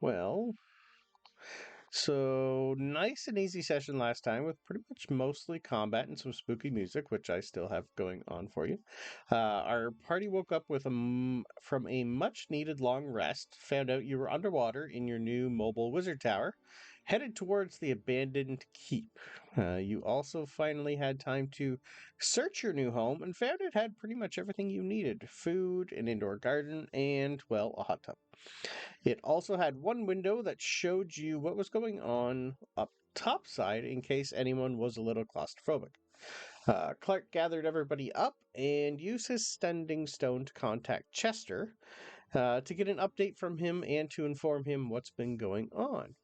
Well, so nice and easy session last time with pretty much mostly combat and some spooky music, which I still have going on for you. Our party woke up with from a much needed long rest, found out you were underwater in your new mobile wizard tower, headed towards the abandoned keep. You also finally had time to search your new home and found it had pretty much everything you needed: food, an indoor garden, and, well, a hot tub. It also had one window that showed you what was going on up top side in case anyone was a little claustrophobic. Clark gathered everybody up and used his standing stone to contact Chester to get an update from him and to inform him what's been going on.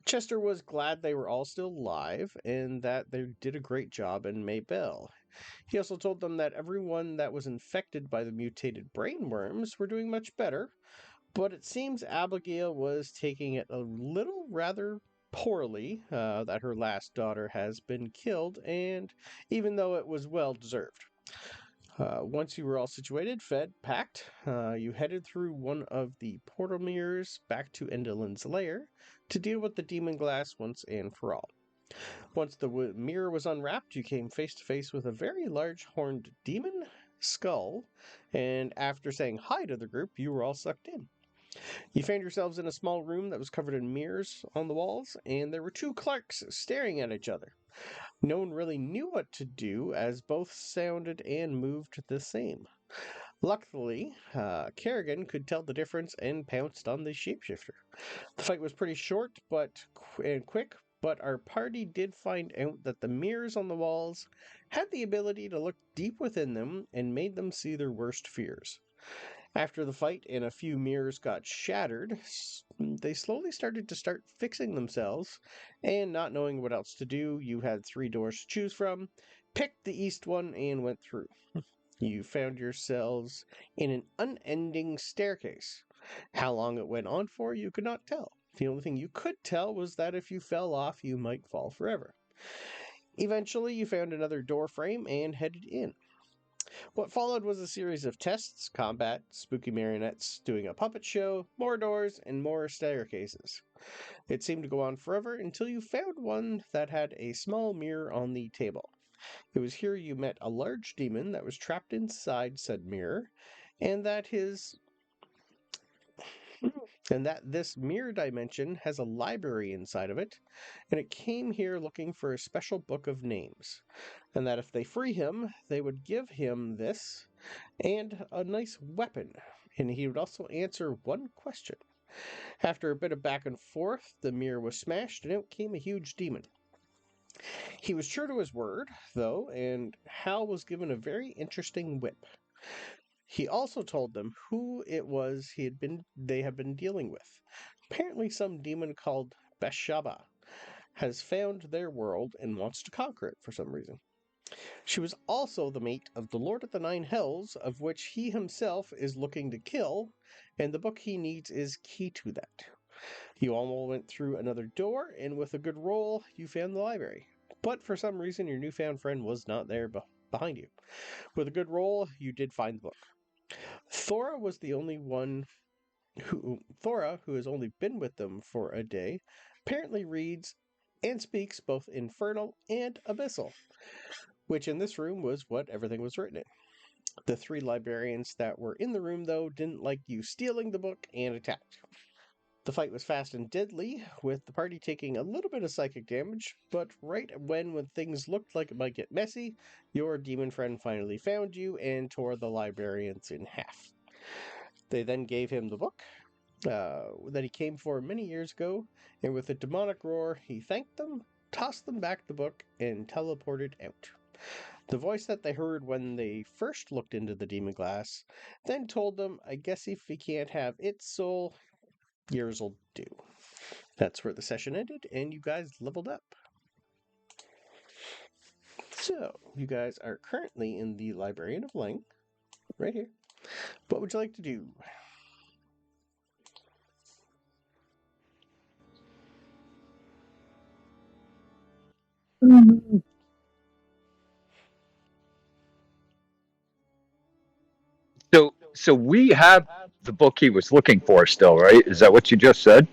Chester was glad they were all still alive and that they did a great job in Maybell. He also told them that everyone that was infected by the mutated brain worms were doing much better, but it seems Abigail was taking it a little rather poorly, that her last daughter has been killed, and even though it was well deserved. Once you were all situated, fed, packed, you headed through one of the portal mirrors back to Endelin's lair to deal with the demon glass once and for all. Once the mirror was unwrapped, you came face to face with a very large horned demon skull, and after saying hi to the group, you were all sucked in. You found yourselves in a small room that was covered in mirrors on the walls, and there were two clerks staring at each other. No one really knew what to do, as both sounded and moved the same. Luckily, Kerrigan could tell the difference and pounced on the shapeshifter. The fight was pretty short and quick, but our party did find out that the mirrors on the walls had the ability to look deep within them and made them see their worst fears. After the fight and a few mirrors got shattered, they slowly started fixing themselves, and not knowing what else to do, you had three doors to choose from, picked the east one, and went through. You found yourselves in an unending staircase. How long it went on for, you could not tell. The only thing you could tell was that if you fell off, you might fall forever. Eventually, you found another door frame and headed in. What followed was a series of tests, combat, spooky marionettes doing a puppet show, more doors, and more staircases. It seemed to go on forever until you found one that had a small mirror on the table. It was here you met a large demon that was trapped inside said mirror, and that this mirror dimension has a library inside of it, and it came here looking for a special book of names, and that if they free him, they would give him this and a nice weapon, and he would also answer one question. After a bit of back and forth, the mirror was smashed, and out came a huge demon. He was true to his word, though, and Hal was given a very interesting whip. He also told them who it was they had been dealing with. Apparently some demon called Beshaba has found their world and wants to conquer it for some reason. She was also the mate of the Lord of the Nine Hells, of which he himself is looking to kill, and the book he needs is key to that. You all went through another door, and with a good roll, you found the library. But for some reason, your newfound friend was not there behind you. With a good roll, you did find the book. Thora was the only one Thora, who has only been with them for a day, apparently reads and speaks both infernal and abyssal, which in this room was what everything was written in. The three librarians that were in the room, though, didn't like you stealing the book and attacked. The fight was fast and deadly, with the party taking a little bit of psychic damage, but right when things looked like it might get messy, your demon friend finally found you and tore the librarians in half. They then gave him the book that he came for many years ago, and with a demonic roar, he thanked them, tossed them back the book, and teleported out. The voice that they heard when they first looked into the demon glass then told them, I guess if he can't have its soul, yours will do. That's where the session ended, and you guys leveled up. So, you guys are currently in the Librarian of Lang, right here. What would you like to do? So So we have the book he was looking for still, right? Is that what you just said?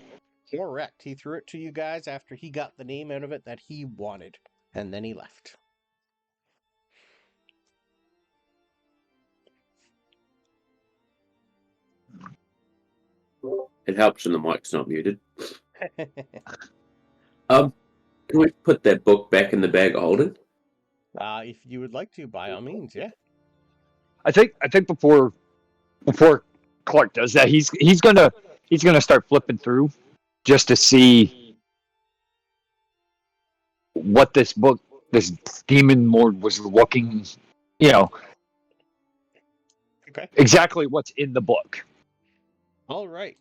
Correct. He threw it to you guys after he got the name out of it that he wanted, and then he left. It helps when the mic's not muted. Can we put that book back in the bag of holding? If you would like to, by all means, yeah. I think before Clark does that, he's gonna start flipping through just to see what this demon lord was looking, Okay. exactly what's in the book. All right.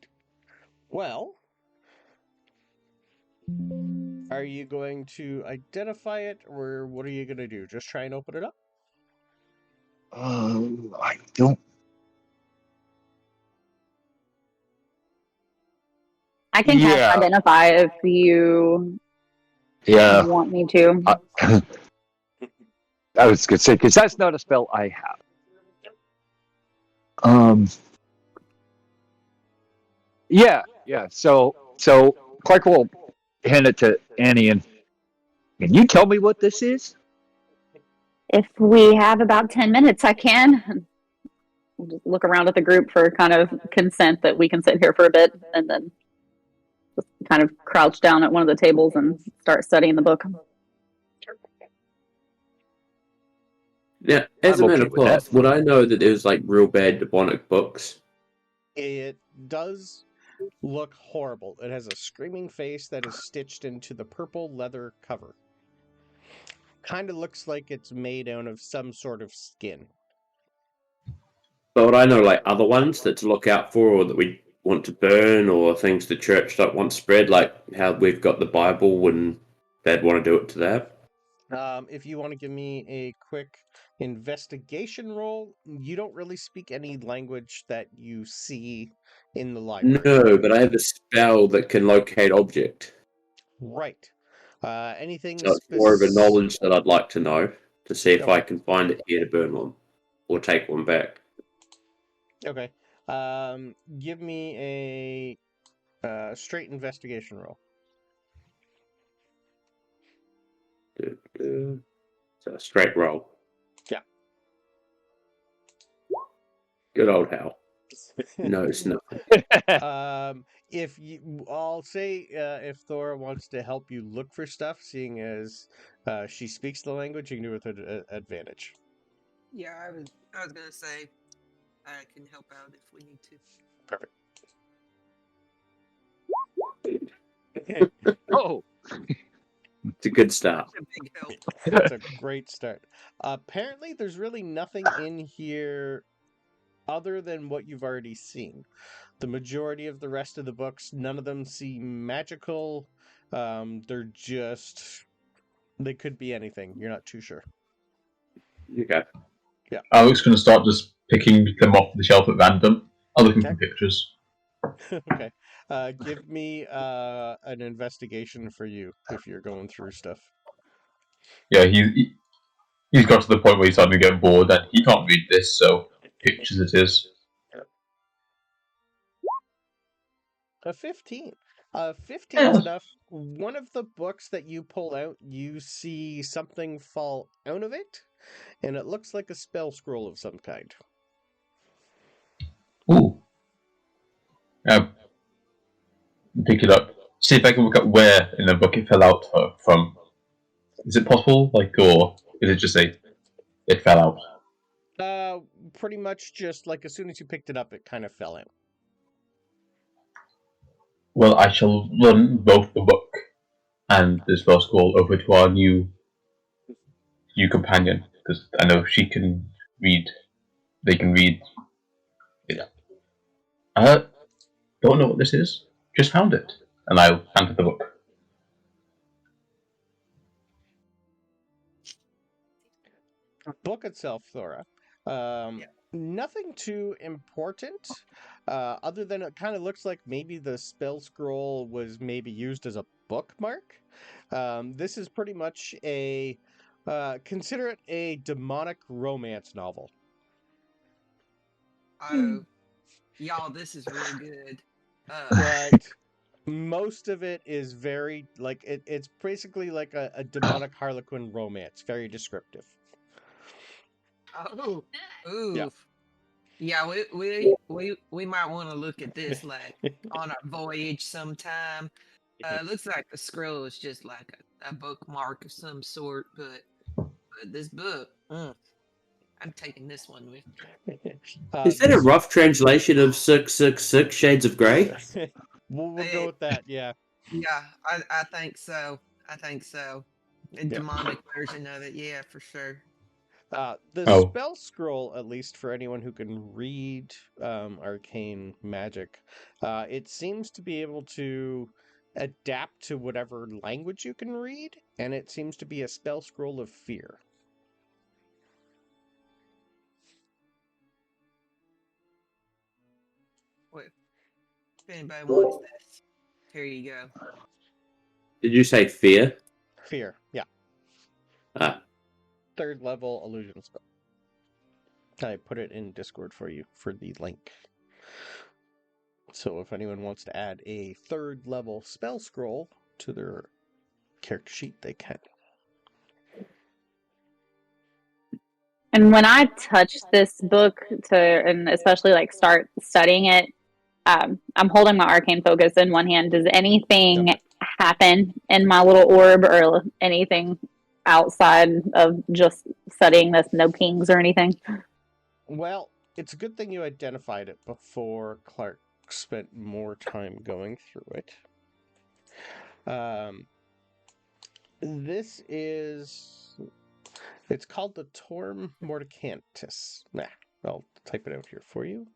Well, are you going to identify it, or what are you going to do? Just try and open it up? I don't. I can cast identify if you want me to. I was gonna say because that's not a spell I have. Yeah. So Clark will hand it to Annie and can you tell me what this is? If we have about 10 minutes, I can. We'll just look around at the group for kind of consent that we can sit here for a bit and then just kind of crouch down at one of the tables and start studying the book. Now, as a matter of fact, would I know that there's like real bad demonic books? It does look horrible. It has a screaming face that is stitched into the purple leather cover. Kind of looks like it's made out of some sort of skin. But would I know like other ones that to look out for, or that we want to burn, or things the church don't want spread, like how we've got the Bible and they'd want to do it to that? If you want to give me a quick investigation roll, you don't really speak any language that you see in the library. No, but I have a spell that can locate object. Right. Anything so it's more of a knowledge that I'd like to know to see if I can find it here to burn one or take one back. Okay. Give me a straight investigation roll. So a straight roll. Yeah. Good old Hal. Knows nothing. I'll say if Thora wants to help you look for stuff, seeing as she speaks the language, you can do it with an advantage. Yeah, I was gonna say I can help out if we need to. Perfect. Oh, it's a good start. It's a big help. It's a great start. Apparently, there's really nothing in here other than what you've already seen. The majority of the rest of the books, none of them seem magical. They're just... They could be anything. You're not too sure. Okay. Yeah. Alec's going to start just picking them off the shelf at random. I'm looking for pictures. Okay. Give me an investigation for you if you're going through stuff. Yeah, he's got to the point where he's starting to get bored and he can't read this, so pictures it is. A 15. 15 is enough. One of the books that you pull out, you see something fall out of it, and it looks like a spell scroll of some kind. Ooh. Pick it up. See if I can work out where in the book it fell out from. Is it possible? Or is it just it fell out? Pretty much just like as soon as you picked it up, it kind of fell out. Well, I shall run both the book and the spell scroll over to our new companion, because I know she can read. They can read. Yeah. Don't know what this is. Just found it, and I'll hand her the book. Book itself, Thora. Nothing too important, other than it kind of looks like maybe the spell scroll was maybe used as a bookmark. This is pretty much consider it a demonic romance novel. Oh, y'all, this is real good. But most of it is very like it's basically like a demonic harlequin romance, very descriptive. Oh, Yeah. oof. Yeah, we might want to look at this like on our voyage sometime. Looks like the scroll is just like a bookmark of some sort, but this book, I'm taking this one with me. Is that a rough translation of 666 Shades of Grey? We'll go with that. Yeah. Yeah, I think so. I think so. A demonic version of it, yeah, for sure. The Oh. spell scroll, at least for anyone who can read arcane magic, it seems to be able to adapt to whatever language you can read, and it seems to be a spell scroll of fear. Wait, if anybody wants this, here you go. Did you say fear? Fear, yeah. Ah. 3rd level illusion spell. I put it in Discord for you for the link. So if anyone wants to add a 3rd level spell scroll to their character sheet, they can. And when I touch this book and especially like start studying it, I'm holding my arcane focus in one hand. Does anything happen in my little orb or anything outside of just studying this? No pings or anything? Well, it's a good thing you identified it before Clark spent more time going through it. This is... It's called the Torm Morticantus. I'll type it out here for you.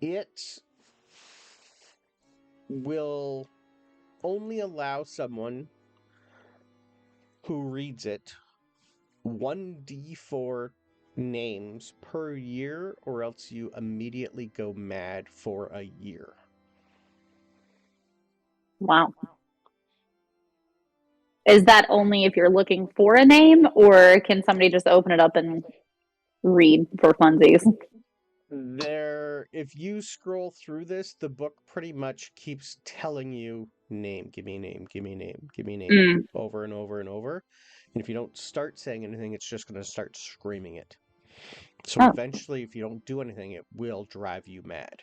It will only allow someone who reads it 1d4 names per year, or else you immediately go mad for a year. Wow. Is that only if you're looking for a name, or can somebody just open it up and read for funsies? If you scroll through this, the book pretty much keeps telling you name, give me a name, give me a name, give me a name, over and over and over. And if you don't start saying anything, it's just going to start screaming it. So eventually, if you don't do anything, it will drive you mad.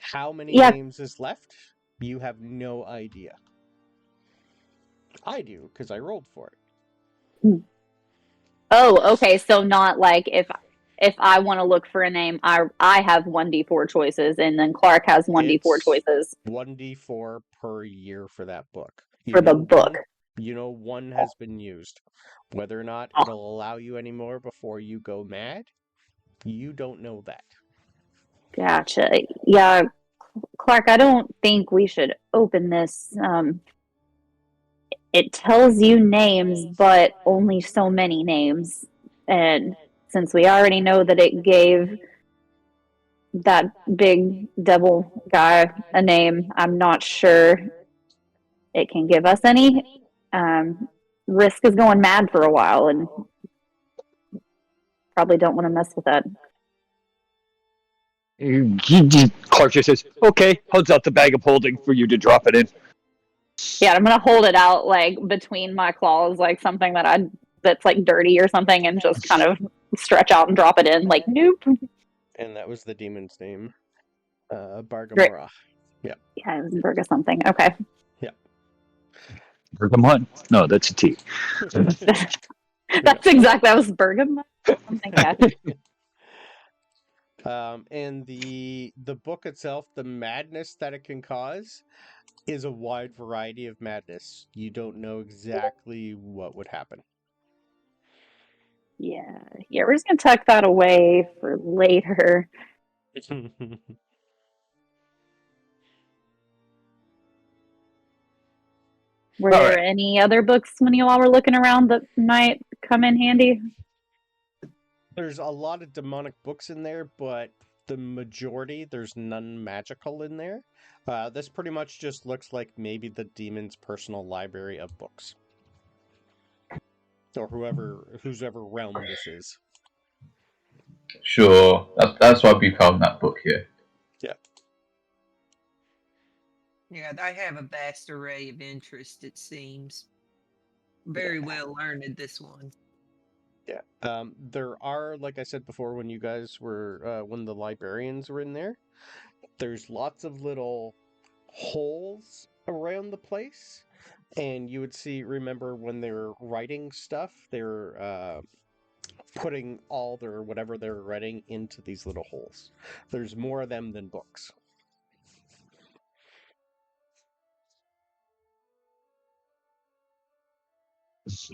How many names is left? You have no idea. I do, because I rolled for it. Oh, okay. So not like if I want to look for a name, I have 1d4 choices, and then Clark has 1d4 choices. 1d4 per year for that book. For the book. One has been used. Whether or not it'll allow you anymore before you go mad, you don't know that. Gotcha. Yeah, Clark, I don't think we should open this. It tells you names, but only so many names. And since we already know that it gave that big devil guy a name, I'm not sure it can give us any. Risk is going mad for a while, and probably don't want to mess with that. Clark just says, okay, holds out the bag of holding for you to drop it in. Yeah, I'm gonna hold it out like between my claws, like something that's like dirty or something, and just kind of stretch out and drop it in. Like, nope. And that was the demon's name, Bargamora. Yeah. Yeah, it was Burga something. Okay. Yeah. Bergamot? No, that's a T. That's exactly. That was Bergamot. Something. Yeah. And the book itself, the madness that it can cause, is a wide variety of madness. You don't know exactly what would happen. Yeah, we're just gonna tuck that away for later. Were there any other books when you all were looking around that might come in handy? There's a lot of demonic books in there, but the majority, there's none magical in there. This pretty much just looks like maybe the demon's personal library of books. or whose ever realm this is. Sure, that's why we found that book here. Yeah. Yeah, they have a vast array of interest, it seems. Very well learned, this one. Yeah. There are, like I said before, when you guys were, when the librarians were in there, there's lots of little holes around the place. And you would remember when they were writing stuff, they were putting all their whatever they're writing into these little holes. There's more of them than books.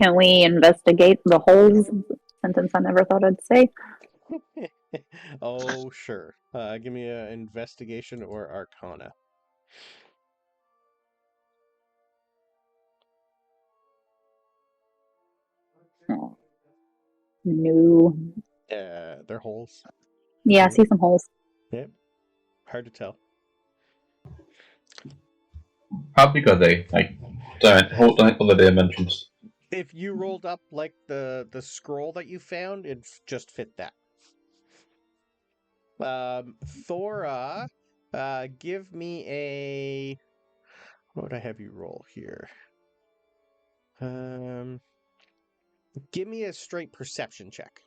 Can we investigate the holes? Sentence I never thought I'd say. Oh, sure. Give me an investigation or Arcana. Oh. No. They're holes. Yeah, I see some holes. Yep. Hard to tell. How big are they? Like, hold on the dimensions. If you rolled up like the scroll that you found, it just fit that. Thora, give me a. What would I have you roll here? Give me a straight perception check.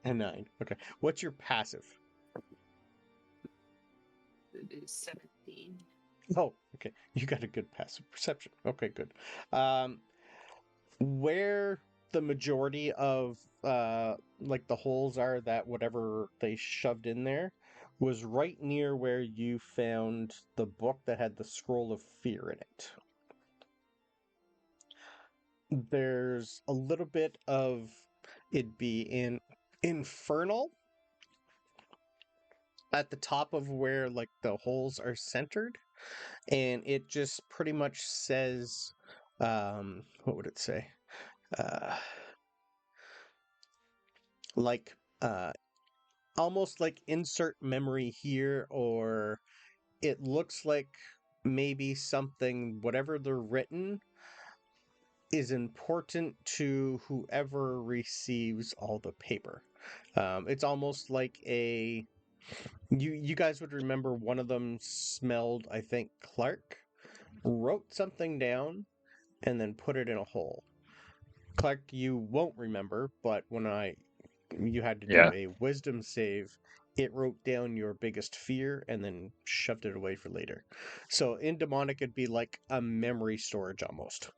A 9. Okay. What's your passive? It is 17. Oh, okay. You got a good passive perception. Okay, good. Where the majority of like the holes are that whatever they shoved in there was right near where you found the book that had the scroll of fear in it. There's a little bit of it'd be in infernal at the top of where like the holes are centered, and it just pretty much says what would it say? Like almost like insert memory here, or it looks like maybe something whatever they're written is important to whoever receives all the paper. It's almost like you guys would remember one of them smelled, I think, Clark, wrote something down, and then put it in a hole. Clark, you won't remember, but when you had to do a wisdom save, it wrote down your biggest fear and then shoved it away for later. So in demonic, it'd be like a memory storage almost.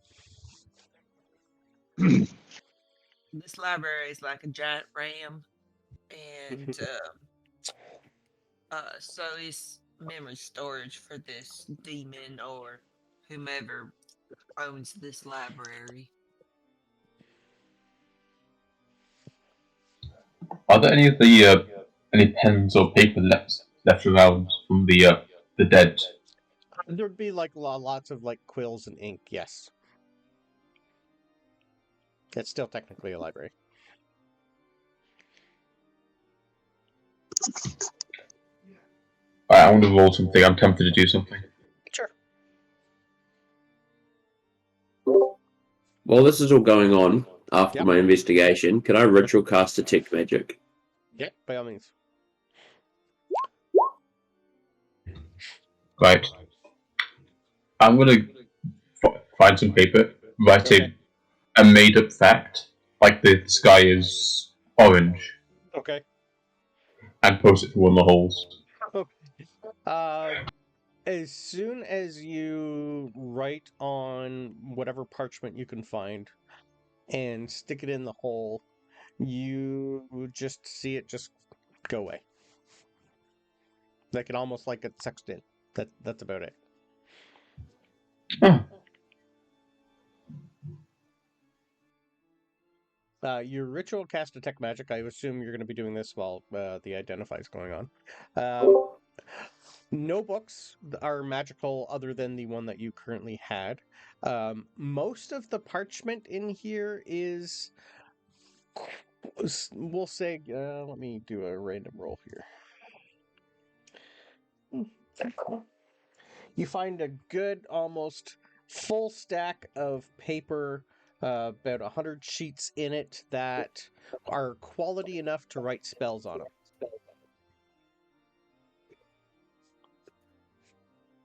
This library is like a giant ram, and so it's memory storage for this demon or whomever owns this library. Are there any of the any pens or paper left around from the dead? There'd be like lots of like quills and ink, yes. It's still technically a library. Alright, I want to roll something. I'm tempted to do something. Sure. While this is all going on, after my investigation, can I ritual cast detect magic? Yeah, by all means. Right. I'm gonna find some paper, write a made-up fact, like the sky is orange, Okay. and post it to one of the holes. As soon as you write on whatever parchment you can find and stick it in the hole, you just see it just go away. Like it almost like it's sucked in. That's about it. Your ritual cast detect magic, I assume you're going to be doing this while the identify is going on. No books are magical other than the one that you currently had. Most of the parchment in here is We'll say, let me do a random roll here. You find a good, almost full stack of paper, about 100 sheets in it that are quality enough to write spells on them.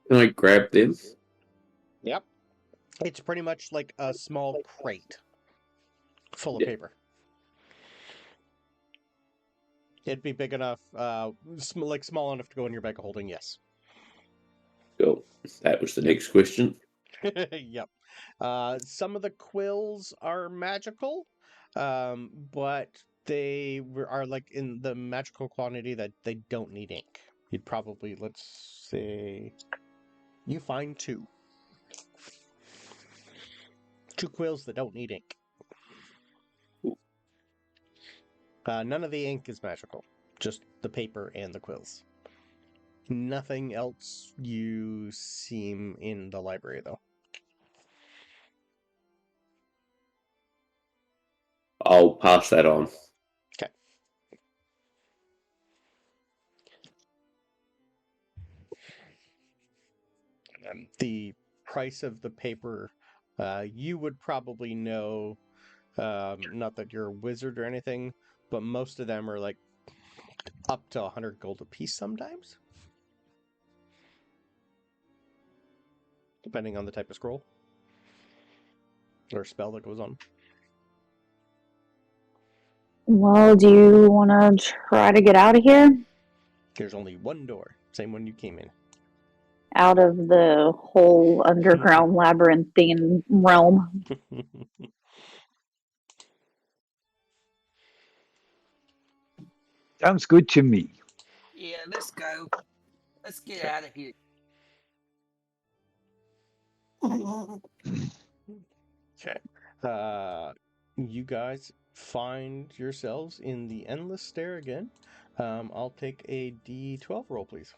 Can I grab them? Yep. It's pretty much like a small crate full of Yeah. paper. It'd be big enough, like small enough to go in your bag of holding, yes. Cool. That was the next question. Yep. Some of the quills are magical, but they are like in the magical quantity that they don't need ink. You'd probably, let's say, you find two. Two quills that don't need ink. None of the ink is magical, just the paper and the quills. Nothing else you seem in the library, though. I'll pass that on. Okay. The price of the paper, you would probably know, not that you're a wizard or anything, but most of them are like up to 100 gold a piece sometimes. Depending on the type of scroll or spell that goes on. Well, do you want to try to get out of here? There's only one door, same one you came in. Out of the whole underground labyrinthine realm. Sounds good to me. Yeah, let's go. Let's get out of here. Okay. You guys find yourselves in the endless stair again. I'll take a D12 roll, please.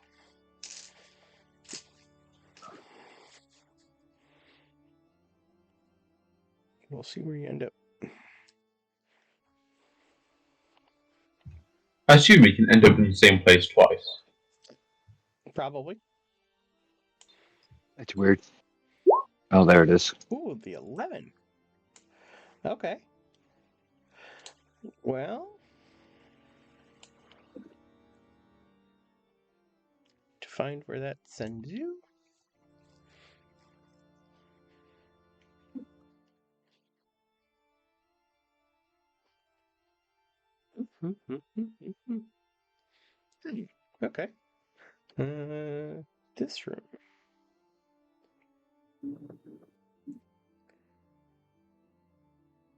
We'll see where you end up. I assume we can end up in the same place twice. Probably. That's weird. Oh, there it is. Ooh, the 11. Okay. Well, to find where that sends you. Okay. This room.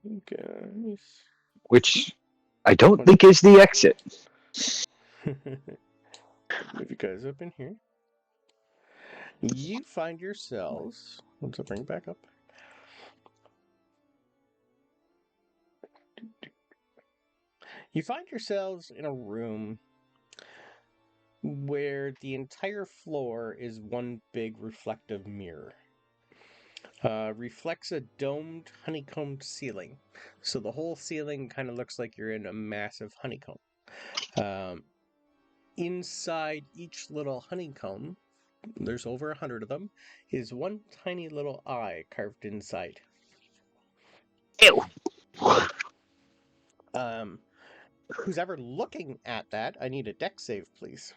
You guys. Which I don't think is the exit. Move you guys up in here. You find yourselves. Let's bring it back up. You find yourselves in a room where the entire floor is one big reflective mirror. Reflects a domed, honeycombed ceiling. So the whole ceiling kind of looks like you're in a massive honeycomb. Inside each little honeycomb, there's over 100 of them, is one tiny little eye carved inside. Ew. Who's ever looking at that, I need a dex save, please.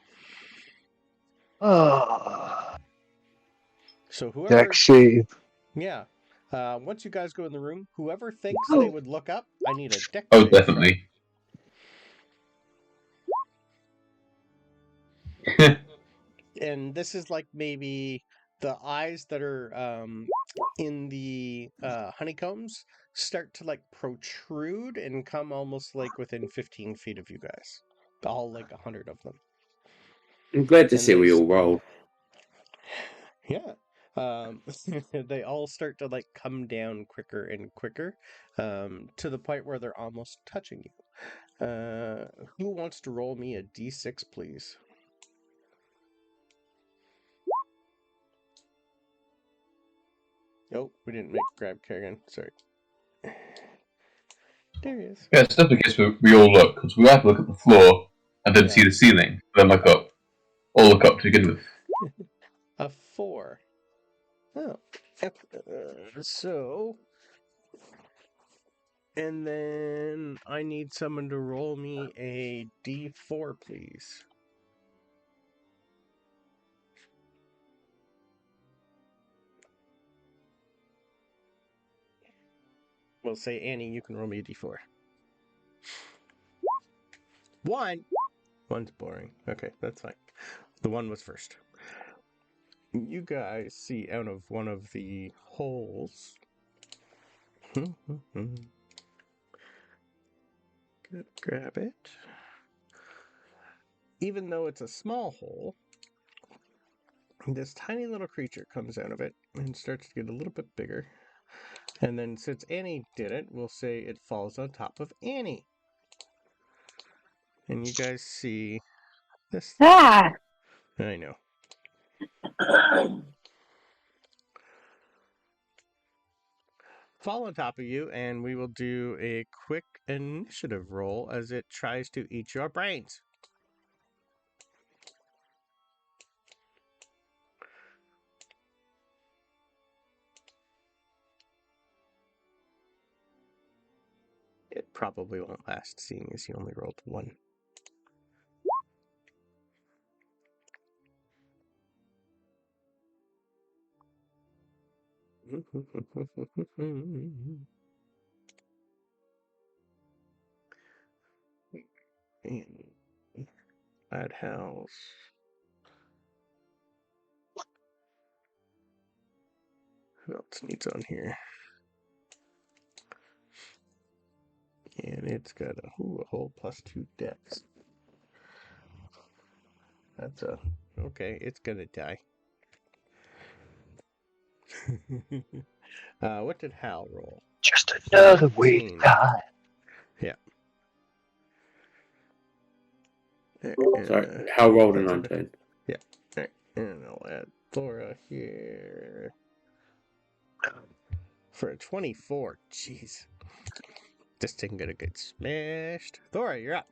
So whoever... Dex save. Yeah. Once you guys go in the room, whoever thinks they would look up, I need a dex Oh, save. definitely. And this is like maybe the eyes that are in the honeycombs start to like protrude and come almost like within 15 feet of you guys. All like 100 of them. I'm glad to And see we all roll. Yeah. They all start to like come down quicker and quicker, to the point where they're almost touching you. Who wants to roll me a d6, please? Oh, we didn't grab Kerrigan. Sorry. There he is. Yeah, it's definitely the case where we all look, because we have to look at the floor and then see the ceiling, then look up. All look up to begin with. A 4. Oh. So. And then I need someone to roll me a d4, please. We'll say, Annie, you can roll me a d4. 1! 1's boring. Okay, that's fine. The 1 was first. You guys see out of one of the holes. Grab it. Even though it's a small hole, this tiny little creature comes out of it and starts to get a little bit bigger. And then since Annie did it, we'll say it falls on top of Annie. And you guys see this. Ah! I know. Fall on top of you, and we will do a quick initiative roll as it tries to eat your brains. It probably won't last, seeing as you only rolled 1. And that house. Who else needs on here? And it's got a whole +2 dex. That's a... Okay, it's gonna die. What did Hal roll? Just another way to 19. die. Yeah. Sorry, Hal rolled a that's 19. Yeah. Right. And I'll add Thora here. For a 24. Jeez. This thing gonna get smashed. Thora, you're up.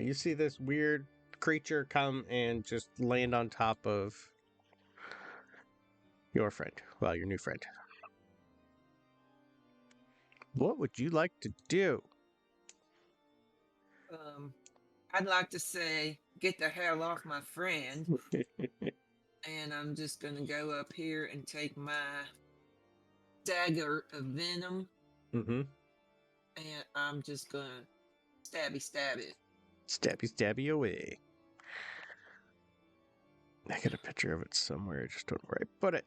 You see this weird creature come and just land on top of your friend. Well, your new friend. What would you like to do? I'd like to say, get the hell off my friend. And I'm just gonna go up here and take my dagger of venom. Mm-hmm. And I'm just gonna stab it. Stabby away. I got a picture of it somewhere. I just don't know where I put it.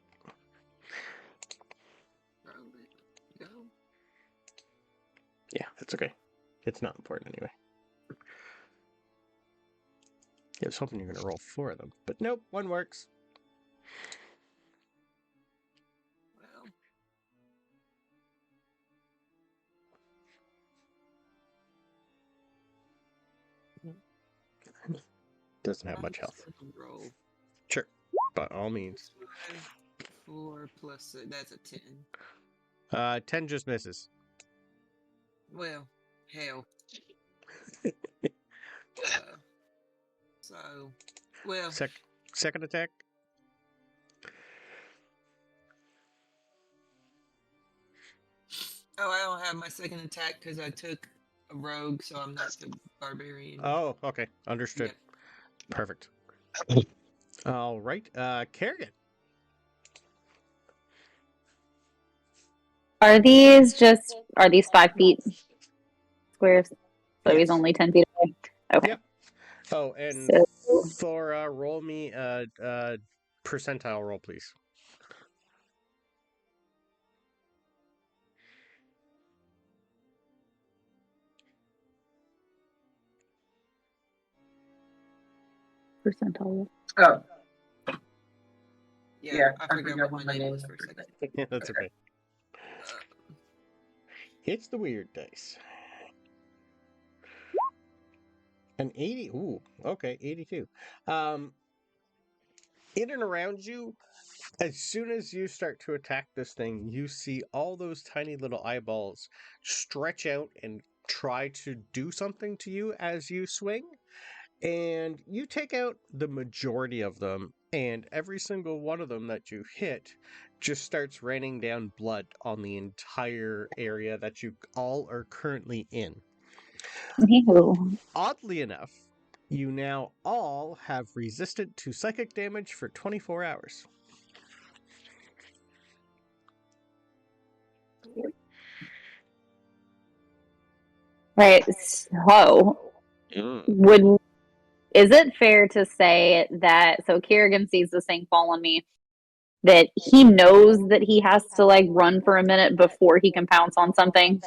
Go. Yeah, that's okay. It's not important anyway. I was hoping you were going to roll 4 of them. But nope, 1 works. Well. Doesn't have much health. Roll. Sure, by all means. 4 plus that's a 10. 10 just misses. Well, hell. So, well. Second attack. Oh, I don't have my second attack because I took a rogue, so I'm not the barbarian. Oh, okay. Understood. Yep. Perfect. All right. Kerrigan. Are these 5 feet squares? So he's Yes. only 10 feet away. Okay. Yep. Oh, and So, Thora, roll me a percentile roll, please. percentile. Oh, Yeah, I forgot what my name was for a second. Yeah, that's okay. It's the weird dice. An 80. Ooh, okay, 82. in and around you, as soon as you start to attack this thing, you see all those tiny little eyeballs stretch out and try to do something to you as you swing. And you take out the majority of them, and every single one of them that you hit just starts raining down blood on the entire area that you all are currently in. Ew. Oddly enough, you now all have resistant to psychic damage for 24 hours. Right. So, is it fair to say that so Kerrigan sees this thing fall on me, that he knows that he has to like run for a minute before he can pounce on something?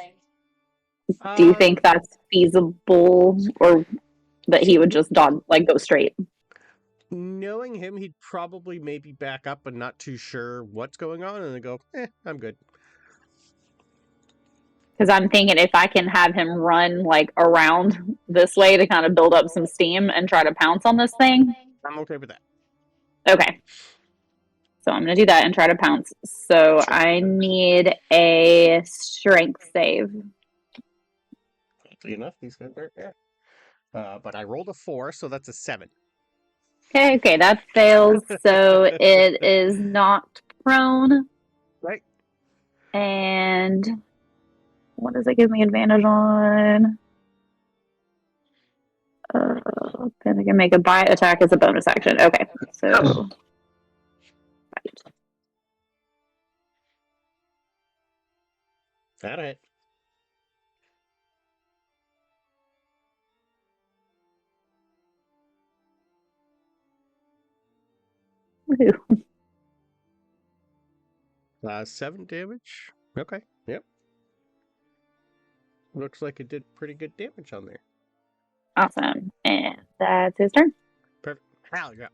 Do you think that's feasible, or that he would just go straight? Knowing him, he'd probably maybe back up and not too sure what's going on, and then go, I'm good. Because I'm thinking if I can have him run like around this way to kind of build up some steam and try to pounce on this thing. I'm okay with that. Okay. So I'm going to do that and try to pounce. So I need a strength save. Oddly enough, these guys are, but I rolled a 4, so that's a 7. Okay, that fails. So it is knocked prone. Right. And what does it give me advantage on? Then I can make a bite attack as a bonus action. Okay, so That hit. woohoo. 7 damage. Okay. Yep. Looks like it did pretty good damage on there. Awesome. And that's his turn. Perfect. Hell yeah.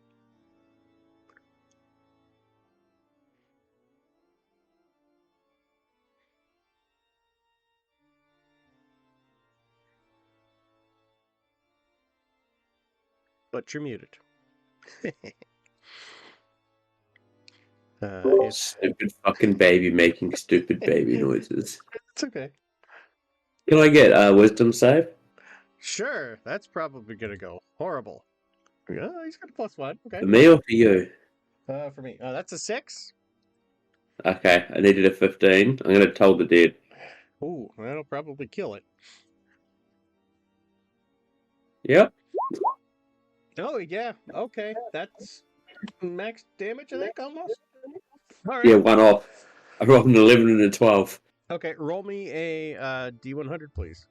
But you're muted. Stupid fucking baby making stupid baby noises. It's okay. Can I get a wisdom save? Sure, that's probably gonna go horrible. Yeah, he's got a +1. Okay. For me or for you? For me, that's a 6. Okay, I needed a 15. I'm gonna toll the dead. Ooh, that'll probably kill it. Yep. Oh yeah. Okay, that's max damage, I think, almost. All right. Yeah, one off. I rolled an 11 and a 12. Okay, roll me a D100, please.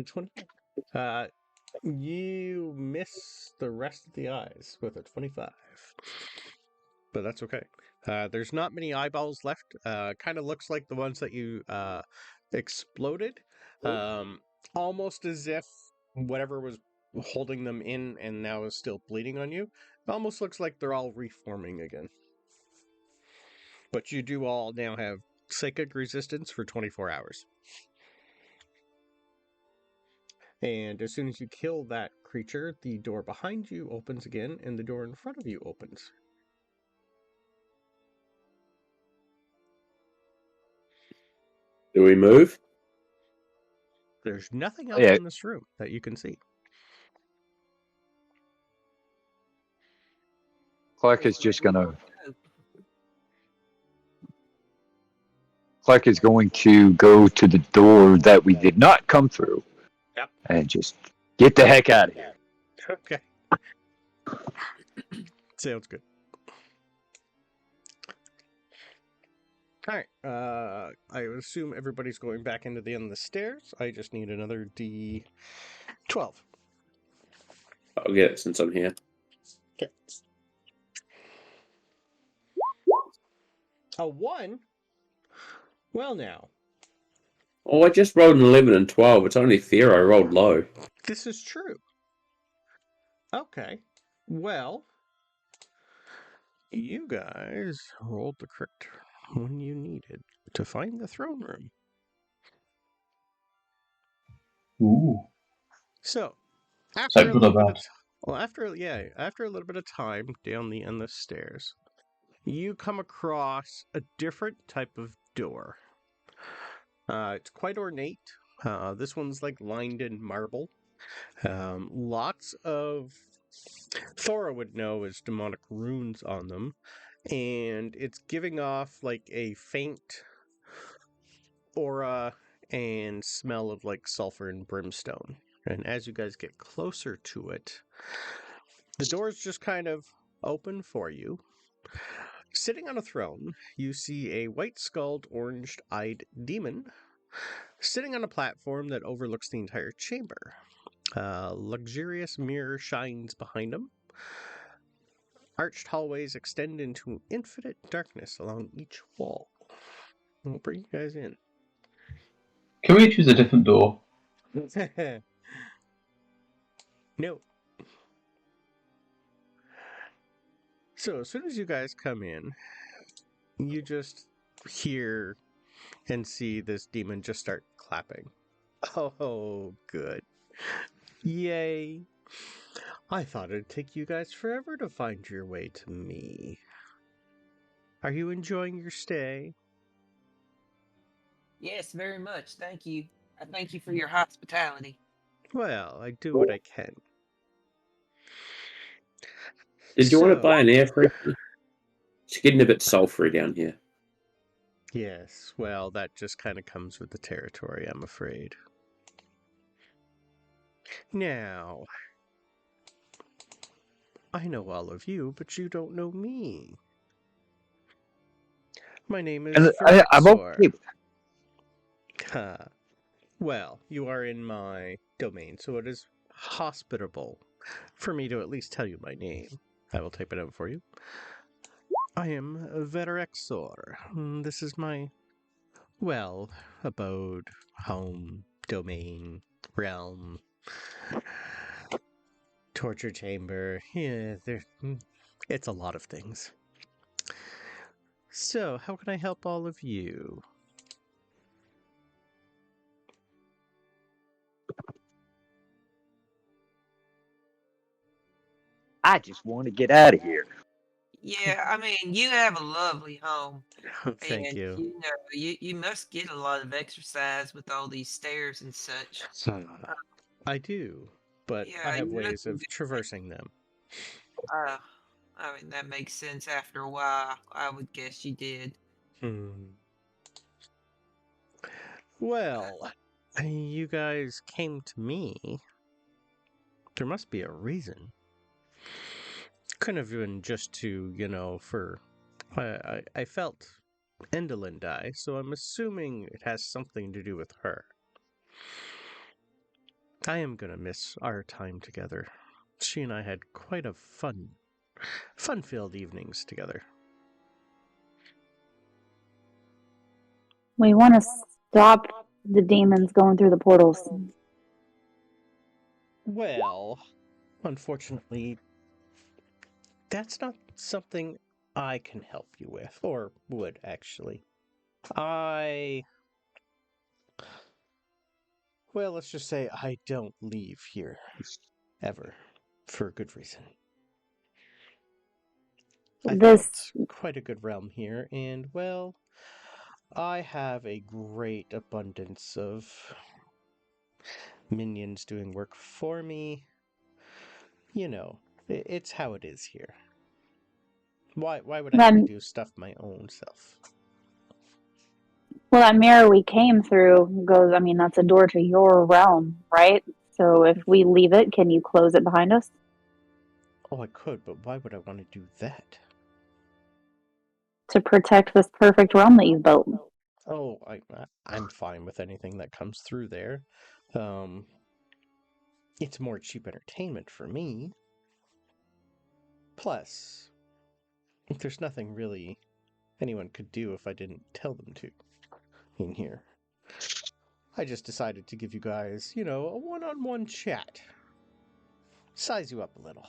20. You miss the rest of the eyes with a 25. But that's okay. There's not many eyeballs left. Kind of looks like the ones that you exploded. Almost as if whatever was holding them in and now is still bleeding on you. It almost looks like they're all reforming again. But you do all now have psychic resistance for 24 hours. And as soon as you kill that creature, the door behind you opens again, and the door in front of you opens. Do we move? There's nothing else Yeah. in this room that you can see. Clark is just gonna. Clark is going to go to the door that we did not come through. Yep. And just get the heck out of here. Okay. Sounds good. All right. I would assume everybody's going back into the end of the stairs. I just need another D12. I'll get it since I'm here. Okay. A 1? Well, now. Oh, I just rolled an 11 and 12. It's only fair I rolled low. This is true. Okay. Well, you guys rolled the correct one you needed to find the throne room. Ooh. So, Is that good or bad? after a little bit of time down the endless stairs, you come across a different type of door. It's quite ornate. This one's like lined in marble. Lots of Thora would know as demonic runes on them, and it's giving off like a faint aura and smell of like sulfur and brimstone. And as you guys get closer to it, the doors just kind of open for you. Sitting on a throne, you see a white-skulled, orange-eyed demon sitting on a platform that overlooks the entire chamber. A luxurious mirror shines behind him. Arched hallways extend into infinite darkness along each wall. We'll bring you guys in. Can we choose a different door? No. So, as soon as you guys come in, you just hear and see this demon just start clapping. Oh, good. Yay. I thought it'd take you guys forever to find your way to me. Are you enjoying your stay? Yes, very much. Thank you. I thank you for your hospitality. Well, I do what I can. Did you want to buy an air freshener? It's getting a bit sulfury down here. Yes, well, that just kind of comes with the territory, I'm afraid. Now, I know all of you, but you don't know me. My name is I'm okay with that. Well, you are in my domain, so it is hospitable for me to at least tell you my name. I will type it out for you. I am Veterexor. This is my, well, abode, home, domain, realm, torture chamber. Yeah, it's a lot of things. So, how can I help all of you? I just want to get out of here. Yeah, I mean, you have a lovely home. Thank And, you. you know, you must get a lot of exercise with all these stairs and such. I do, but Yeah, I have you look ways of good. traversing them. I mean, that makes sense after a while. I would guess you did. Well, you guys came to me. There must be a reason. Couldn't have been just to, I felt Endelyn die, so I'm assuming it has something to do with her. I am gonna miss our time together. She and I had quite a fun-filled evenings together. We want to stop the demons going through the portals. Well, unfortunately, that's not something I can help you with, or would actually. Well, let's just say I don't leave here ever, for a good reason. I felt quite a good realm here, and well, I have a great abundance of minions doing work for me. You know, it's how it is here. Why would I have to do stuff my own self? Well, that mirror we came through goes, I mean, that's a door to your realm, right? So if we leave it, can you close it behind us? Oh, I could, but why would I want to do that? To protect this perfect realm that you've built. Oh, I'm fine with anything that comes through there. It's more cheap entertainment for me. Plus, there's nothing really anyone could do if I didn't tell them to in here. I just decided to give you guys, a one-on-one chat. Size you up a little.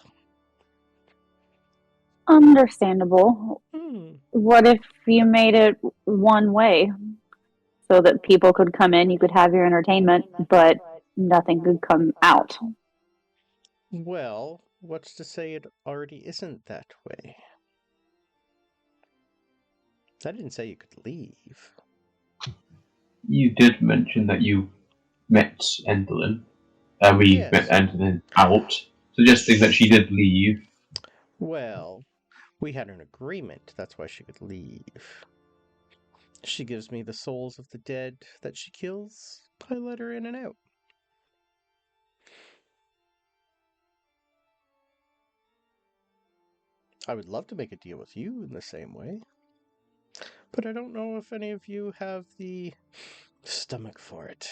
Understandable. What if you made it one way so that people could come in, you could have your entertainment, but nothing could come out. Well, what's to say it already isn't that way? I didn't say you could leave. You did mention that you met Endelin, and we Yes. met Endelin out, suggesting that she did leave. Well, we had an agreement. That's why she could leave. She gives me the souls of the dead that she kills. I let her in and out. I would love to make a deal with you in the same way. But I don't know if any of you have the stomach for it.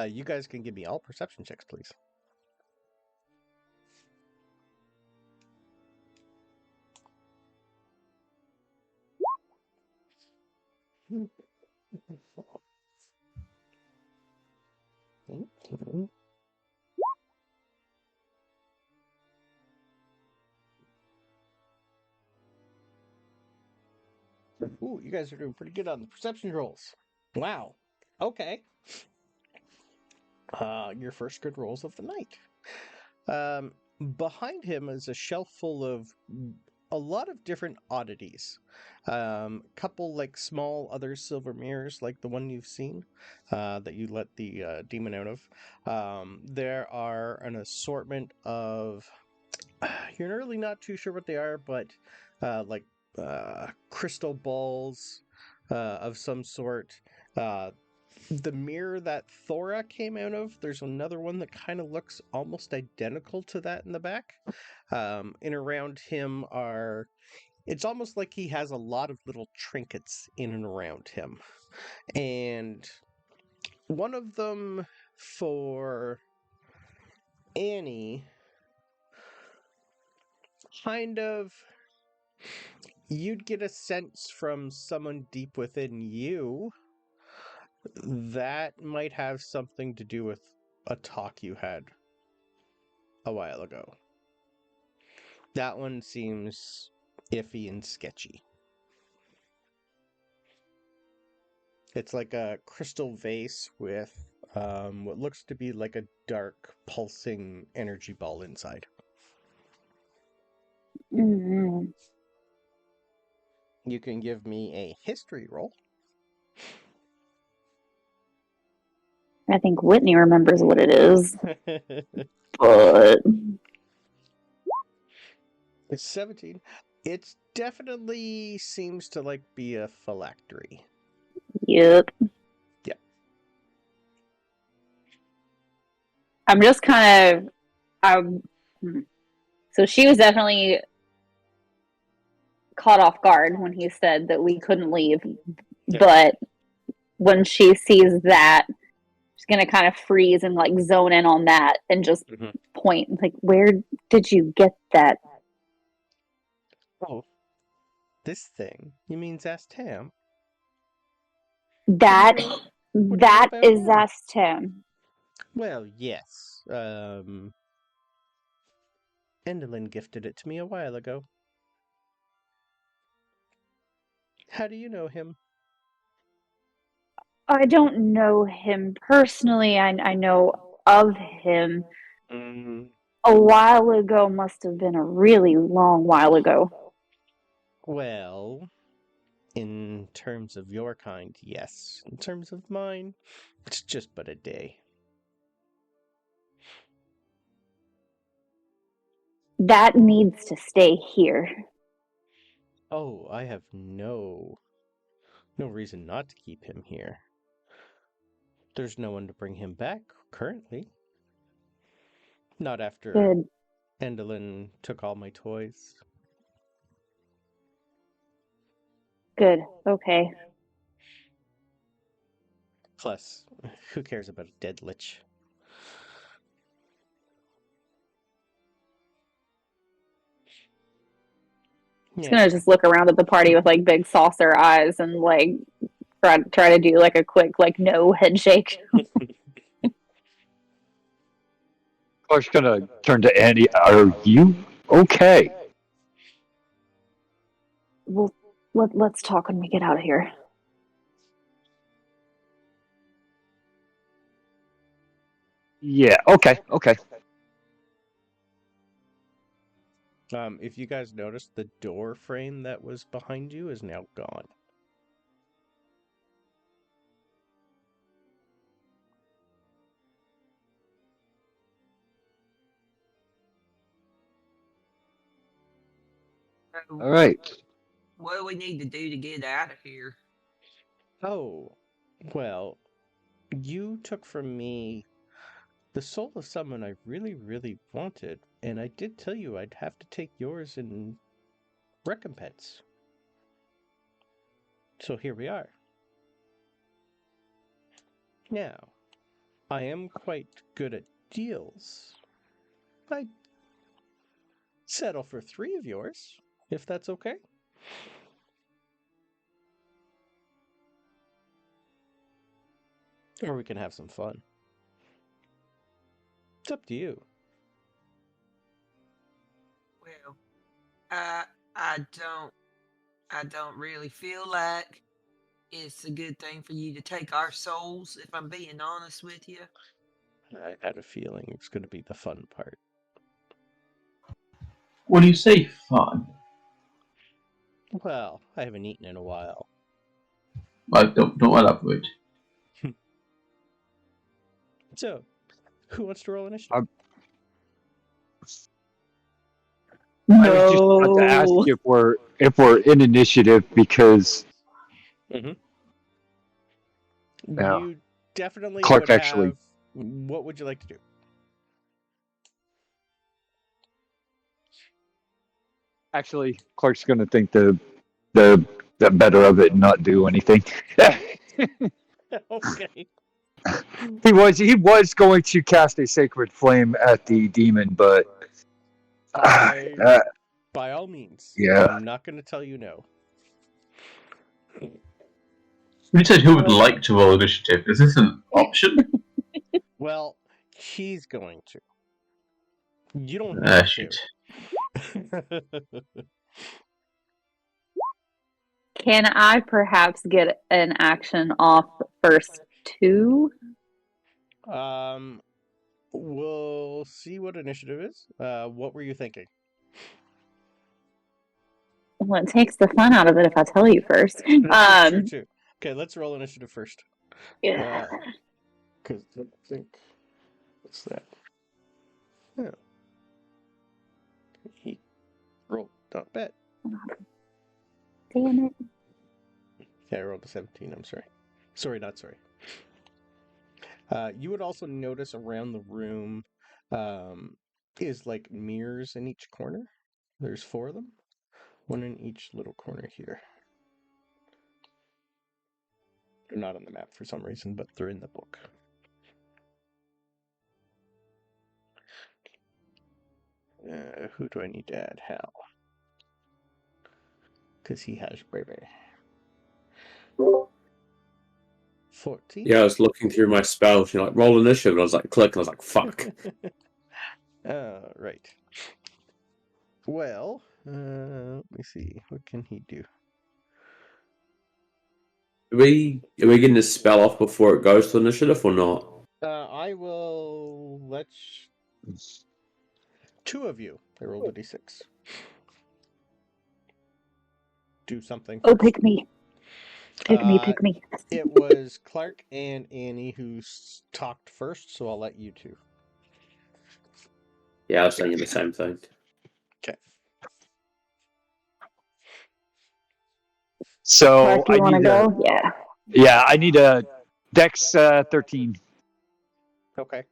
You guys can give me all perception checks, please. Ooh, you guys are doing pretty good on the perception rolls. Wow. Okay. Your first good rolls of the night. Behind him is a shelf full of a lot of different oddities. Couple like small other silver mirrors, like the one you've seen, that you let the demon out of. There are an assortment of. You're really not too sure what they are, but like crystal balls of some sort. The mirror that Thora came out of, there's another one that kind of looks almost identical to that in the back. And around him are, it's almost like he has a lot of little trinkets in and around him. And one of them for Annie, kind of, you'd get a sense from someone deep within you that might have something to do with a talk you had a while ago. That one seems iffy and sketchy. It's like a crystal vase with what looks to be like a dark, pulsing energy ball inside. Mm-hmm. You can give me a history roll. I think Whitney remembers what it is, but It's 17. It definitely seems to like be a phylactery. yep. Yep. I'm just kind of. So she was definitely caught off guard when he said that we couldn't leave, Yep. but when she sees that, she's gonna kind of freeze and like zone in on that and just point like, "Where did you get that?" Oh, this thing? You mean Zastam? That What do you know about is him? Zastam. Well, yes. Endelin gifted it to me a while ago. How do you know him? I don't know him personally. I know of him. A while ago, must have been a really long while ago. Well, in terms of your kind, yes. In terms of mine, it's just but a day. That needs to stay here. Oh, I have no reason not to keep him here. There's no one to bring him back currently. Not after Good. Endelin took all my toys. Good. Okay. Plus, who cares about a dead lich? She's gonna just look around at the party with like big saucer eyes and like try to do like a quick like no head shake. Clark's gonna turn to Andy. Are you okay? Well, let's talk when we get out of here. Yeah. Okay. Okay. If you guys noticed, the door frame that was behind you is now gone. All right. What do we need to do to get out of here? Oh, well, you took from me the soul of someone I really, really wanted, and I did tell you I'd have to take yours in recompense. So here we are. Now, I am quite good at deals. I'd settle for 3 of yours, if that's okay. Or we can have some fun. It's up to you. Well, I don't really feel like it's a good thing for you to take our souls, if I'm being honest with you. I had a feeling it was going to be the fun part. What do you say, fun? Well, I haven't eaten in a while. Don't elaborate. So, who wants to roll initiative? I was just about to ask No. if we're in initiative because Mm-hmm. Yeah. You definitely Clark would actually- have. What would you like to do? actually Clark's going to think the better of it and not do anything. Okay. He was going to cast a sacred flame at the demon, but By all means. Yeah. I'm not going to tell you no. You said who would like to roll initiative. Is this an option? Well, he's going to. You don't have Shit. to. Can I perhaps get an action off first two? We'll see what initiative is. What were you thinking? Well, it takes the fun out of it if I tell you first. That's true too. Okay, let's roll initiative first. Yeah. Because I think what's that? Yeah. He rolled not bad. Damn it. Yeah, I rolled a 17. I'm sorry. Sorry, not sorry. You would also notice around the room is like mirrors in each corner. There's 4 of them. 1 in each little corner here. They're not on the map for some reason, but they're in the book. Who do I need to add? Hal. Because he has baby. 14? Yeah, I was looking through my spells, like roll initiative, and I was like, click, and I was like, fuck. Right. Well, let me see. What can he do? Are we getting this spell off before it goes to initiative or not? I will let 2 of you. I rolled a d6. Do something. Oh, First. pick me. Pick me. It was Clark and Annie who talked first, so I'll let you 2. Yeah, I was thinking the same thing. Okay. so Clark, you want to go? Yeah. Yeah, I need a Dex 13 Okay.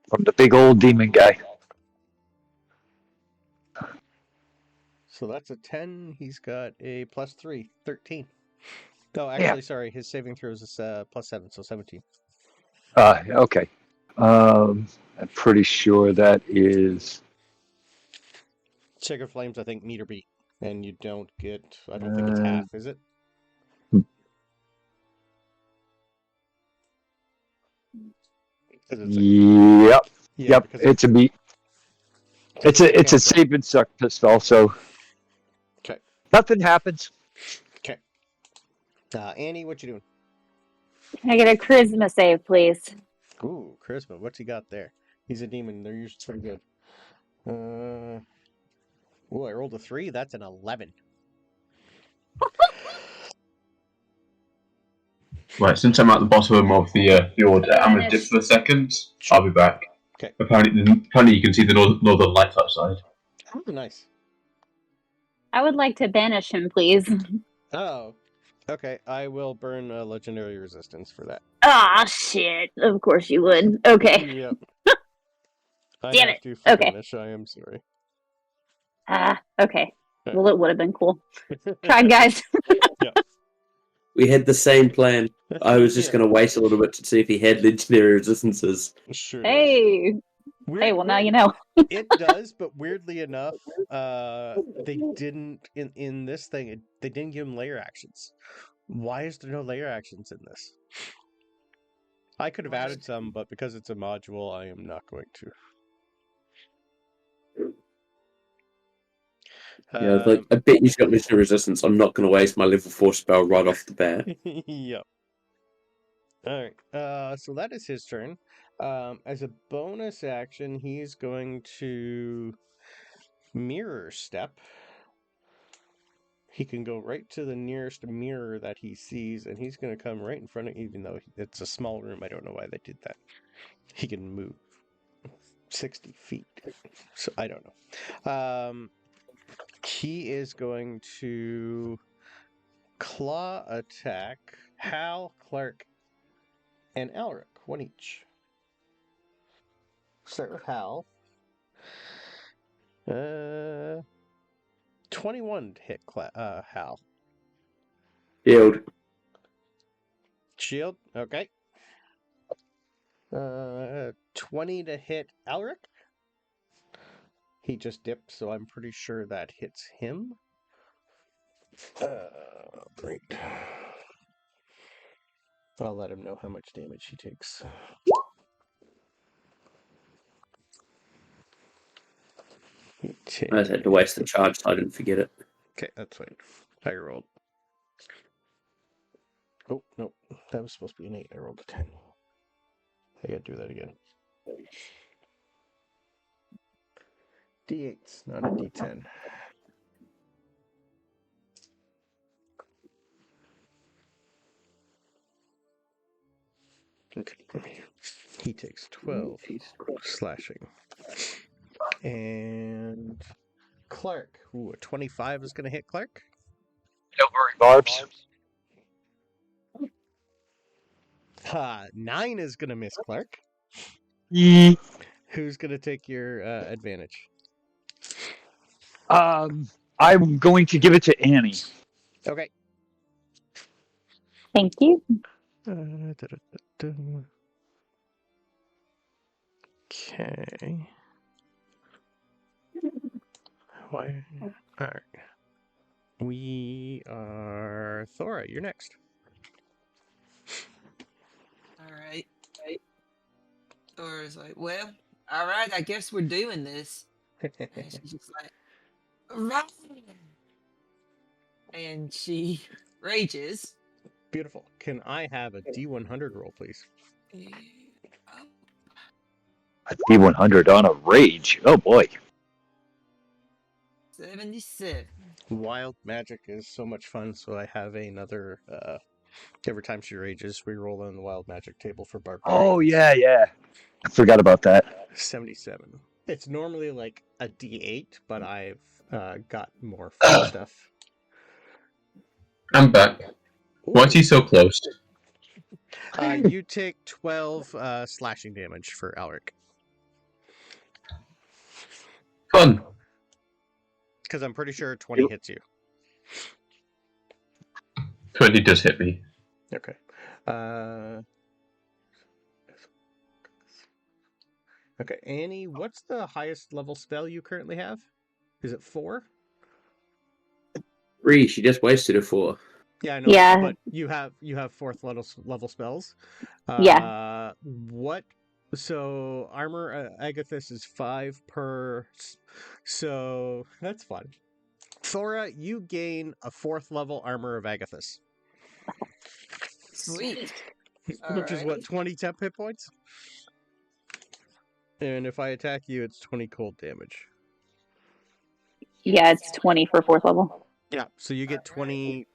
from the big old demon guy. So that's a 10. He's got a +3, 13. Oh, actually, sorry. His saving throws is +7, so 17. Okay. I'm pretty sure that is. Sacred Flames, I think, meter beat. And you don't get. I don't think it's half, is it? Yep. Yeah, Yep. It's a beat. It's a save. save and suck spell, so Okay. nothing happens. Okay. Annie, what you doing? Can I get a charisma save, please? Ooh, charisma. What's he got there? He's a demon. They're usually pretty good. I rolled a 3. That's an 11. Right, since I'm at the bottom of the order, I'm going to dip for a second. I'll be back. Okay. Apparently you can see the northern lights outside. Oh, nice. I would like to banish him, please. Oh, okay. I will burn a legendary resistance for that. Ah, shit. Of course you would. Okay. Yep. Damn have it. to for Okay. banish. I am sorry. Okay. Well, it would have been cool. Try, guys. We had the same plan. I was just going to wait a little bit to see if he had legendary resistances. Sure. Hey. Hey, well, now you know. It does, but weirdly enough, they didn't in this thing. They didn't give him layer actions. Why is there no layer actions in this? I could have added some, but because it's a module, I am not going to. Yeah, like I bet you've got legendary resistance. I'm not going to waste my level 4 spell right off the bat. Yep. All right. So that is his turn. As a bonus action, he's going to mirror step. He can go right to the nearest mirror that he sees, and he's going to come right in front of, even though it's a small room. I don't know why they did that. He can move 60 feet. So I don't know. He is going to claw attack Hal, Cleric, and Alric. One each. Start with Hal. 21 to hit Hal. Shield, okay. 20 to hit Alric. He just dipped, so I'm pretty sure that hits him. Great. I'll let him know how much damage he takes. I just had to waste the charge so I didn't forget it. Okay, that's fine. I rolled. Oh, no. That was supposed to be an 8. I rolled a 10. I gotta do that again. D8's not a D10. Okay. He takes 12 slashing. And Clark. Ooh, a 25 is going to hit Clark. Don't worry, Barbs. 9 is going to miss Clark. Yeah. Who's going to take your advantage? I'm going to give it to Annie. Okay. Thank you. Okay. Why? All right. We are Thora. You're next. All right. Thora's like, well, all right, I guess we're doing this. And she's just like, right. And she rages. Beautiful. Can I have a D100 roll, please? A D100 on a rage. Oh boy. 77. Wild magic is so much fun, so I have another. Every time she rages, we roll on the wild magic table for Barbarian. Oh yeah. I forgot about that. 77. It's normally like a D8, but I've got more fun stuff. I'm back. Why is he so close? You take 12 slashing damage for Alric. Fun. Because I'm pretty sure 20 hits you. 20 does hit me. Okay. Okay, Annie, what's the highest level spell you currently have? Is it 4? 3. She just wasted a 4. Yeah, I know. Yeah. But you have 4th level spells. Yeah. What? So armor Agathis is 5 per. So that's fun. Thora, you gain a 4th level armor of Agathis. Sweet. which is what, Alright. 20 temp hit points? And if I attack you, it's 20 cold damage. Yeah, it's 20 for 4th level. Yeah, so you get 20.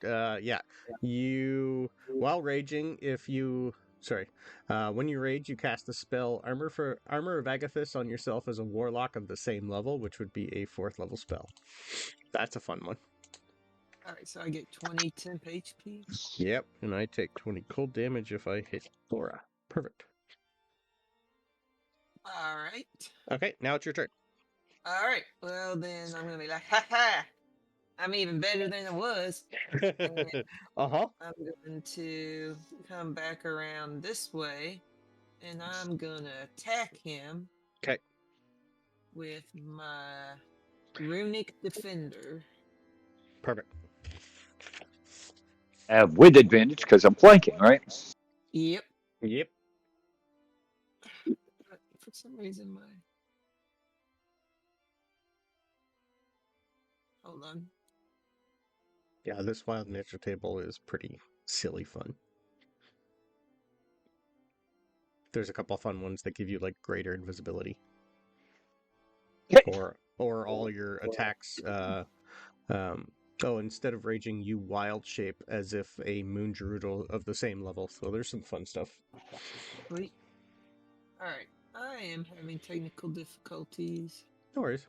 You, while raging, when you rage, you cast the spell Armor of Agathis on yourself as a warlock of the same level, which would be a 4th level spell. That's a fun one. Alright, so I get 20 temp HP. Yep, and I take 20 cold damage if I hit Thora. Perfect. Alright. Okay, now it's your turn. Alright. Well, then I'm going to be like, ha ha! I'm even better than I was. Uh-huh. I'm going to come back around this way, and I'm going to attack him. Okay. With my Runic Defender. Perfect. With advantage because I'm flanking, right? Yep. Yep. For some reason, Hold on. Yeah, this wild nature table is pretty silly fun. There's a couple fun ones that give you like greater invisibility. Or all your attacks instead of raging, you wild shape as if a moon Gerudo of the same level. So there's some fun stuff. Sweet. Alright. I am having technical difficulties. No worries.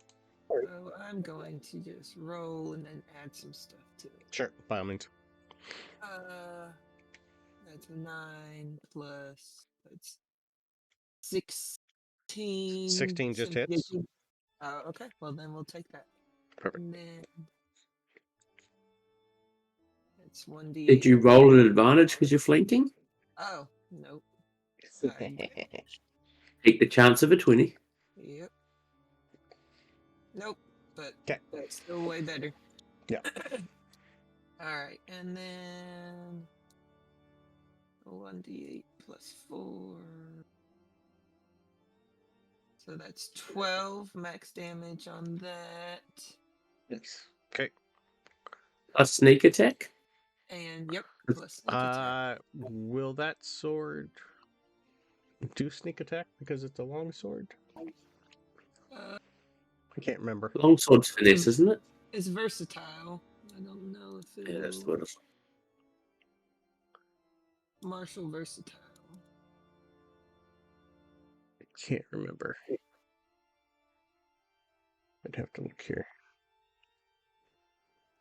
So I'm going to just roll and then add some stuff to it. Sure, by all means. That's 9 plus that's 16. 16 just hits. Okay, well then we'll take that. Perfect. And then it's 1d8. Did you roll an advantage because you're flanking? Oh, nope. Take the chance of a 20. Yep. Nope, but Okay. that's still way better. Yeah. Alright, and then 1d8 plus 4. So that's 12 max damage on that. Yes. Okay. A sneak attack? And yep, plus sneak attack. Will that sword do sneak attack because it's a long sword? I can't remember. Longsword's finesse, isn't it? It's versatile. I don't know if it Yeah, that's what it is. martial versatile. I can't remember. I'd have to look here.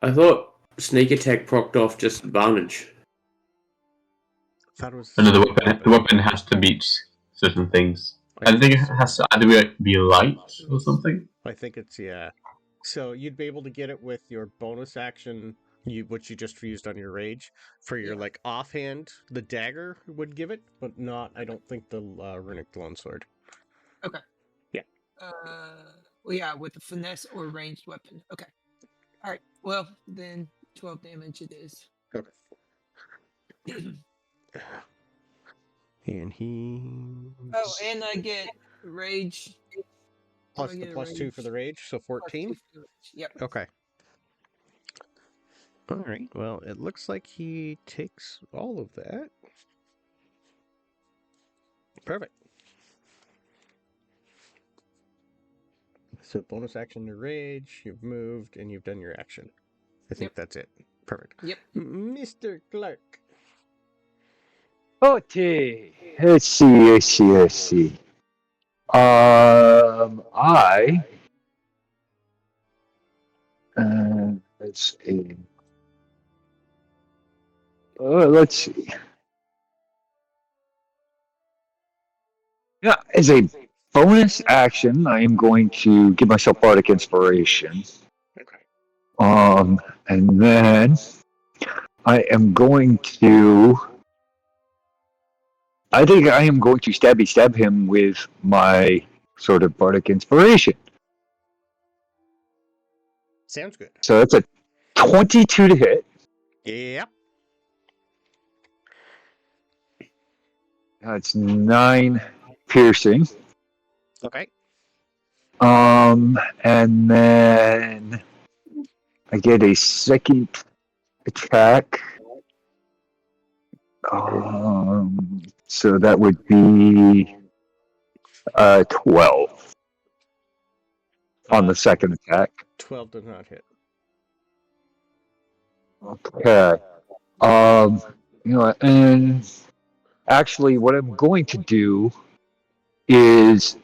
I thought sneak attack procced off just advantage. I thought it was. No, the weapon has to meet certain things. I think it has to either be light or something. I think it's, yeah. So you'd be able to get it with your bonus action, which you just used on your rage. For your like offhand, the dagger would give it, but not. I don't think the runic longsword. Okay. Yeah. Well, yeah, with the finesse or ranged weapon. Okay. All right. Well, then 12 damage it is. Okay. And he. Oh, and I get rage. Plus the plus 2 for the rage, so 14? Yep. Okay. Alright, well, it looks like he takes all of that. Perfect. So bonus action to rage, you've moved, and you've done your action. I think that's it. Perfect. Yep. Mr. Clark. Okay. Let's see. Let's see. Let's see. Yeah, as a bonus action, I am going to give myself Bardic Inspiration. Okay. And then I am going to. I think I am going to stab him with my sort of Bardic Inspiration. Sounds good. So that's a 22 to hit. Yep. That's 9 piercing. Okay. And then I get a second attack. So that would be 12 on the second attack. 12 does not hit. Okay. And actually, what I'm going to do is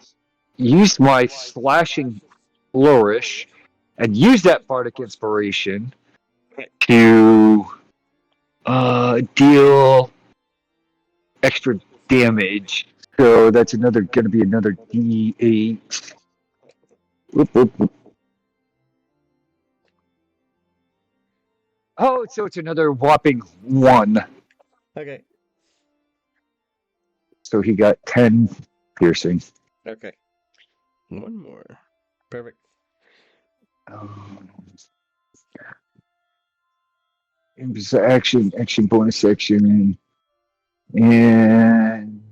use my slashing flourish and use that bardic inspiration to deal extra damage. So that's going to be another D8. Whoop, whoop, whoop. Oh, so it's another whopping 1. Okay. So he got 10 piercing. Okay. One more. Perfect. It was action, bonus action, and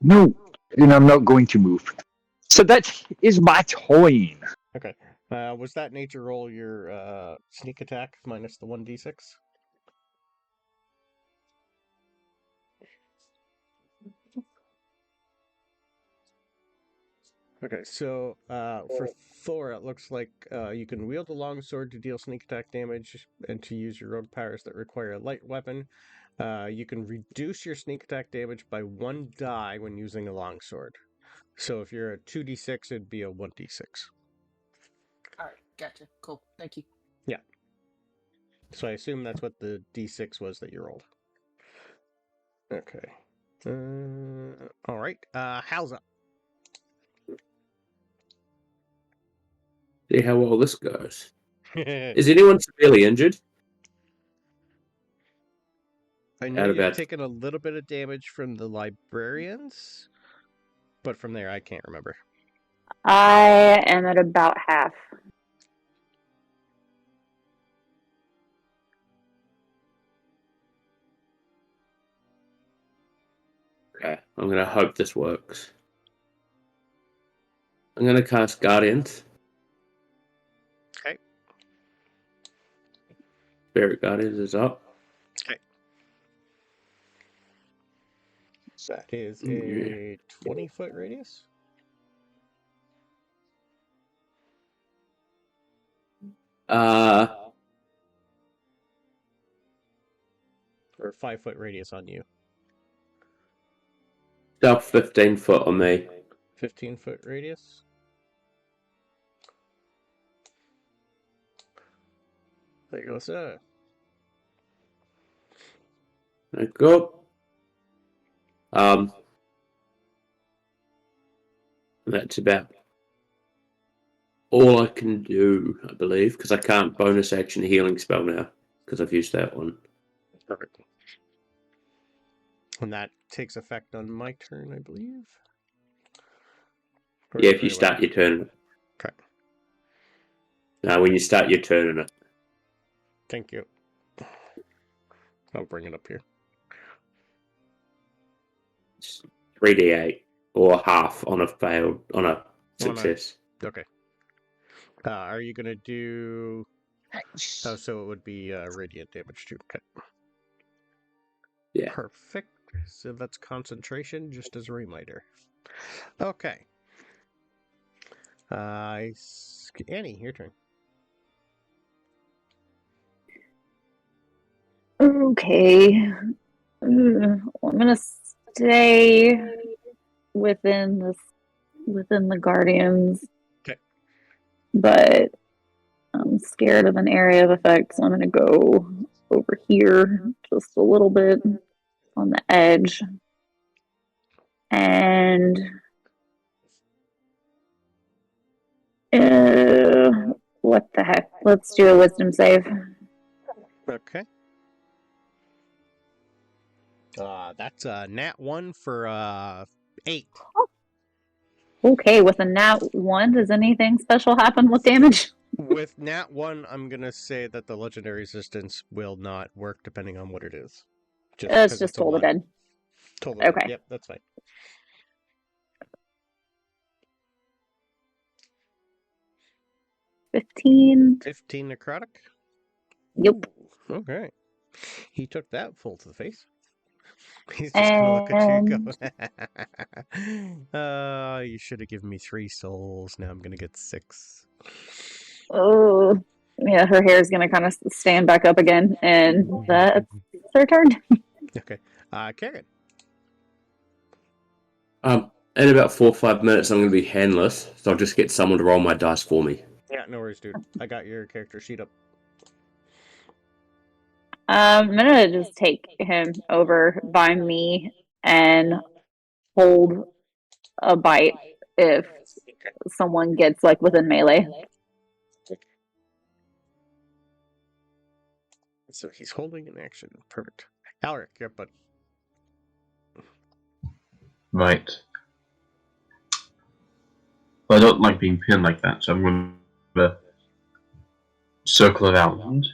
no, and I'm not going to move. So that is my turn. Okay. Was that nature roll your sneak attack minus the 1d6? Okay, so for Thora, it looks like you can wield a longsword to deal sneak attack damage and to use your rogue powers that require a light weapon. You can reduce your sneak attack damage by 1 die when using a longsword. So if you're a 2d6, it'd be a 1d6. All right, gotcha. Cool. Thank you. Yeah. So I assume that's what the d6 was that you rolled. Okay. All right. Hal's up. See how well this goes. Is anyone severely injured? I know you've taken a little bit of damage from the librarians, but from there I can't remember. I am at about half. Okay, I'm going to hope this works. I'm going to cast Guardians. Okay. Spirit Guardians is up. Okay. That is a 20-foot radius? Or 5-foot radius on you? About 15 foot on me. 15-foot radius? There goes that. There you go. That's about all I can do, I believe, because I can't bonus action a healing spell now, because I've used that one. Perfect. And that takes effect on my turn, I believe? Or Yeah, if you start your turn. Okay. No, when you start your turn in it. Thank you. I'll bring it up here. 3d8 or half on a success. Okay. Are you going to do... Oh, so it would be radiant damage too. Okay. Yeah. Perfect. So that's concentration, just as a reminder. Okay. Annie, your turn. Okay. I'm gonna stay within the Guardians. Okay. But I'm scared of an area of effect, so I'm gonna go over here just a little bit on the edge. And what the heck? Let's do a wisdom save. Okay. That's a nat 1 for 8. Okay, with a nat 1, does anything special happen with damage? With nat 1, I'm going to say that the legendary resistance will not work depending on what it is. It's just Toll the Dead. Toll the Dead. Okay. Yep, that's fine. 15. 15 necrotic? Yep. Okay. He took that full to the face. He's just gonna look at you and And go, you should have given me 3 souls. Now I'm gonna get 6. oh, yeah, her hair is gonna kind of stand back up again, and that's her turn. Okay. Karen. In about 4 or 5 minutes, I'm going to be handless, so I'll just get someone to roll my dice for me. Yeah, no worries, dude. I got your character sheet up. I'm gonna just take him over by me and hold a bite if someone gets like within melee. So he's holding an action. Perfect. Alric, you're up, bud. Right. Well, I don't like being pinned like that, so I'm going to circle around.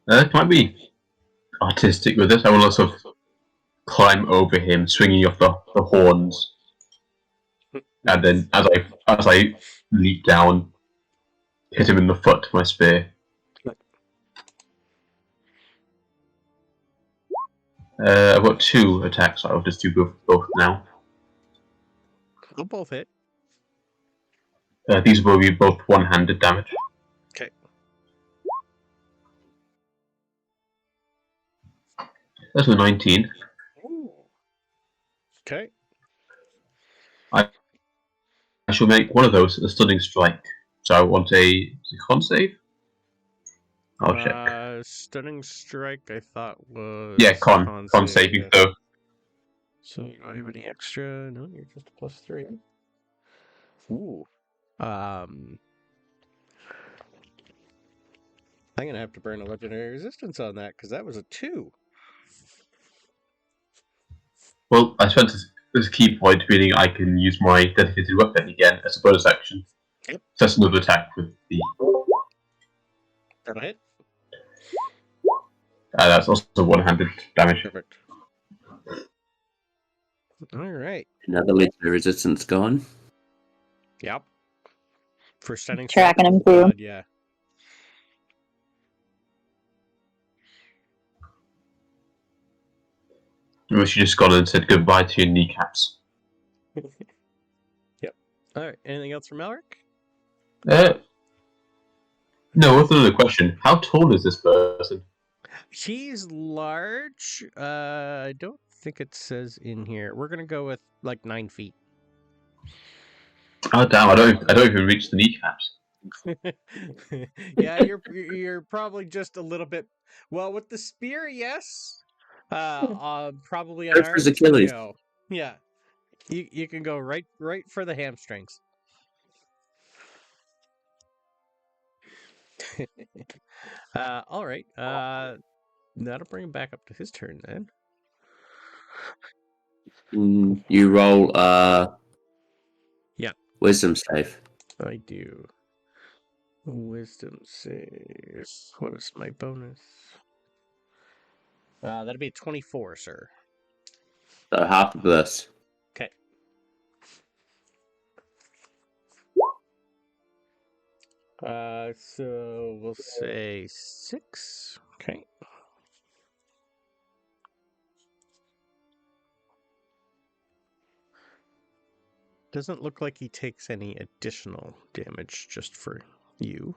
It might be artistic with this. I will also climb over him, swinging off the horns, and then as I leap down, hit him in the foot with my spear. I've got 2 attacks, so I'll just do both now. They'll both hit. These will be both one-handed damage. Okay. That's a 19. Okay. I shall make one of those a stunning strike. So I want a con save? I'll check. Stunning strike, I thought was. Yeah, con saving throw. So you don't have any extra? No, you're just a +3. Ooh. I'm gonna have to burn a legendary resistance on that because that was a 2. Well, I spent this key point meaning I can use my dedicated weapon again as a bonus action. Yep. So that's another attack with the. That'll hit. That's also one-handed damage. Perfect. All right. Another legendary resistance gone. Yep. For stunning Tracking strike. him too. God, yeah. Or she just gone and said goodbye to your kneecaps. Yep. All right. Anything else from Alric? No, what's another question? How tall is this person? He's large. I don't think it says in here. We're gonna go with like 9 feet. Oh damn! I don't even reach the kneecaps. Yeah, you're probably just a little bit. Well, with the spear, yes. Probably an Go for arm. his Achilles. No. Yeah, you can go right for the hamstrings. All right. That'll bring him back up to his turn then. You roll Yeah. wisdom save. I do. Wisdom save. What is my bonus? That'd be 24, sir. So half of this. Okay. So we'll say 6. Okay. Doesn't look like he takes any additional damage just for you.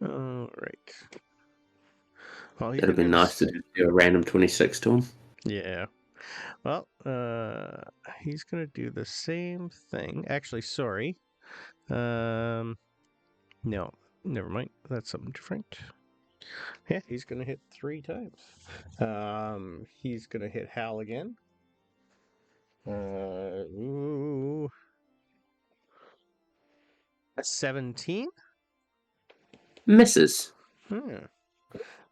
All right. Well, It'd be nice to do a random 26 to him. Yeah. Well, he's gonna do the same thing. Actually, sorry. No, never mind. That's something different. Yeah, he's gonna hit 3 times. He's gonna hit Hal again. Ooh. 17. Misses.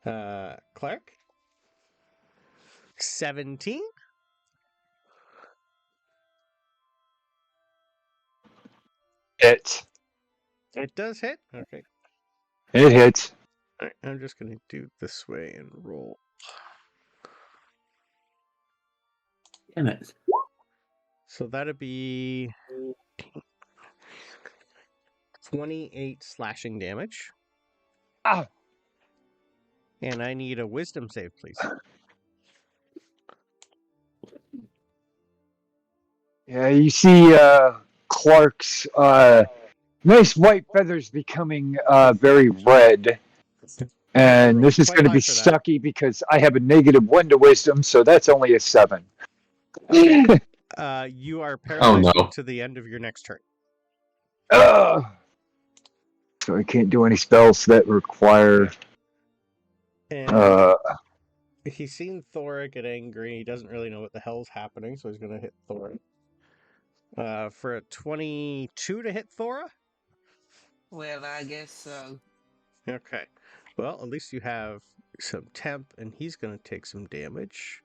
Cleric. 17. Hits. It does hit. Okay. It hits. All right, I'm just gonna do it this way and roll. Damn it. So that'd be 28 slashing damage. Ah, And I need a wisdom save, please. yeah, you see Clark's nice white feathers becoming very red. And rolled this is quite going to be high for that. sucky because I have a -1 to wisdom, so that's only a 7. You are Oh paralyzed no. until the end of your next turn. Ugh. So I can't do any spells that require. And he's seen Thora get angry. He doesn't really know what the hell's happening, so he's going to hit Thora. For a 22 to hit Thora? Well, I guess so. Okay. Well, at least you have some temp, and he's going to take some damage.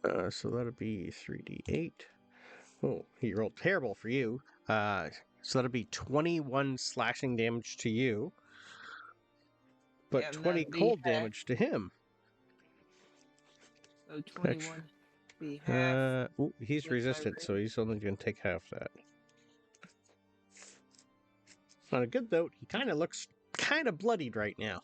So that'll be 3d8. Oh, he rolled terrible for you. So that'll be 21 slashing damage to you, but Yeah, 20 that'd be cold half. damage to him. So 21 be half. He's with my resistant, so rage. he's only going to take half that. On a good note, he kind of looks kind of bloodied right now.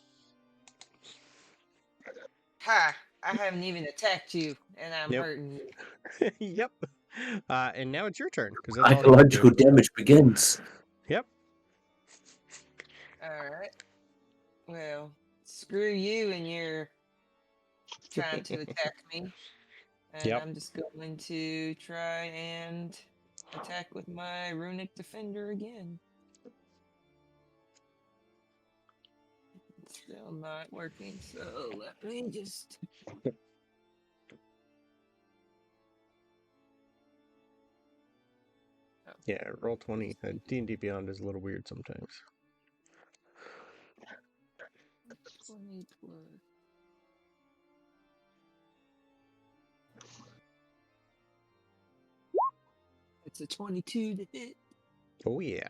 Ha! I haven't even attacked you, and I'm Yep. hurting you. Yep. And now it's your turn, because that's all he can Psychological do. damage begins. Yep. Alright. Well, screw you and you're trying to attack me. And Yep. I'm just going to try and attack with my runic defender again. It's still not working, so let me just. Yeah, roll 20. D&D Beyond is a little weird sometimes. 20 plus. It's a 22 to hit. Oh, yeah.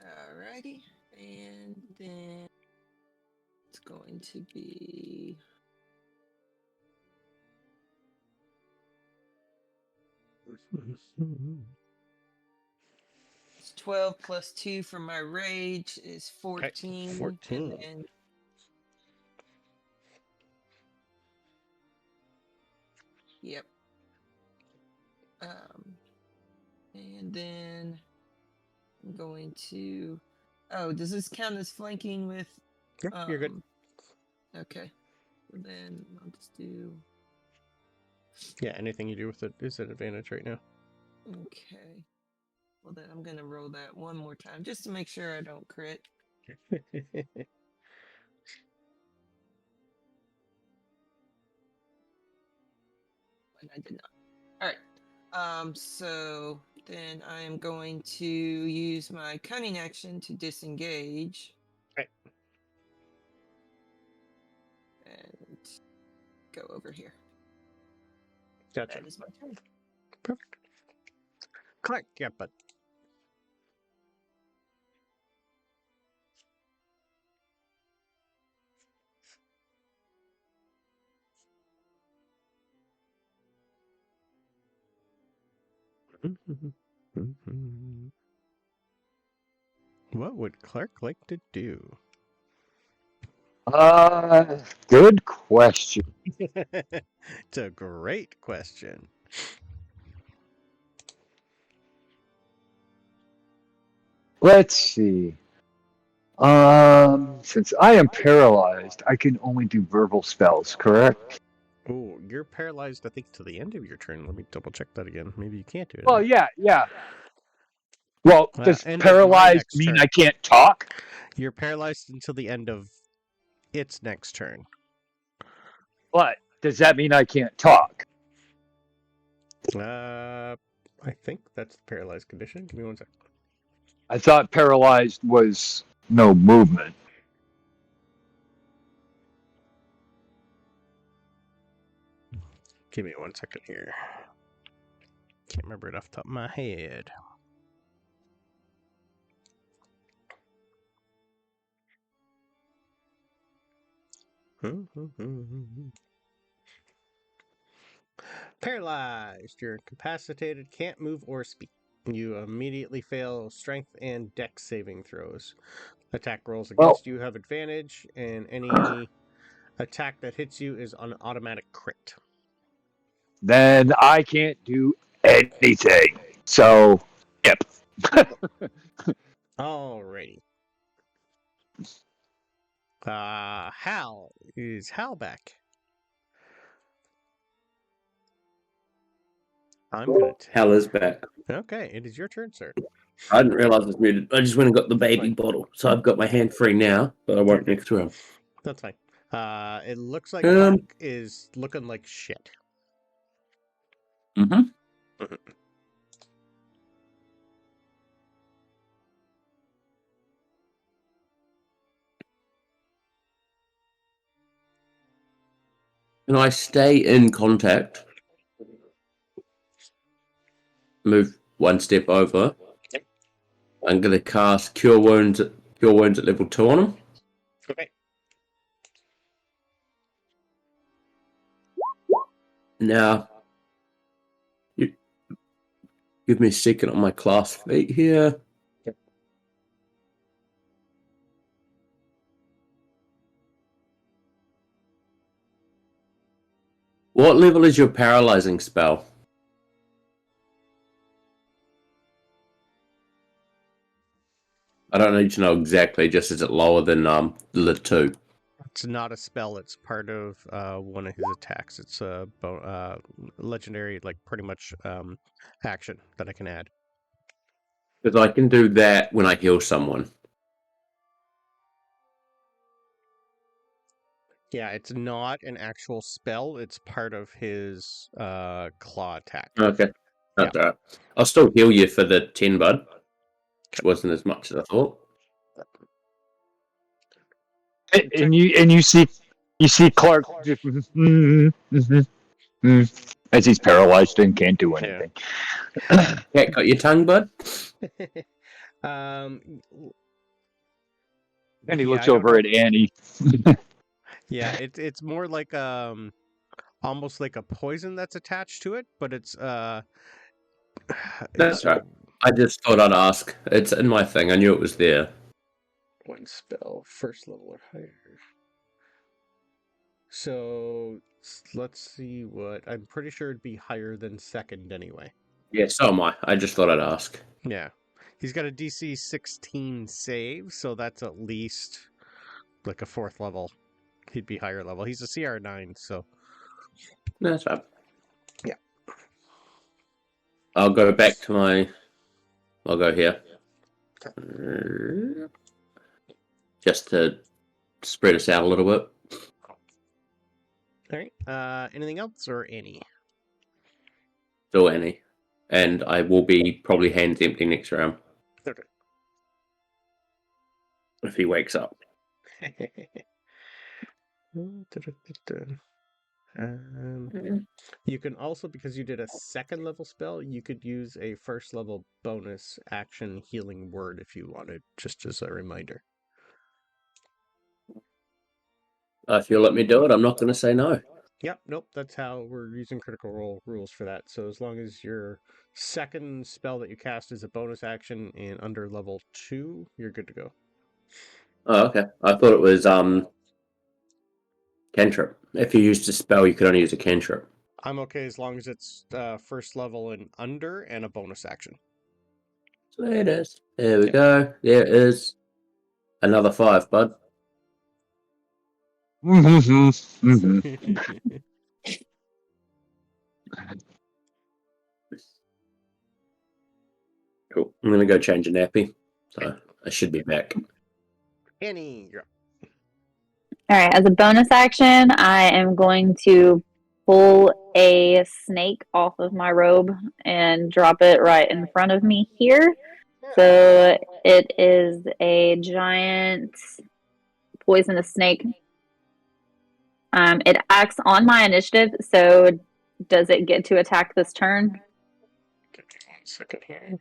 Alrighty. And then it's going to be. It's 12 plus 2 for my rage is 14. Okay, 14. And then. Yep. And then I'm going to. Oh, does this count as flanking with? Yep, you're good. Okay. So then I'll just do. Yeah, anything you do with it is an advantage right now. Okay. Well, then I'm gonna roll that one more time just to make sure I don't crit. And I did not. All right. So then I am going to use my cunning action to disengage. Right. And go over here. Gotcha. That is my turn. Perfect. Clark, yeah, but what would Clark like to do? Good question. It's a great question. Let's see. Since I am paralyzed, I can only do verbal spells, correct? Oh, you're paralyzed, I think, to the end of your turn. Let me double check that again. Maybe you can't do it. Well, yeah. Well, does End of my paralyzed next mean turn. I can't talk? You're paralyzed until the end of its next turn. But does that mean I can't talk? I think that's the paralyzed condition. Give me 1 second. I thought paralyzed was no movement. Give me 1 second here. Can't remember it off the top of my head. Paralyzed. You're incapacitated, can't move or speak. You immediately fail strength and dex saving throws. Attack rolls Well- against you have advantage, and any attack that hits you is an automatic crit. Then I can't do anything. So, yep. Alrighty. Hal. Is Hal back? I'm gonna. Hell is back. Okay, it is your turn, sir. I didn't realize it was muted. I just went and got the baby bottle, so I've got my hand free now, but I won't next round. That's fine. It looks like Um, Clark is looking like shit. Mm-hmm. Can I stay in contact? Move one step over. Yep. I'm going to cast Cure Wounds at level 2 on him. Okay. Now, you give me a second on my class feat here. Yep. What level is your paralyzing spell? I don't need to know exactly, just is it lower than the 2? It's not a spell. It's part of one of his attacks. It's a legendary, like pretty much action that I can add. Because I can do that when I heal someone. Yeah, it's not an actual spell. It's part of his claw attack. Okay. That's all right. I'll still heal you for the 10, bud. Which wasn't as much as I thought. And you see Clark just as he's paralyzed and can't do anything. Cat got your tongue, bud? um, And he yeah, looks I don't over know. at Annie. Yeah, it's more like almost like a poison that's attached to it, but it's That's right. I just thought I'd ask. It's in my thing. I knew it was there. One spell, first level or higher. So let's see what I'm pretty sure it'd be higher than second anyway. Yeah, so am I. I just thought I'd ask. Yeah, he's got a DC 16 save, so that's at least like a 4th level. He'd be higher level. He's a CR 9, so That's right. Yeah. I'll go back to my. I'll go here. Just to spread us out a little bit. all right. Anything else or any? Still any. And I will be probably hands empty next round. Okay. If he wakes up. You can also, because you did a 2nd level spell, you could use a 1st level bonus action healing word if you wanted, just as a reminder. If you'll let me do it, I'm not going to say no. Yep, nope, that's how we're using Critical Role rules for that. So as long as your 2nd spell that you cast is a bonus action and under level 2, you're good to go. Oh, okay. I thought it was cantrip. If you used a spell, you could only use a cantrip. I'm okay as long as it's 1st level and under and a bonus action. So there it is. There we go. There is another 5, bud. Cool. I'm going to go change a nappy. So I should be back. Annie, you're up. All right, as a bonus action, I am going to pull a snake off of my robe and drop it right in front of me here. So it is a giant poisonous snake. It acts on my initiative, so does it get to attack this turn? Give me 1 second here.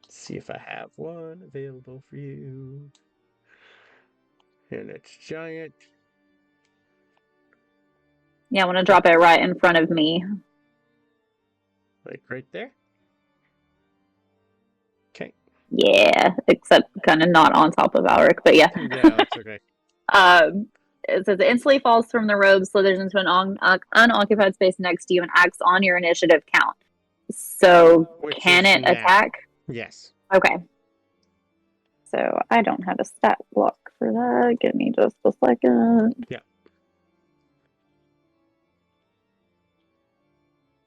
See if I have one available for you. And it's giant. Yeah, I want to drop it right in front of me. Like right there. Okay. Yeah, except kind of not on top of Alric, but yeah. Yeah, that's okay. It says it instantly falls from the robe, slithers into an unoccupied space next to you, and acts on your initiative count. So Which can is it now. attack? Yes. Okay. So I don't have a stat block for that. Give me just a second. Yeah.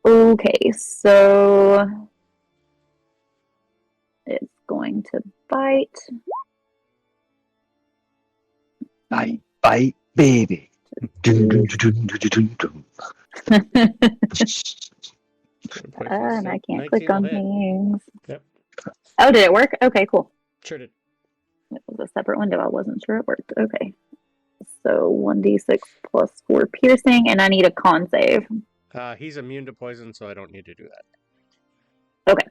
Okay, so it's going to bite. Bite, baby. Dun, dun, dun, dun, dun, dun. And I can't 19 click on will hit. things. Yep. Oh, did it work? Okay, cool. Sure did. It was a separate window. I wasn't sure it worked. Okay. So 1d6 plus 4 piercing, and I need a con save. He's immune to poison, so I don't need to do that. Okay.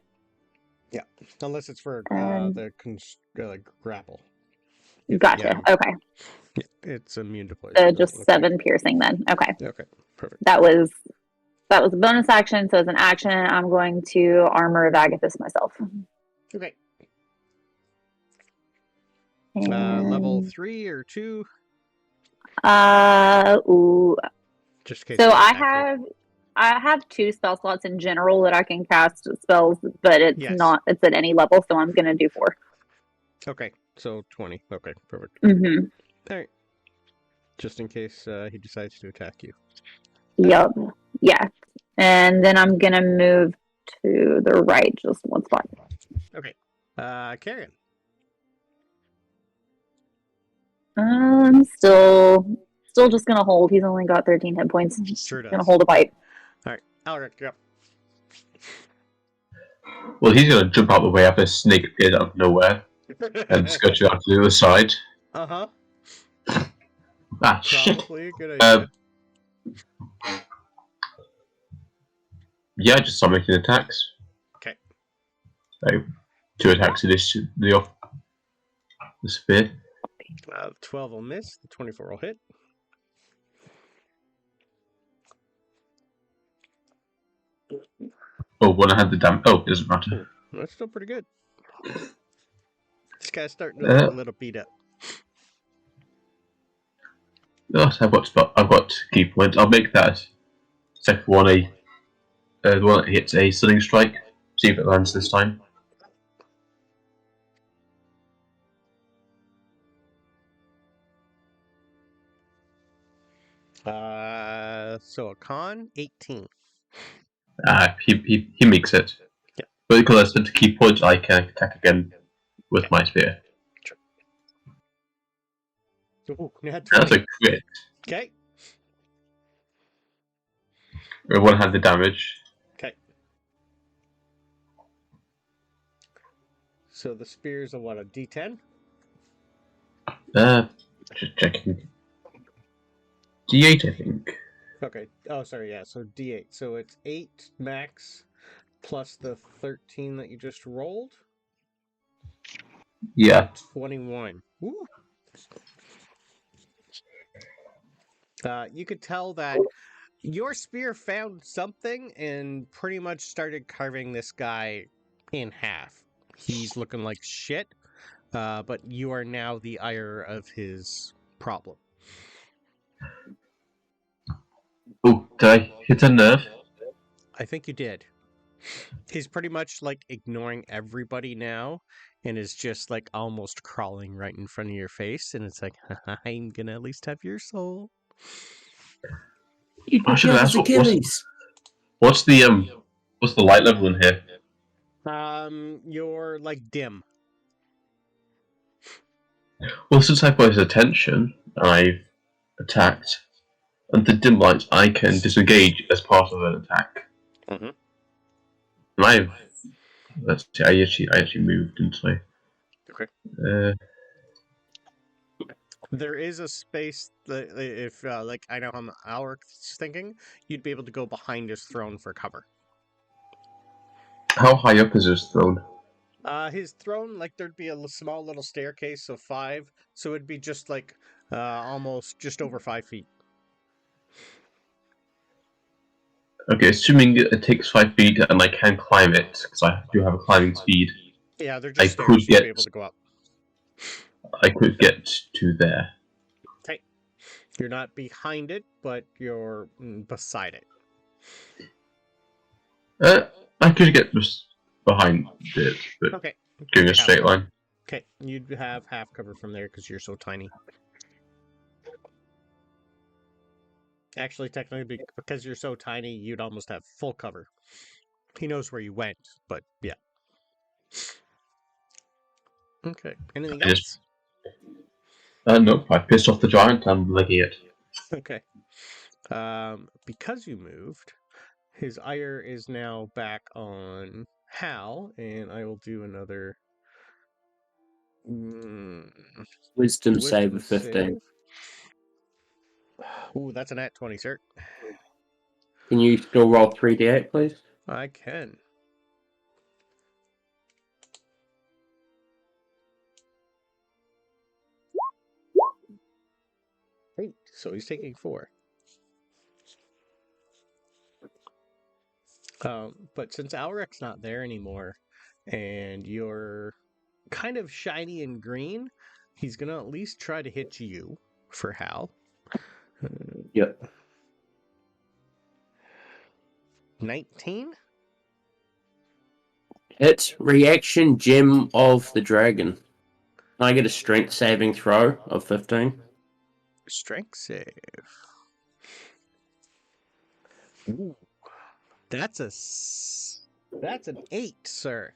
Yeah, unless it's for the grapple. Gotcha. Yeah, Okay. it's immune to poison. So doesn't just look 7 piercing then. Okay. Okay, perfect. That was a bonus action, so as an action, I'm going to armor of Agathis myself. Okay. And, Level 3 or 2? ooh. Just in case. So they I attack you. have 2 spell slots in general that I can cast spells, but it's Yes. not. It's at any level, so I'm gonna do 4. Okay, so 20. Okay, perfect. Mm-hmm. All right. Just in case he decides to attack you. Yup. Yeah. And then I'm gonna move to the right just one spot. Okay. Carrion. I'm still just gonna hold. He's only got 13 hit points. Sure does. Gonna hold a bite. All right, Alric, go. Well, he's gonna jump out the way after a snake appeared out of nowhere and scutch out to the other side. Uh-huh. Ah, shit. Probably a good idea. Yeah, just start making attacks. Okay. 2 attacks to the spear. 12 will miss. The 24 will hit. Oh, when I had the damage. Oh, it doesn't matter. That's still pretty good. This guy's starting to look a little beat up. Yes, I've got key points. I'll make that second one the one that hits a stunning strike. See if it lands this time. So a con 18. He makes it. Yeah. But because I spent a key point, I can attack again with my spear. Ooh, That's a crit. Okay. Everyone had the damage. Okay. So the spear's a what, a D10? Just checking. D8, I think. Okay. Oh, sorry, yeah. So D8. So it's 8 max plus the 13 that you just rolled. Yeah. 21. Ooh. You could tell that your spear found something and pretty much started carving this guy in half. He's looking like shit, but you are now the ire of his problem. Oh, did I hit a nerve? I think you did. He's pretty much like ignoring everybody now and is just like almost crawling right in front of your face, and it's like, I'm gonna at least have your soul. You I should have asked what's the light level in here? You're like dim. Well, since I've got his attention, I've attacked. And the dim light, I can disengage as part of an attack. Mm-hmm. And let's see, I actually moved, didn't I? Okay. There is a space that if, like, I know how Alric's thinking, you'd be able to go behind his throne for cover. How high up is his throne? His throne, like, there'd be a small little staircase of 5, so it'd be just, like, almost just over 5 feet. Okay, assuming it takes 5 feet and I can climb it, because I do have a climbing speed. Yeah, they're I just stairs. could You'll be get able to go up. to there. Okay. You're not behind it, but you're beside it. I could get just behind it, but Okay. doing a Half straight cover. line. Okay. You'd have half cover from there because you're so tiny. Actually, technically, because you're so tiny, you'd almost have full cover. He knows where you went, but yeah. Okay. Anything I else? just no, I pissed off the giant. I'm licking it. Okay. Because you moved, his ire is now back on Hal, and I will do another Wisdom save of wisdom 15. save. Ooh, that's an at 20, sir. Can you still roll 3d8, please? I can. Eight. So he's taking 4. But since Alric's not there anymore, and you're kind of shiny and green, he's gonna at least try to hit you for Hal. Yep. 19? Hit reaction gem of the dragon. Can I get a strength saving throw of 15? Strength save. Ooh, that's an 8, sir.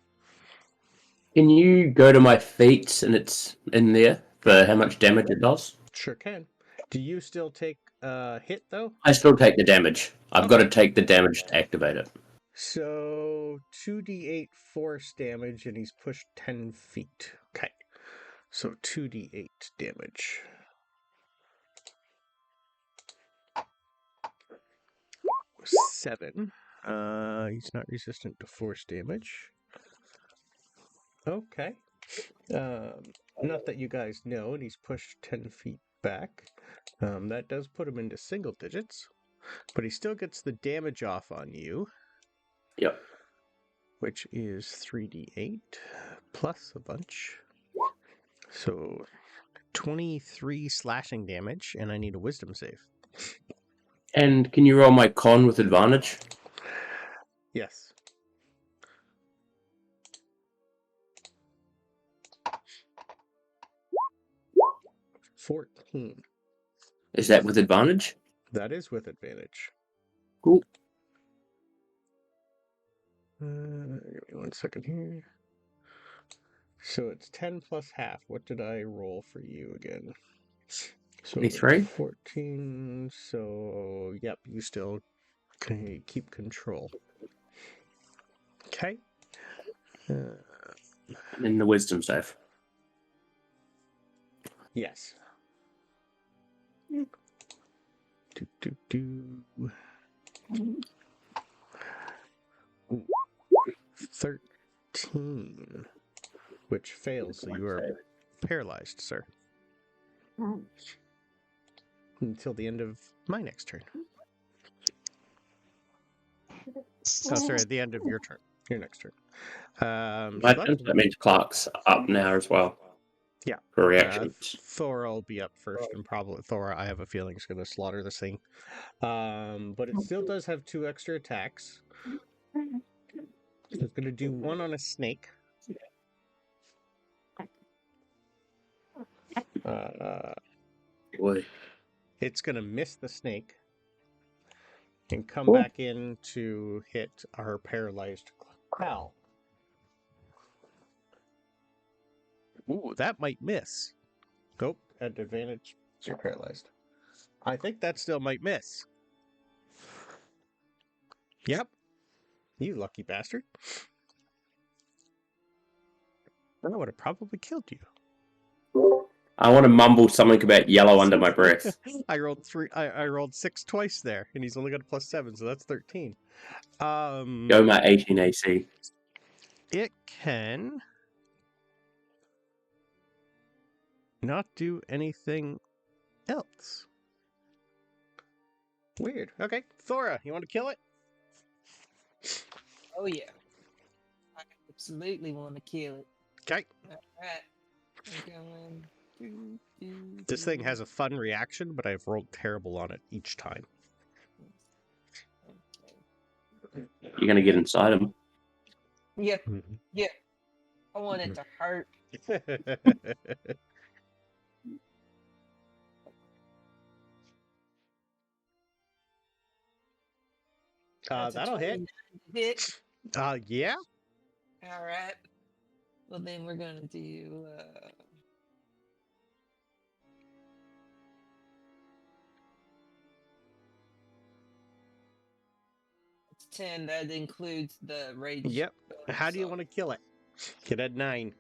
Can you go to my feats and it's in there for how much damage it does? Sure can. Do you still take hit though? I still take the damage. I've got Okay. to take the damage to activate it. So 2d8 force damage, and he's pushed 10 feet. Okay. So 2d8 damage. 7. He's not resistant to force damage. Okay. Not that you guys know, and he's pushed 10 feet back. That does put him into single digits, but he still gets the damage off on you. Yep. Which is 3d8 plus a bunch. So 23 slashing damage, and I need a wisdom save. And can you roll my con with advantage? Yes. $14. Is that with advantage? That is with advantage. Cool. Give me 1 second here. So it's 10 plus half. What did I roll for you again? So 23? 14. So, yep, you still can keep control. Okay. And then the wisdom save. Yes. Ooh, 13. Which fails, so you are paralyzed, sir. Until the end of my next turn. Oh, sorry, the end of your turn. Your next turn. My turn, that means Clark's up now as well. Yeah. For reactions. Thora will be up first, and probably Thora, I have a feeling, is going to slaughter this thing. But it still does have 2 extra attacks. So it's going to do 1 on a snake. Boy. It's going to miss the snake and come back in to hit our paralyzed Hal. Ooh, that might miss. Nope, at advantage. You're paralyzed. I think that still might miss. Yep. You lucky bastard. That would have probably killed you. I want to mumble something about yellow under my breath. I rolled 6 twice there, and he's only got a +7, so that's 13. Go my 18 AC. It can not do anything else. Weird. Okay, Thora, you want to kill it? Oh yeah. I got the absolutely want to kill it. Okay. All right. We're going. This thing has a fun reaction, but I've rolled terrible on it each time. Okay. You're gonna get inside him. Yep. Yep. I want it to hurt. That's a That'll hit. 29 hit. Yeah. All right. Well, then we're gonna do. It's 10. That includes the rage. Yep. How do you want to kill it? Get at 9.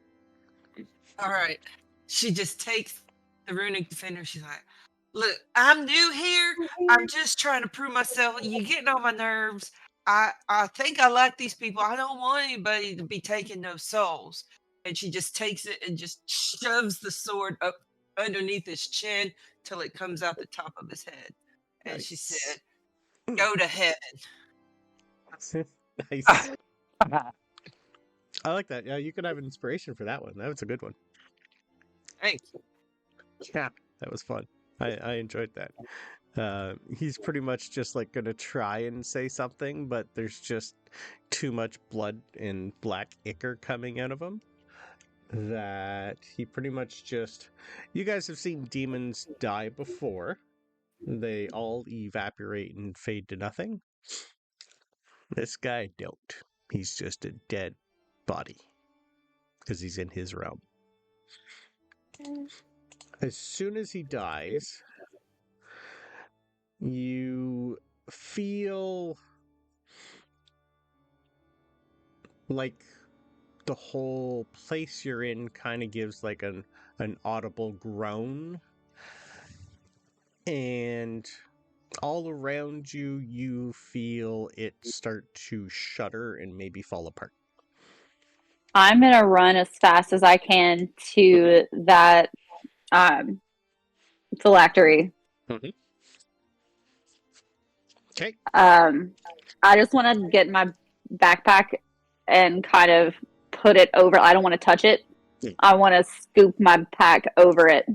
All right. She just takes the runic defender. She's like, "Look, I'm new here. I'm just trying to prove myself. You're getting on my nerves. I think I like these people. I don't want anybody to be taking no souls." And she just takes it and just shoves the sword up underneath his chin till it comes out the top of his head. And she said, "Go to heaven." Nice. I like that. Yeah, you could have an inspiration for that one. That was a good one. Thank you. Yeah, that was fun. I enjoyed that. He's pretty much just like gonna try and say something, but there's just too much blood and black ichor coming out of him that he pretty much just. You guys have seen demons die before. They all evaporate and fade to nothing. This guy don't. He's just a dead body because he's in his realm. As soon as he dies, you feel like the whole place you're in kind of gives like an audible groan, and all around you you feel it start to shudder and maybe fall apart. I'm gonna run as fast as I can to that phylactery. Okay. I just want to get my backpack and kind of put it over. I don't want to touch it. Yeah. I want to scoop my pack over it.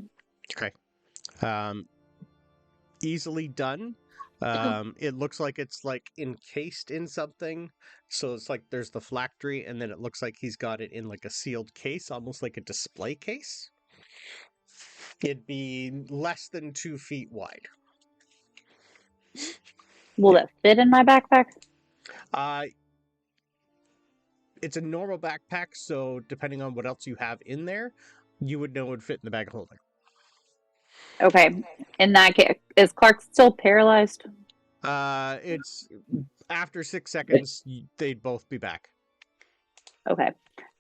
Okay. Easily done. It looks like it's like encased in something. So it's like there's the phylactery, and then it looks like he's got it in like a sealed case, almost like a display case. It'd be less than 2 feet wide. Will it fit in my backpack? It's a normal backpack, so depending on what else you have in there, you would know it would fit in the bag of holding. Okay. In that case, is Clark still paralyzed? It's after 6 seconds, they'd both be back. Okay.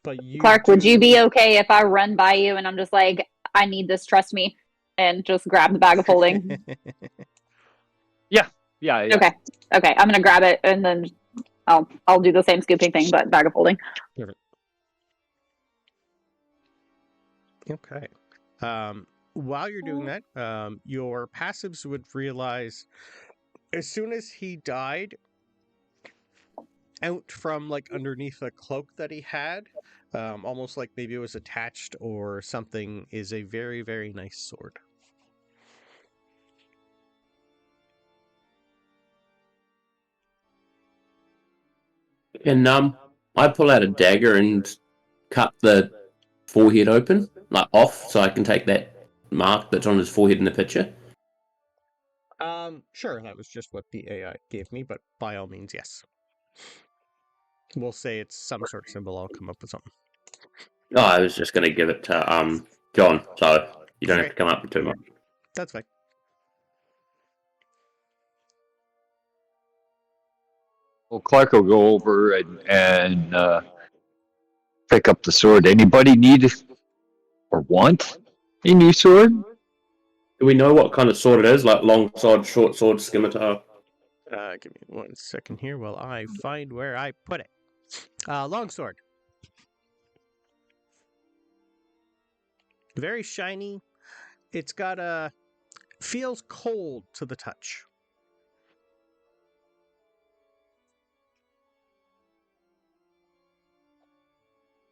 But you Clark, would you be okay if I run by you and I'm just like, I need this, trust me, and just grab the bag of holding? Yeah. Okay. I'm gonna grab it and then I'll do the same scooping thing, but bag of holding. Perfect. Okay. While you're doing that, your passives would realize as soon as he died, out from like underneath a cloak that he had, almost like maybe it was attached or something, is a very, very nice sword. And I pull out a dagger and cut the forehead open, like off, so I can take that mark that's on his forehead in the picture. Sure, that was just what the AI gave me, but by all means, yes. We'll say it's some sort of symbol. I'll come up with something. Oh, I was just going to give it to John, so you don't have to come up with too much. That's fine. Well, Clark will go over and pick up the sword. Anybody need or want a new sword? Do we know what kind of sword it is? Like long sword, short sword, scimitar? Give me 1 second here while I find where I put it. Longsword. Very shiny. It's got a... feels cold to the touch.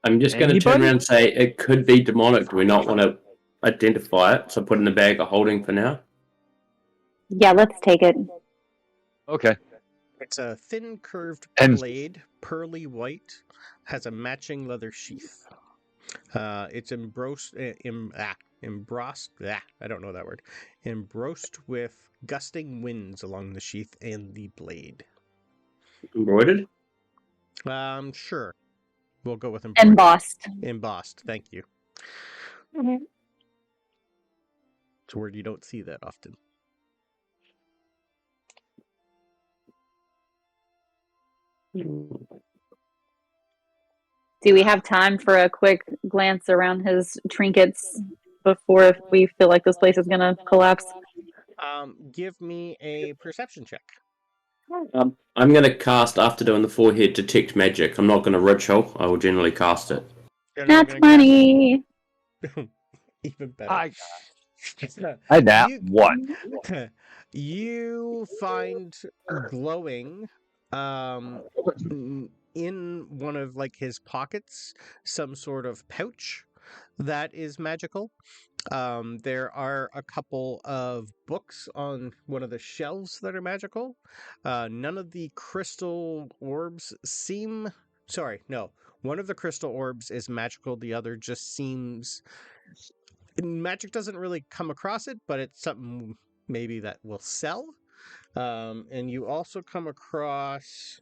I'm just going to turn Anybody? around and say it could be demonic. Do we not want to identify it? So put it in the bag of holding for now. Yeah, let's take it. Okay. It's a thin, curved And- blade, pearly white, has a matching leather sheath. It's embossed, I don't know that word. Embossed with gusting winds along the sheath and the blade. Embroidered? Sure. We'll go with embroidered. Embossed. Embossed, thank you. Mhm. It's a word you don't see that often. Do we have time for a quick glance around his trinkets before if we feel like this place is going to collapse? Give me a perception check. I'm going to cast, after doing the forehead, detect magic. I'm not going to ritual. I will generally cast it. You're not That's gonna cast funny. it? Even better. I nap You- what? You find glowing in one of like his pockets some sort of pouch that is magical. There are a couple of books on one of the shelves that are magical. None of the crystal orbs seem. Sorry, no. One of the crystal orbs is magical. The other just seems. Magic doesn't really come across it, but it's something maybe that will sell. And you also come across.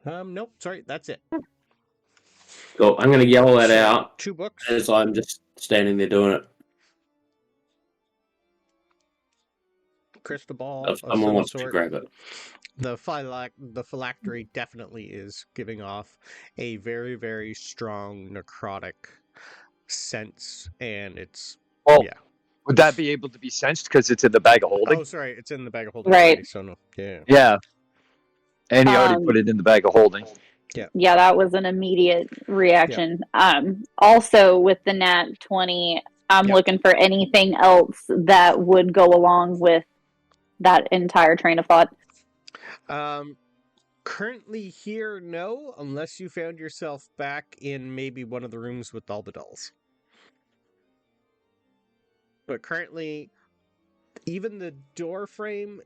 Nope, sorry, that's it. So I'm going to yell that out 2 books. as I'm just standing there doing it. Crystal ball If of someone some wants to sort. grab it. The phylactery definitely is giving off a very, very strong necrotic sense, and it's Well, yeah. would that be able to be sensed because it's in the bag of holding? Oh, sorry, it's in the bag of holding Right. already, so no. Yeah. Yeah. And he already Um, put it in the bag of holding. Yeah, that was an immediate reaction. Also with the nat 20, I'm Yeah. looking for anything else that would go along with that entire train of thought. Currently here, no, unless you found yourself back in maybe one of the rooms with all the dolls. But currently, even the door frame,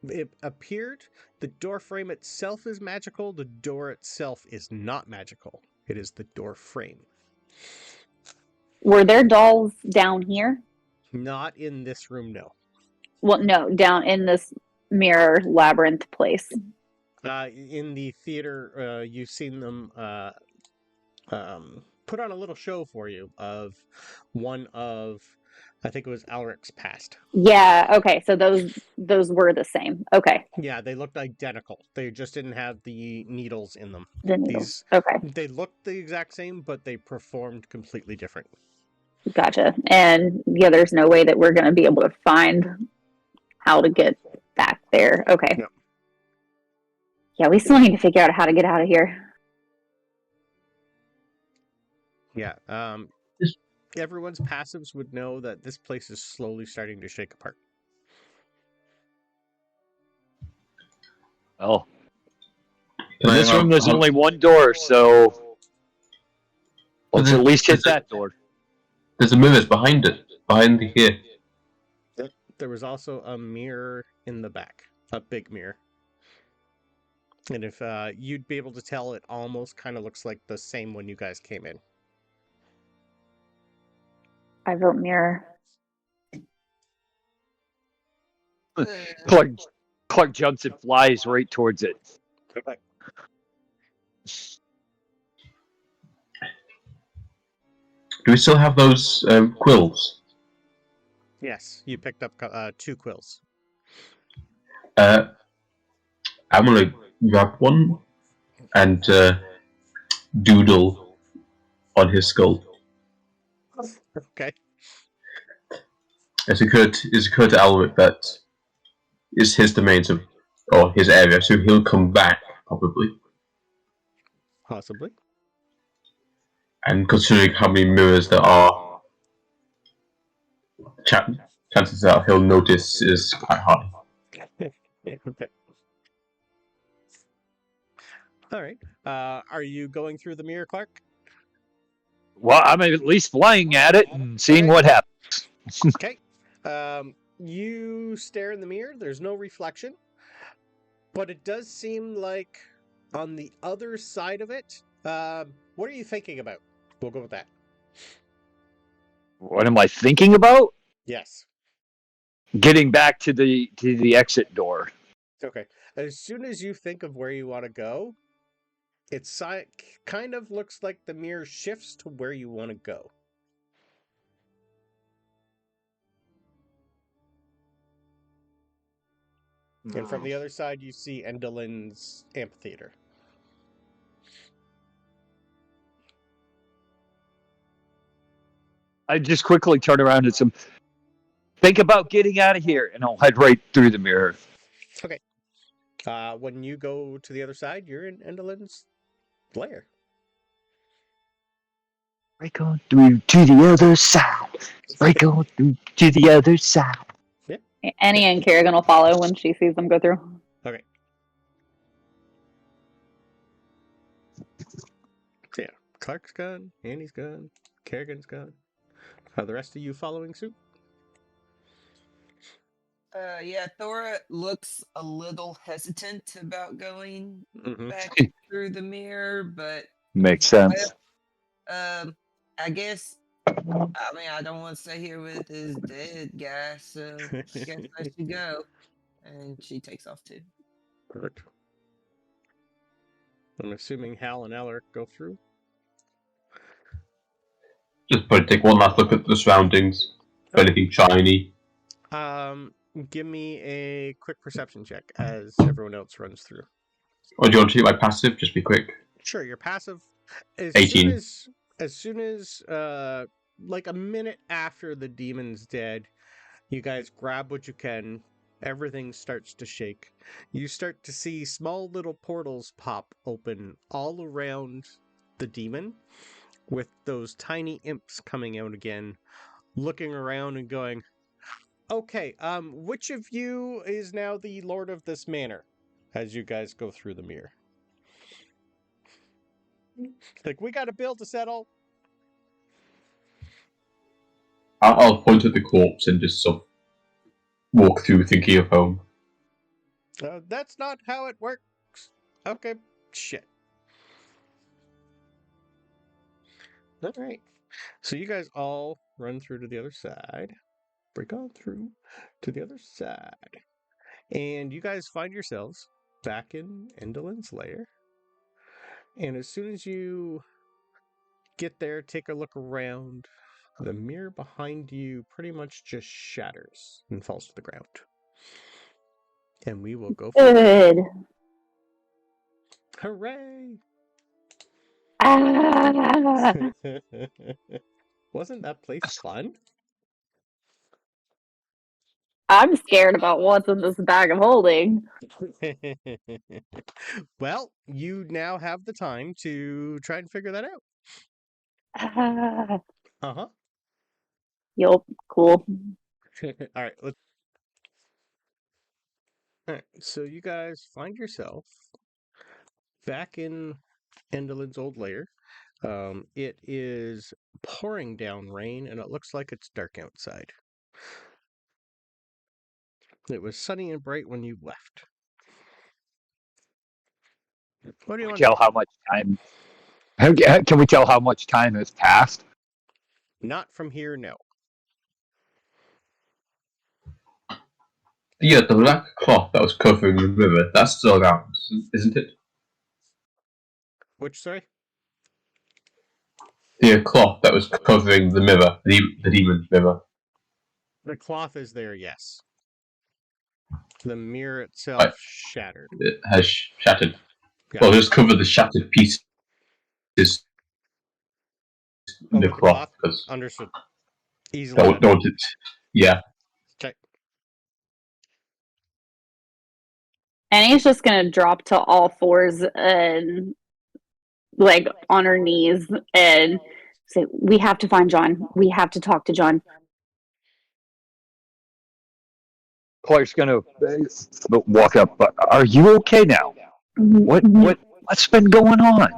it appeared. The door frame itself is magical. The door itself is not magical. It is the door frame. Were there dolls down here? Not in this room, no. Well, no, down in this mirror labyrinth place. In the theater, you've seen them put on a little show for you of one of, I think it was Alric's past. Yeah, okay, so those were the same. Okay. Yeah, they looked identical. They just didn't have the needles in them. The needles. Okay, They looked the exact same, but they performed completely different. gotcha. And yeah, there's no way that we're going to be able to find how to get back there. Okay. No. Yeah, we still need to figure out how to get out of here. Yeah. Everyone's passives would know that this place is slowly starting to shake apart. Well, in Can I this have- room, there's only one door, so let's There's- at least hit there's- that door. There's a mirror behind it. Behind here. There was also a mirror in the back, a big mirror. And if you'd be able to tell, it almost kind of looks like the same when you guys came in. I vote mirror. Clark jumps and flies right towards it. Okay. Do we still have those quills? Yes, you picked up 2 quills. I'm gonna grab one and doodle on his skull. Okay. It's occurred to Alric that is his domain or his area, so he'll come back probably. Possibly. And considering how many mirrors there are, chances that he'll notice is quite high. Okay. All right. Are you going through the mirror, Clark? Well, I'm at least flying at it and seeing what happens. Okay. You stare in the mirror. There's no reflection. But it does seem like on the other side of it, what are you thinking about? We'll go with that. What am I thinking about? Yes. Getting back to the exit door. Okay. As soon as you think of where you want to go, it kind of looks like the mirror shifts to where you want to go. And from the other side, you see Endolin's amphitheater. I just quickly turn around and think about getting out of here, and I'll head right through the mirror. Okay. When you go to the other side, you're in Endolin's lair. Break on through to the other side. Break on through to the other side. Annie and Kerrigan will follow when she sees them go through. Okay. So yeah, Clark's gone, Annie's gone, Kerrigan's gone. The rest of you following suit? Yeah, Thora looks a little hesitant about going back through the mirror, but Makes sense. I guess. I mean, I don't want to stay here with this dead guy, so I guess I should go. And she takes off too. Perfect. I'm assuming Hal and Alric go through. Just probably take one last look at the surroundings. If anything shiny. Give me a quick perception check as everyone else runs through. Or do you want to do my passive? Just be quick. Sure, your passive. As 18. Soon as like a minute after the demon's dead, you guys grab what you can. Everything starts to shake. You start to see small little portals pop open all around the demon, with those tiny imps coming out again, looking around and going, okay, which of you is now the lord of this manor? As you guys go through the mirror. Like, we got a bill to settle. I'll point at the corpse and just sort of walk through thinking of home. That's not how it works. Okay, shit. All right. So you guys all run through to the other side. Break on through to the other side. And you guys find yourselves back in Endolin's lair. And as soon as you get there, take a look around, the mirror behind you pretty much just shatters and falls to the ground. And we will go for Good. Hooray! Ah! Wasn't that place fun? I'm scared about what's in this bag of holding. Well, you now have the time to try and figure that out. Ah. Uh-huh. Yup, cool. All right, so you guys find yourself back in Endolin's old lair. It is pouring down rain, and it looks like it's dark outside. It was sunny and bright when you left. What do you want to tell how much time? Can we tell how much time has passed? Not from here, no. Yeah, the black cloth that was covering the river, that's still around, isn't it? Which, sorry? The cloth that was covering the mirror, the demon mirror. The cloth is there, yes. The mirror itself shattered. It has shattered. Yeah. Well, just cover the shattered pieces in the cloth. Understood. Easily. Don't it? Yeah. Okay. Annie's just gonna drop to all fours and like on her knees and say, "We have to find John. We have to talk to John." Clark's gonna walk up. Are you okay now? What's been going on?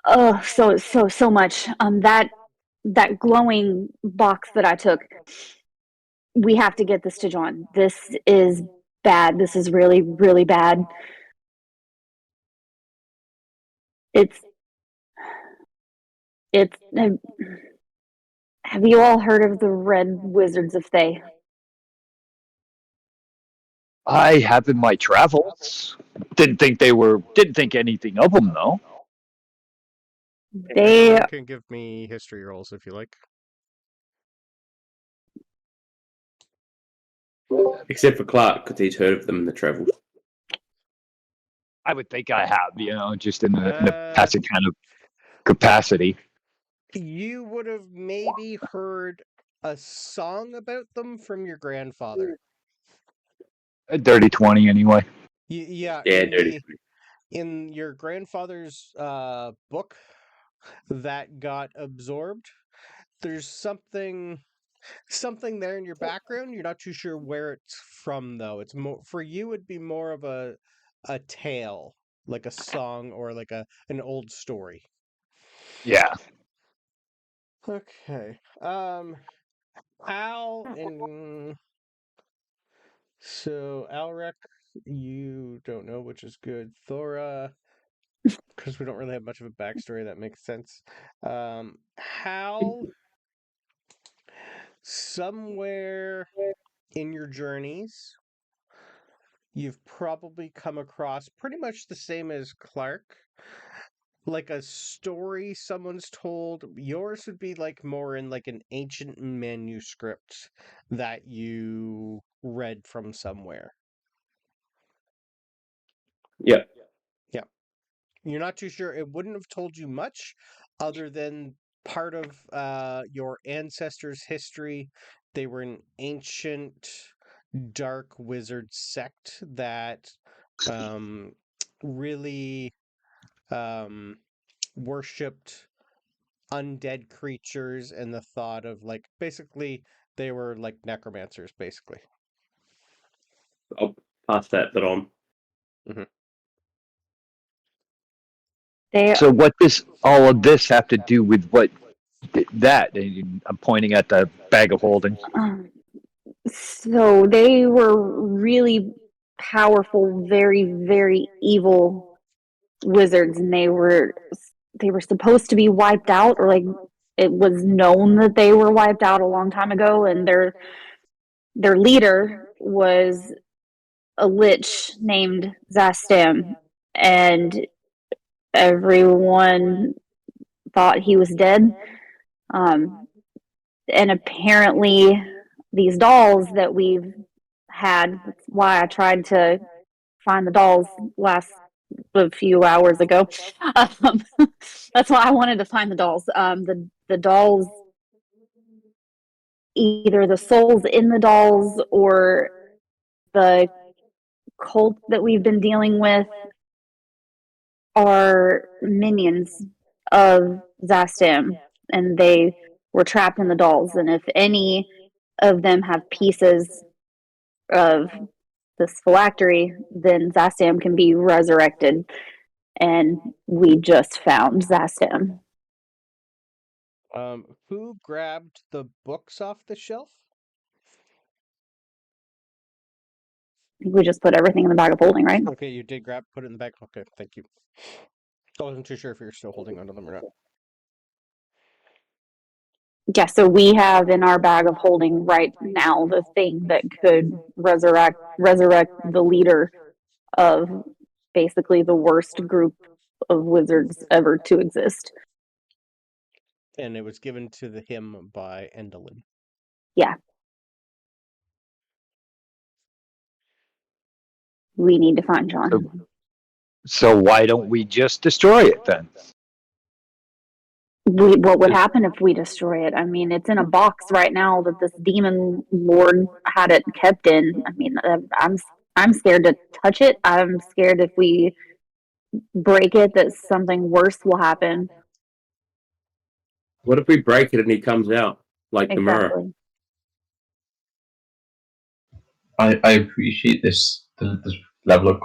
Oh, so much. That glowing box that I took. We have to get this to John. This is bad. This is really, really bad. It's. Have you all heard of the Red Wizards of Thay? I have in my travels. Didn't think anything of them though. Anyone can give me history rolls if you like. Except for Clark, because he's heard of them in the travels. I would think I have, just in a passive kind of capacity. You would have maybe heard a song about them from your grandfather. A dirty 20 anyway. Yeah, dirty. In your grandfather's book that got absorbed, there's something there in your background. You're not too sure where it's from, though. It's more for you. It'd be more of a tale, like a song or like an old story. Yeah. Okay. Al and so Alric, you don't know, which is good. Thora, because we don't really have much of a backstory, that makes sense. Hal, somewhere in your journeys, you've probably come across pretty much the same as Clark. Like a story someone's told. Yours would be like more in like an ancient manuscript that you read from somewhere. Yep. Yeah. You're not too sure. It wouldn't have told you much other than part of your ancestors' history. They were an ancient dark wizard sect that really worshipped undead creatures and the thought of like basically they were like necromancers basically. I'll pass that bit on. So what does all of this have to do with what that? I'm pointing at the bag of holding. So they were really powerful, very, very evil wizards, and they were supposed to be wiped out, or like it was known that they were wiped out a long time ago, and their leader was a lich named Zastam, and everyone thought he was dead. And apparently these dolls that we've had, that's why I tried to find the dolls a few hours ago. That's why I wanted to find the dolls. The dolls, either the souls in the dolls or the cult that we've been dealing with, are minions of Zastam, and they were trapped in the dolls. And if any of them have pieces of this phylactery, then Zastam can be resurrected. And we just found Zastam. Who grabbed the books off the shelf? We just put everything in the bag of holding, right? Okay, you did put it in the bag. Okay, thank you. I wasn't too sure if you're still holding onto them or not. Yeah, so we have in our bag of holding right now the thing that could resurrect the leader of basically the worst group of wizards ever to exist. And it was given to him by Endelin. Yeah. We need to find John. So why don't we just destroy it then? What would happen if we destroy it? I mean, it's in a box right now that this demon lord had it kept in. I mean, I'm scared to touch it. I'm scared if we break it that something worse will happen. What if we break it and he comes out like the mirror? I appreciate this level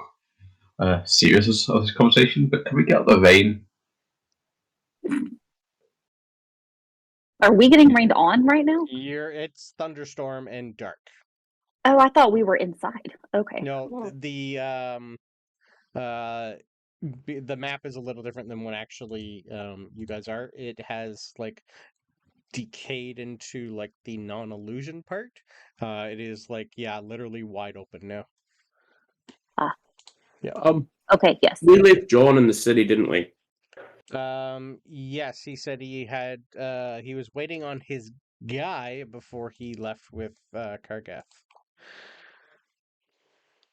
of seriousness of this conversation, but can we get out of the vein? Are we getting rained on right now? It's thunderstorm and dark. Oh, I thought we were inside. Okay. No, the map is a little different than what actually you guys are. It has like decayed into like the non-illusion part. It is like literally wide open now. Okay, yes. We left John in the city, didn't we? Yes, he said he was waiting on his guy before he left with Kargath.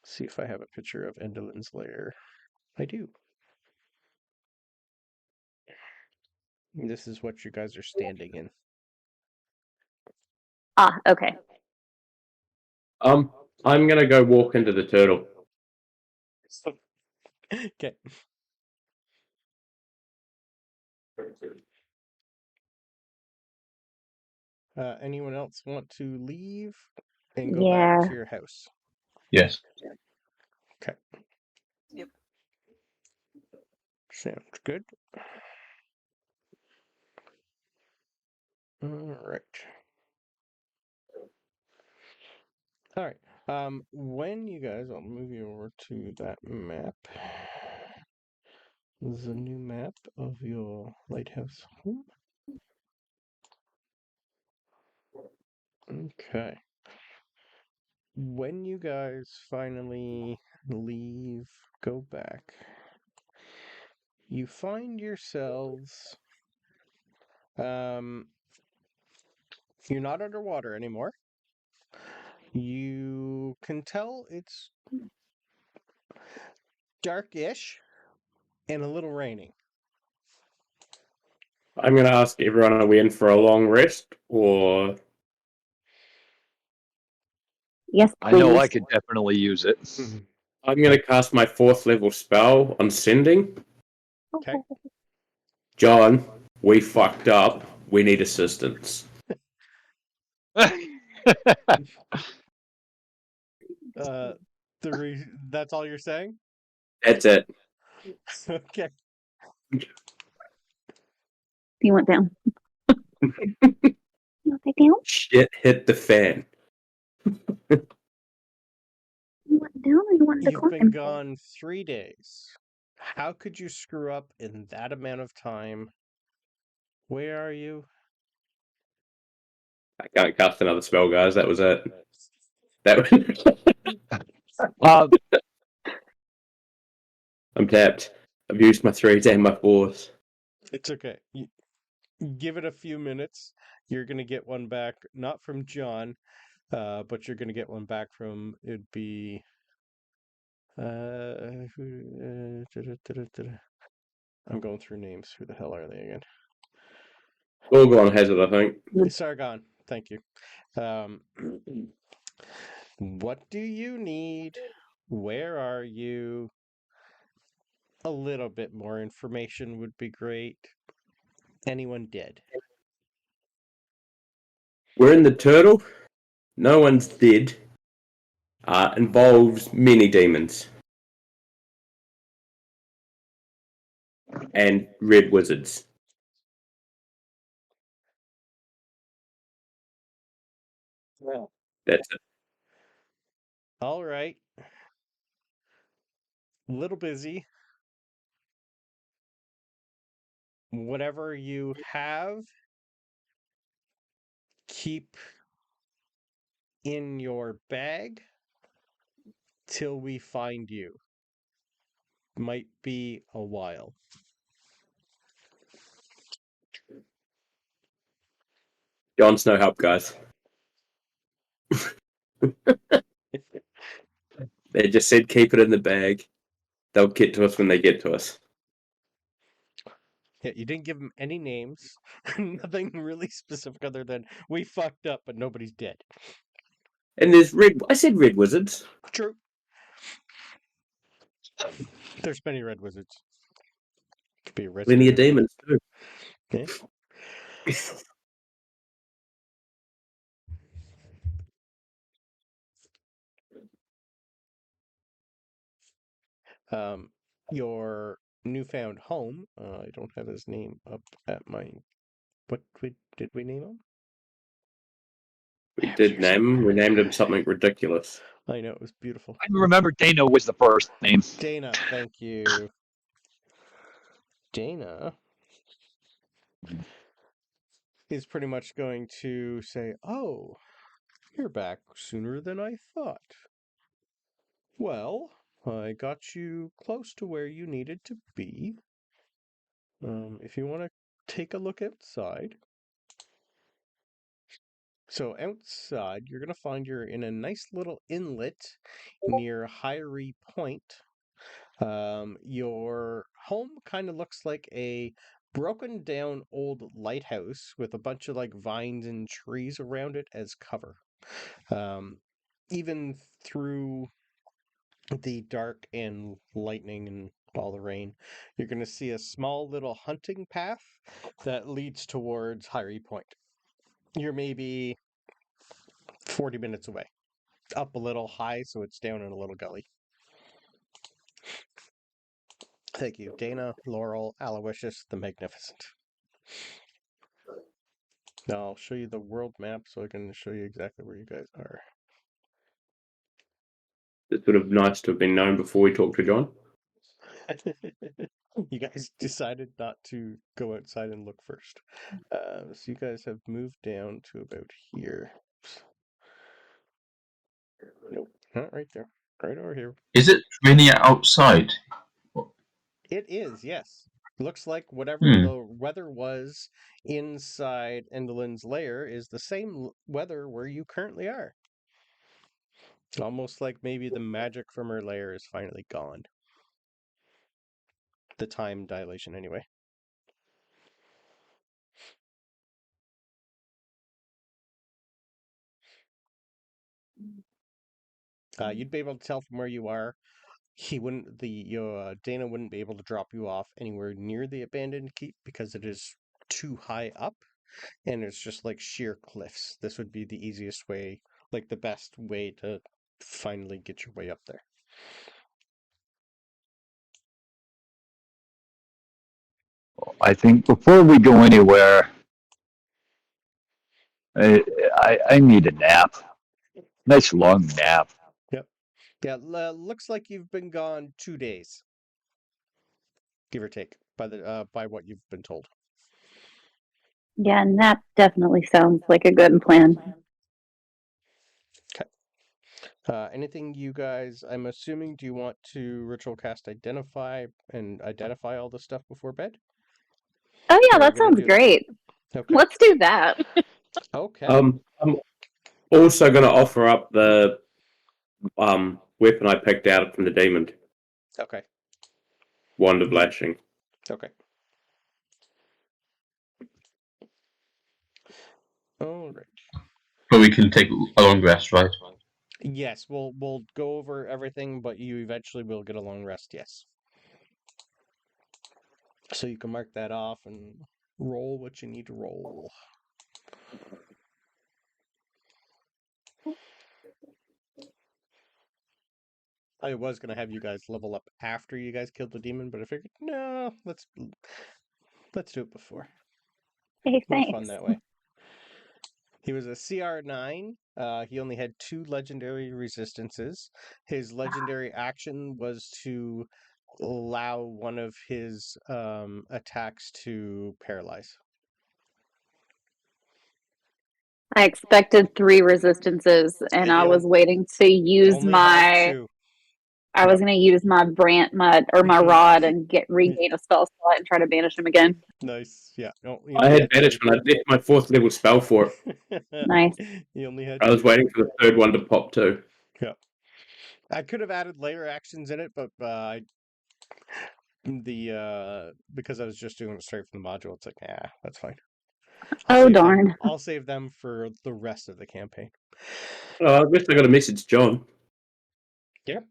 See if I have a picture of Endolin's lair. I do. This is what you guys are standing in. Okay. I'm gonna go walk into the turtle. Okay. Anyone else want to leave and go back to your house? Yes. Okay. Yep. Sounds good. All right. All right. When you guys, I'll move you over to that map. This is a new map of your lighthouse home. Okay. When you guys finally leave, go back, you find yourselves, you're not underwater anymore. You can tell it's darkish and a little raining. I'm gonna ask everyone, are we in for a long rest or? Yes, please. I know I could definitely use it. I'm gonna cast my 4th level spell on sending. Okay. John, we fucked up. We need assistance. That's all you're saying? That's it. Okay. You went down. You went down? Shit hit the fan. You went down or you wanted to You've climb? been gone 3 days. How could you screw up in that amount of time? Where are you? I can't cast another spell, guys. That was it. I'm tapped. I've used my 3s and my 4s. It's okay. Give it a few minutes. You're going to get one back, not from John, but you're going to get one back from, it'd be... I'm going through names. Who the hell are they again? Gorgon has it, I think. Sargon. Thank you. What do you need? Where are you? A little bit more information would be great. Anyone dead? We're in the turtle. No one's dead. Involves many demons. And red wizards. Well, that's it. All right. Little busy. Whatever you have, keep in your bag till we find you. Might be a while. John's no help, guys. They just said keep it in the bag. They'll get to us when they get to us. Yeah, you didn't give them any names. Nothing really specific other than we fucked up, but nobody's dead. And there's red. I said red wizards. True. There's many red wizards. Could be a red Plenty of wizard. demons too. Okay. Your newfound home. I don't have his name up at my. What did we name him? We did name him. We named him something ridiculous. I know, it was beautiful. I remember Dana was the first name. Dana, thank you. Dana is pretty much going to say, "Oh, you're back sooner than I thought. Well, I got you close to where you needed to be. If you want to take a look outside." So outside, you're going to find you're in a nice little inlet near Hyrie Point. Your home kind of looks like a broken down old lighthouse with a bunch of like vines and trees around it as cover. Even through the dark and lightning and all the rain, you're going to see a small little hunting path that leads towards Hyrie Point. You're maybe 40 minutes away. Up a little high, so it's down in a little gully. Thank you, Dana, Laurel, Aloysius, the Magnificent. Now I'll show you the world map so I can show you exactly where you guys are. It's sort of nice to have been known before we talked to John. You guys decided not to go outside and look first. So you guys have moved down to about here. Nope, not right there. Right over here. Is it raining outside? It is, yes. Looks like whatever Hmm. the weather was inside Endelin's lair is the same weather where you currently are. Almost like maybe the magic from her lair is finally gone. The time dilation, anyway. You'd be able to tell from where you are. He wouldn't. Dana wouldn't be able to drop you off anywhere near the abandoned keep because it is too high up, and it's just like sheer cliffs. This would be the easiest way, like the best way to finally get your way up there. I think before we go anywhere, I need a nap. Nice long nap. Yep. Yeah. Looks like you've been gone 2 days, give or take, by what you've been told. Yeah, and that definitely sounds like a good plan. Anything you guys, I'm assuming, do you want to ritual cast identify and identify all the stuff before bed? Oh yeah, Or that we're gonna sounds do- great. Okay. Let's do that. Okay. I'm also going to offer up the weapon I picked out from the demon, Okay. Wand of Lashing. Okay. All right. But we can take a long rest, right? Yes, we'll go over everything, but you eventually will get a long rest. Yes. So you can mark that off and roll what you need to roll. I was gonna have you guys level up after you guys killed the demon, but I figured no, let's do it before. Hey, More thanks. fun that way. He was a CR9. He only had 2 legendary resistances. His legendary action was to allow one of his attacks to paralyze. I expected 3 resistances, and I was waiting to use Only had my. 2. I was going to use my my rod and regain a spell slot and try to banish him again. Nice. Yeah. No, I had banishment. I left my 4th level spell for it. Nice. He only had I was 2. waiting for the 3rd one to pop too. Yeah. I could have added layer actions in it, but because I was just doing it straight from the module, it's like, that's fine. Oh darn! I'll save them for the rest of the campaign. Oh, I guess I got a message, John. Yep.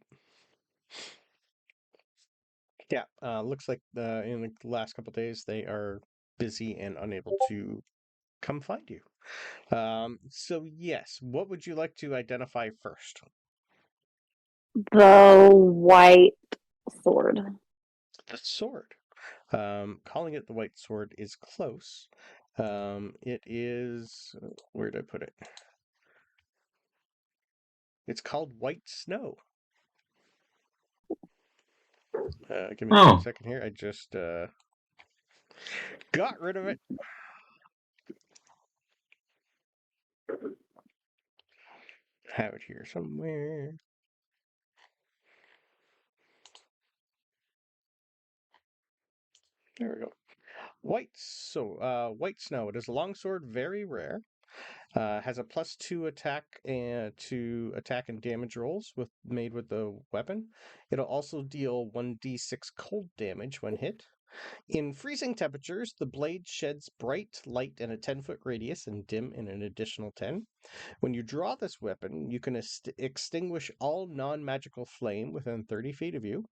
Yeah. Looks like in the last couple of days they are busy and unable to come find you. So yes, what would you like to identify first? The white sword. the sword. Calling it the white sword is close. It is... Where did I put it? It's called White Snow. Give me a quick second here. I just got rid of it. Have it here somewhere. There we go. White Snow. It is a longsword, very rare. Has a +2 attack and damage rolls made with the weapon. It'll also deal 1d6 cold damage when hit. In freezing temperatures, the blade sheds bright light in a 10-foot radius and dim in an additional 10. When you draw this weapon, you can extinguish all non-magical flame within 30 feet of you.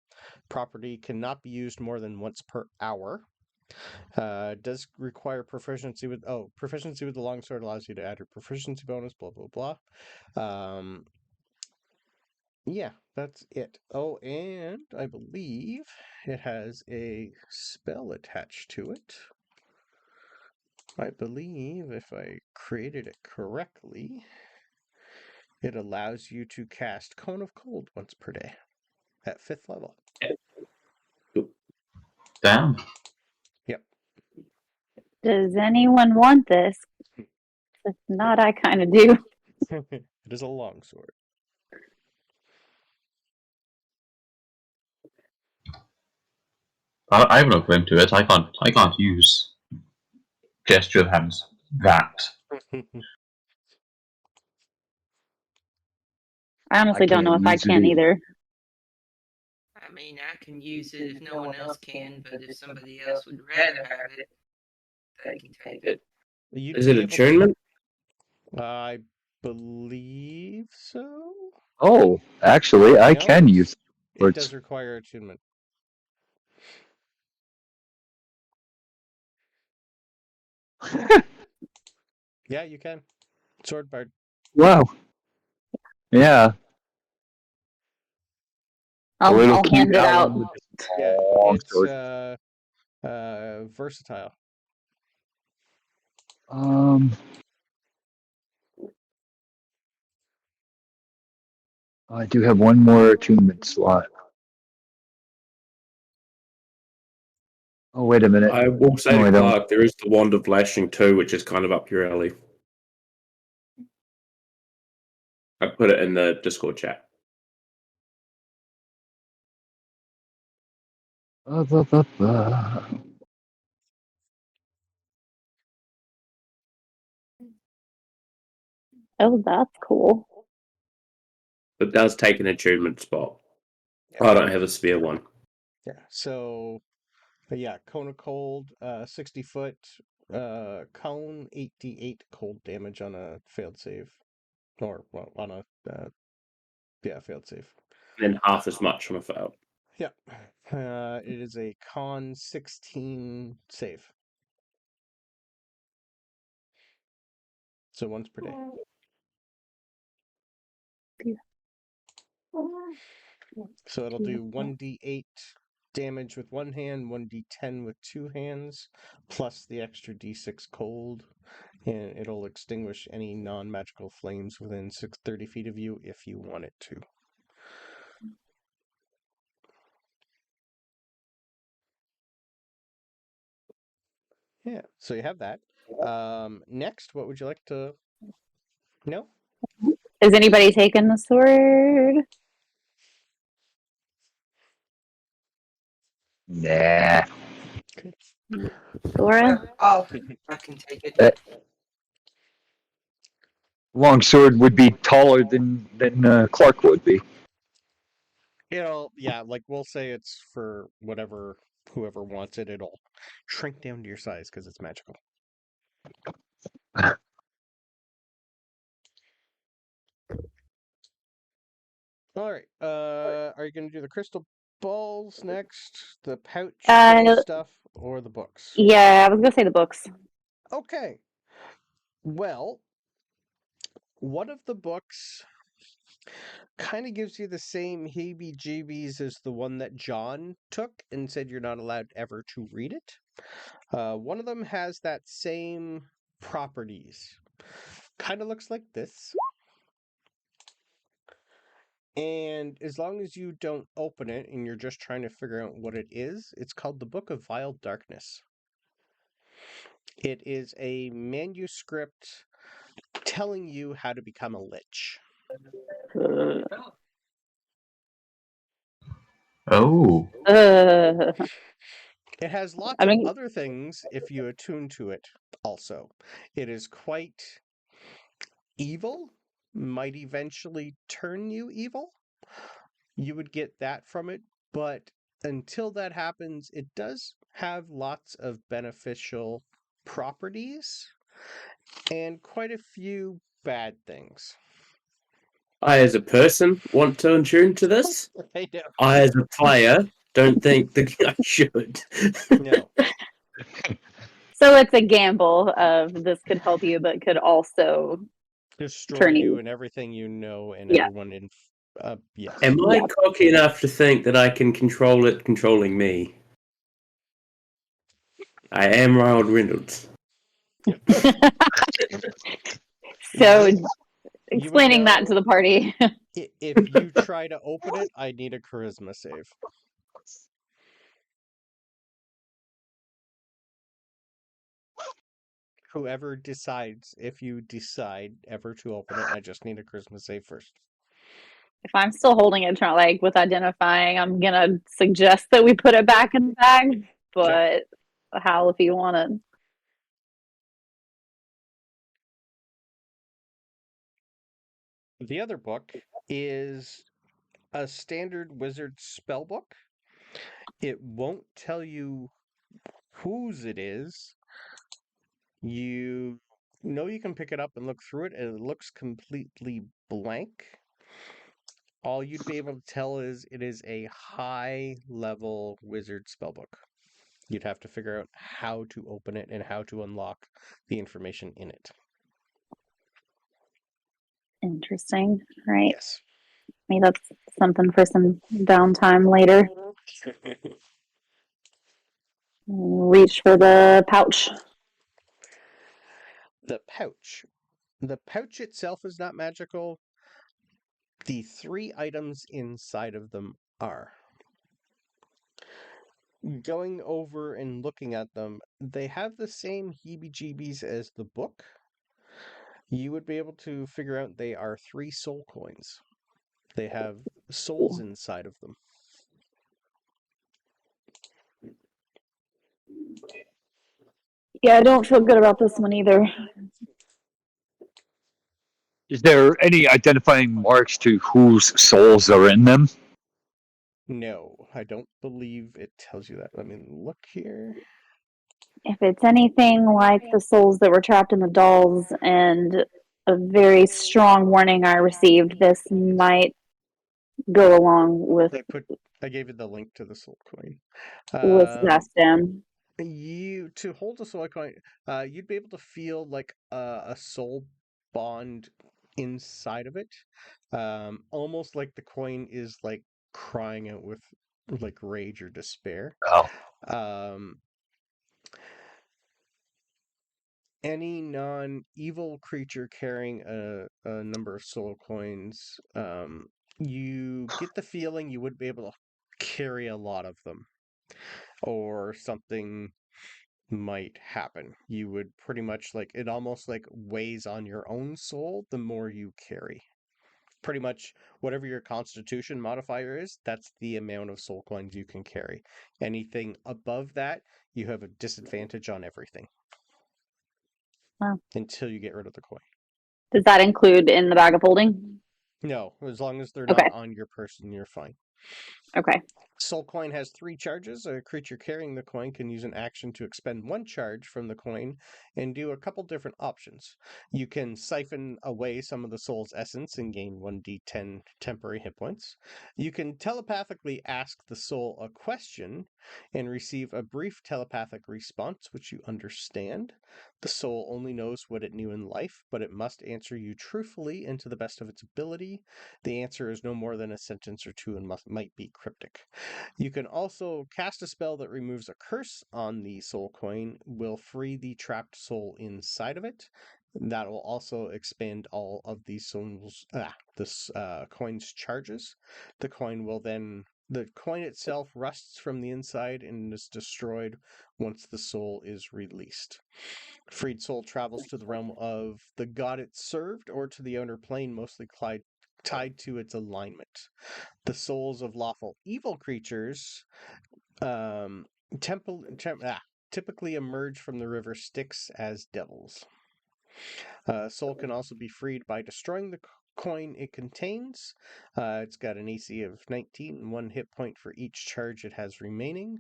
Property cannot be used more than once per hour. Does require proficiency with the longsword allows you to add your proficiency bonus, blah blah blah. Yeah, that's it. Oh, and I believe it has a spell attached to it. I believe if I created it correctly, it allows you to cast Cone of Cold once per day at 5th level. Damn. Yep. Does anyone want this? If not, I kind of do. It is a longsword. I have no claim to it. I can't use gesture of hands. That. I honestly don't know if I can either. I mean, I can use it if no one else can, but if somebody else would rather have it, they can take it. Is it attunement? I believe so. Oh, actually, I can use it does require attunement. Yeah, you can. Sword bard. Wow. Yeah. I'll hand it out. Yeah, it's versatile. I do have one more attunement slot. Oh, wait a minute. I will say to Clark, there is the Wand of Lashing too, which is kind of up your alley. I put it in the Discord chat. Oh, that's cool. It does take an attunement spot. Yeah. I don't have a spare one. Yeah, so... yeah, Cone of Cold, 60-foot cone, 8d8 cold damage on a failed save. Or, well, on a... failed save. And then half as much on a fail. Yeah. It is a con 16 save. So once per day. So it'll do 1d8 damage with one hand, 1d10 with two hands, plus the extra d6 cold, and it'll extinguish any non-magical flames within 30 feet of you if you want it to. Yeah, so you have that. Next, what would you like to know? Is anybody taking the sword? Nah. Thora? Oh, I can take it. Longsword would be taller than Clark would be. Yeah, like we'll say it's for whoever wants it. It'll shrink down to your size because it's magical. All right. Are you going to do the crystal balls next, the pouch stuff, or the books? Yeah, I was going to say the books. Okay. Well, one of the books Kind of gives you the same heebie-jeebies as the one that John took and said you're not allowed ever to read it. One of them has that same properties. Kind of looks like this. And as long as you don't open it and you're just trying to figure out what it is, it's called the Book of Vile Darkness. It is a manuscript telling you how to become a lich. Oh. It has lots I of mean, other things if you attune to it also. It is quite evil, might eventually turn you evil. You would get that from it, but until that happens, it does have lots of beneficial properties and quite a few bad things. I, as a person, want to attune to this. I know. I, as a player, don't think that I should. No. so it's a gamble of this could help you, but could also Destroy turn you you. and everything you know and Yeah. everyone in... yes. Am I Yeah. cocky enough to think that I can control it controlling me? I am Ronald Reynolds. Yep. So You would explaining that to know- the party. If you try to open it, I need a charisma save. Whoever decides, if you decide ever to open it, I just need a charisma save first. If I'm still holding it, trying like with identifying, I'm gonna suggest that we put it back in the bag. But Hal, if you want it. The other book is a standard wizard spell book. It won't tell you whose it is. You know you can pick it up and look through it, and it looks completely blank. All you'd be able to tell is it is a high-level wizard spellbook. You'd have to figure out how to open it and how to unlock the information in it. Interesting. Right. Yes. Maybe that's something for some downtime later. Reach for the pouch. The pouch. The pouch itself is not magical. The 3 items inside of them are. Going over and looking at them, they have the same heebie-jeebies as the book. You would be able to figure out they are 3 soul coins. They have souls inside of them. Yeah, I don't feel good about this one either. Is there any identifying marks to whose souls are in them? No, I don't believe it tells you that. Let me look here. If it's anything like the souls that were trapped in the dolls and a very strong warning I received, this might go along with I gave you the link to the soul coin. Zastan. To hold a soul coin, you'd be able to feel like a soul bond inside of it, almost like the coin is like crying out with like rage or despair. Oh. Any non-evil creature carrying a number of soul coins, you get the feeling you would be able to carry a lot of them, or something might happen. You would pretty much like it almost like weighs on your own soul the more you carry. Pretty much whatever your constitution modifier is, that's the amount of soul coins you can carry. Anything above that, you have a disadvantage on everything. Wow. Until you get rid of the coin. Does that include in the bag of holding? No, as long as they're Okay. not on your person, you're fine. Okay. Soul coin has 3 charges. A creature carrying the coin can use an action to expend 1 charge from the coin and do a couple different options. You can siphon away some of the soul's essence and gain 1d10 temporary hit points. You can telepathically ask the soul a question and receive a brief telepathic response, which you understand. The soul only knows what it knew in life, but it must answer you truthfully and to the best of its ability. The answer is no more than a sentence or two and might be cryptic. You can also cast a spell that removes a curse on the soul coin, will free the trapped soul inside of it. That will also expand all of the coin's charges. The coin itself rusts from the inside and is destroyed once the soul is released. Freed soul travels to the realm of the god it served or to the outer plane, mostly tied to its alignment. The souls of lawful evil creatures typically emerge from the river Styx as devils. Soul can also be freed by destroying the coin it contains. It's got an AC of 19 and 1 hit point for each charge it has remaining.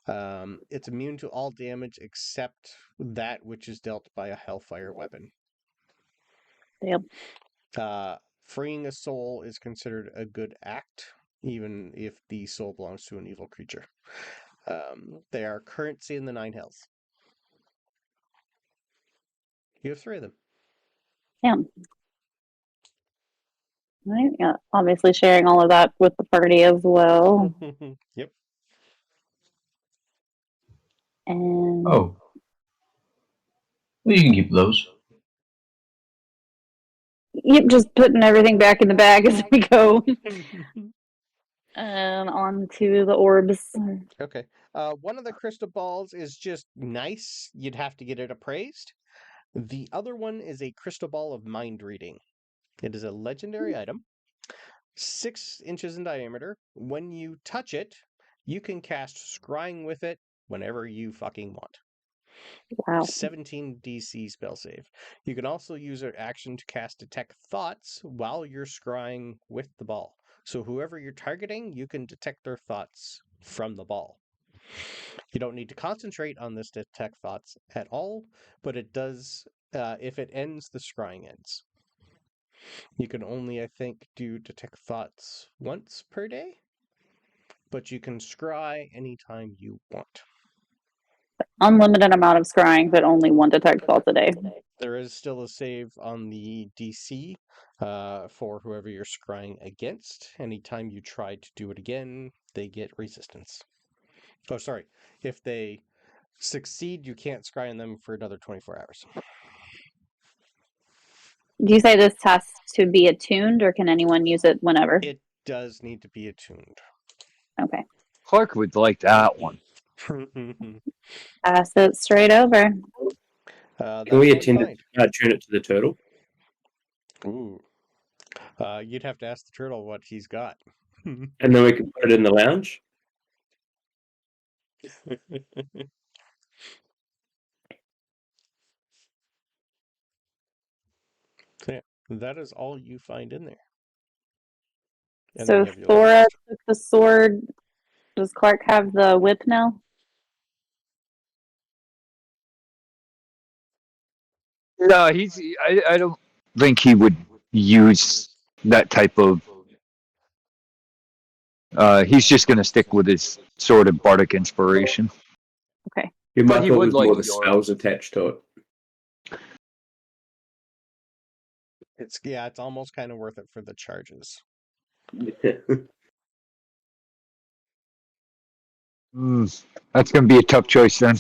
It's immune to all damage except that which is dealt by a hellfire weapon. Yep. Freeing a soul is considered a good act, even if the soul belongs to an evil creature. They are currency in the 9 hells. You have 3 of them. Yeah. Right. Yeah. Obviously sharing all of that with the party as well. Yep. And Oh. Well, you can keep those. yep, just putting everything back in the bag as we go. And on to the orbs. Okay. One of the crystal balls is just nice. You'd have to get it appraised. The other one is a crystal ball of mind reading. It is a legendary item, 6 inches in diameter. When you touch it, you can cast Scrying with it whenever you fucking want. Wow. 17 DC spell save. You can also use an action to cast Detect Thoughts while you're scrying with the ball. So whoever you're targeting, you can detect their thoughts from the ball. You don't need to concentrate on this Detect Thoughts at all, but it does, if it ends, the scrying ends. You can only, I think, do Detect Thoughts once per day, but you can scry anytime you want. Unlimited amount of scrying, but only 1 detect thoughts a day. There is still a save on the DC for whoever you're scrying against. Anytime you try to do it again, they get resistance. Oh, sorry. If they succeed, you can't scry on them for another 24 hours. Do you say this has to be attuned, or can anyone use it whenever? It does need to be attuned. Okay. Clark would like that one. Pass it straight over. Can we tune it to the turtle? Ooh. You'd have to ask the turtle what he's got. And then we can put it in the lounge? So yeah, that is all you find in there. And So Thora took the sword. Does Clark have the whip now? No, I don't think he would use that type of. He's just going to stick with his sword of bardic inspiration. Okay. You But might he put would like more the yours. spells attached to it. It's almost kind of worth it for the charges. That's going to be a tough choice then,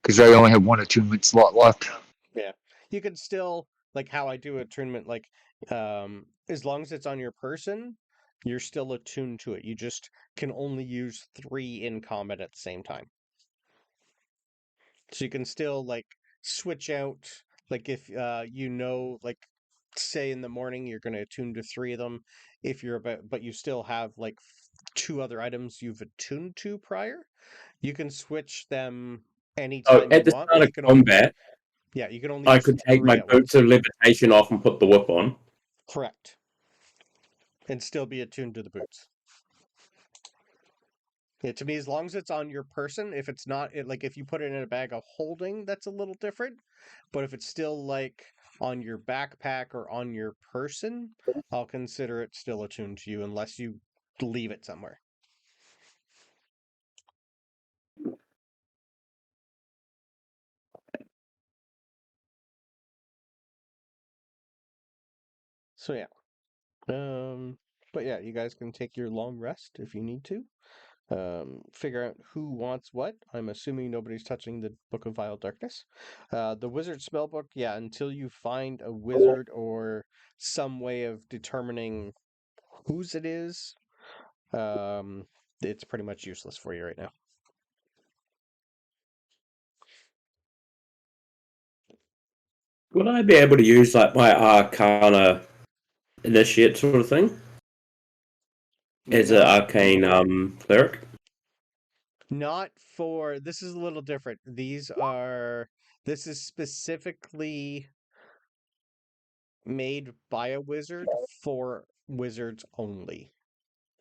because I only have 1 attunement slot left. Yeah, you could still, like how I do attunement, like as long as it's on your person, you're still attuned to it. You just can only use 3 in combat at the same time. So you can still like switch out, like if like say in the morning you're going to attune to 3 of them, if you're but you still have like 2 other items you've attuned to prior, you can switch them anytime at you the want. start of combat, You can only I use could take 3 my at once. boots of levitation off and put the whip on. Correct. And still be attuned to the boots. Yeah, to me, as long as it's on your person, if it's not, like if you put it in a bag of holding, that's a little different. But if it's still like on your backpack or on your person, I'll consider it still attuned to you unless you leave it somewhere. So yeah. But yeah, you guys can take your long rest if you need to. Figure out who wants what. I'm assuming nobody's touching the Book of Vile Darkness. The Wizard Spellbook, yeah, until you find a wizard or some way of determining whose it is, it's pretty much useless for you right now. Would I be able to use like my Arcana initiate sort of thing as an arcane cleric? Not for this is a little different. This is specifically made by a wizard for wizards only.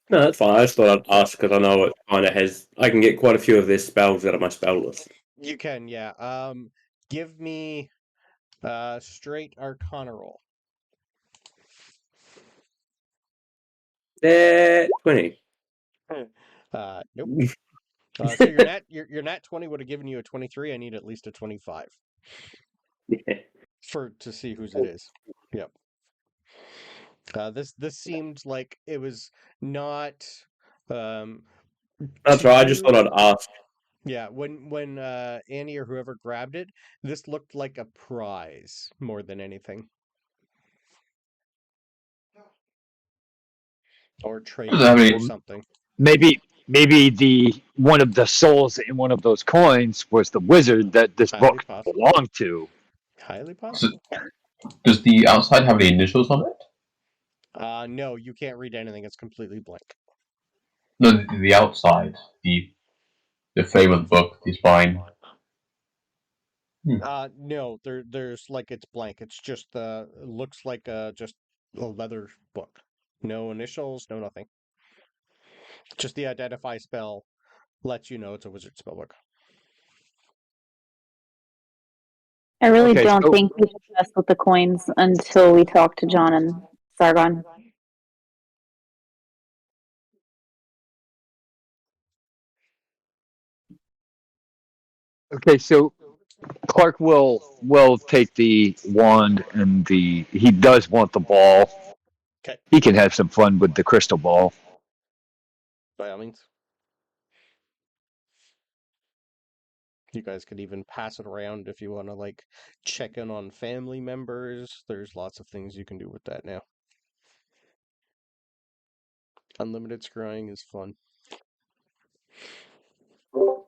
No, that's fine. I just thought I'd ask because I know it kind of has. I can get quite a few of their spells out of my spell list. You can, yeah. Give me straight Arcana roll. 20. Nope. So your nat 20 would have given you a 23. I need at least a 25 Yeah. to see whose it is. Yep. This seemed like it was not That's to right. I just thought you. I'd ask. Yeah, when Annie or whoever grabbed it, this looked like a prize more than anything. Or trade I mean, or something. Maybe the one of the souls in one of those coins was the wizard that this Highly book possible. belonged to. Highly so possible. does the outside have any initials on it? No, you can't read anything. It's completely blank. No, the outside, the frame of the book, the spine. No, there's like it's blank. It's just it looks like just a leather book. No initials, no nothing. Just the identify spell lets you know it's a wizard spellbook. I really Okay, don't so think we should mess with the coins until we talk to John and Sargon. so Clark will take the wand and he does want the ball. Okay, He can have some fun with the crystal ball. by all means. You guys could even pass it around if you want to like check in on family members. There's lots of things you can do with that now. Unlimited scrying is fun.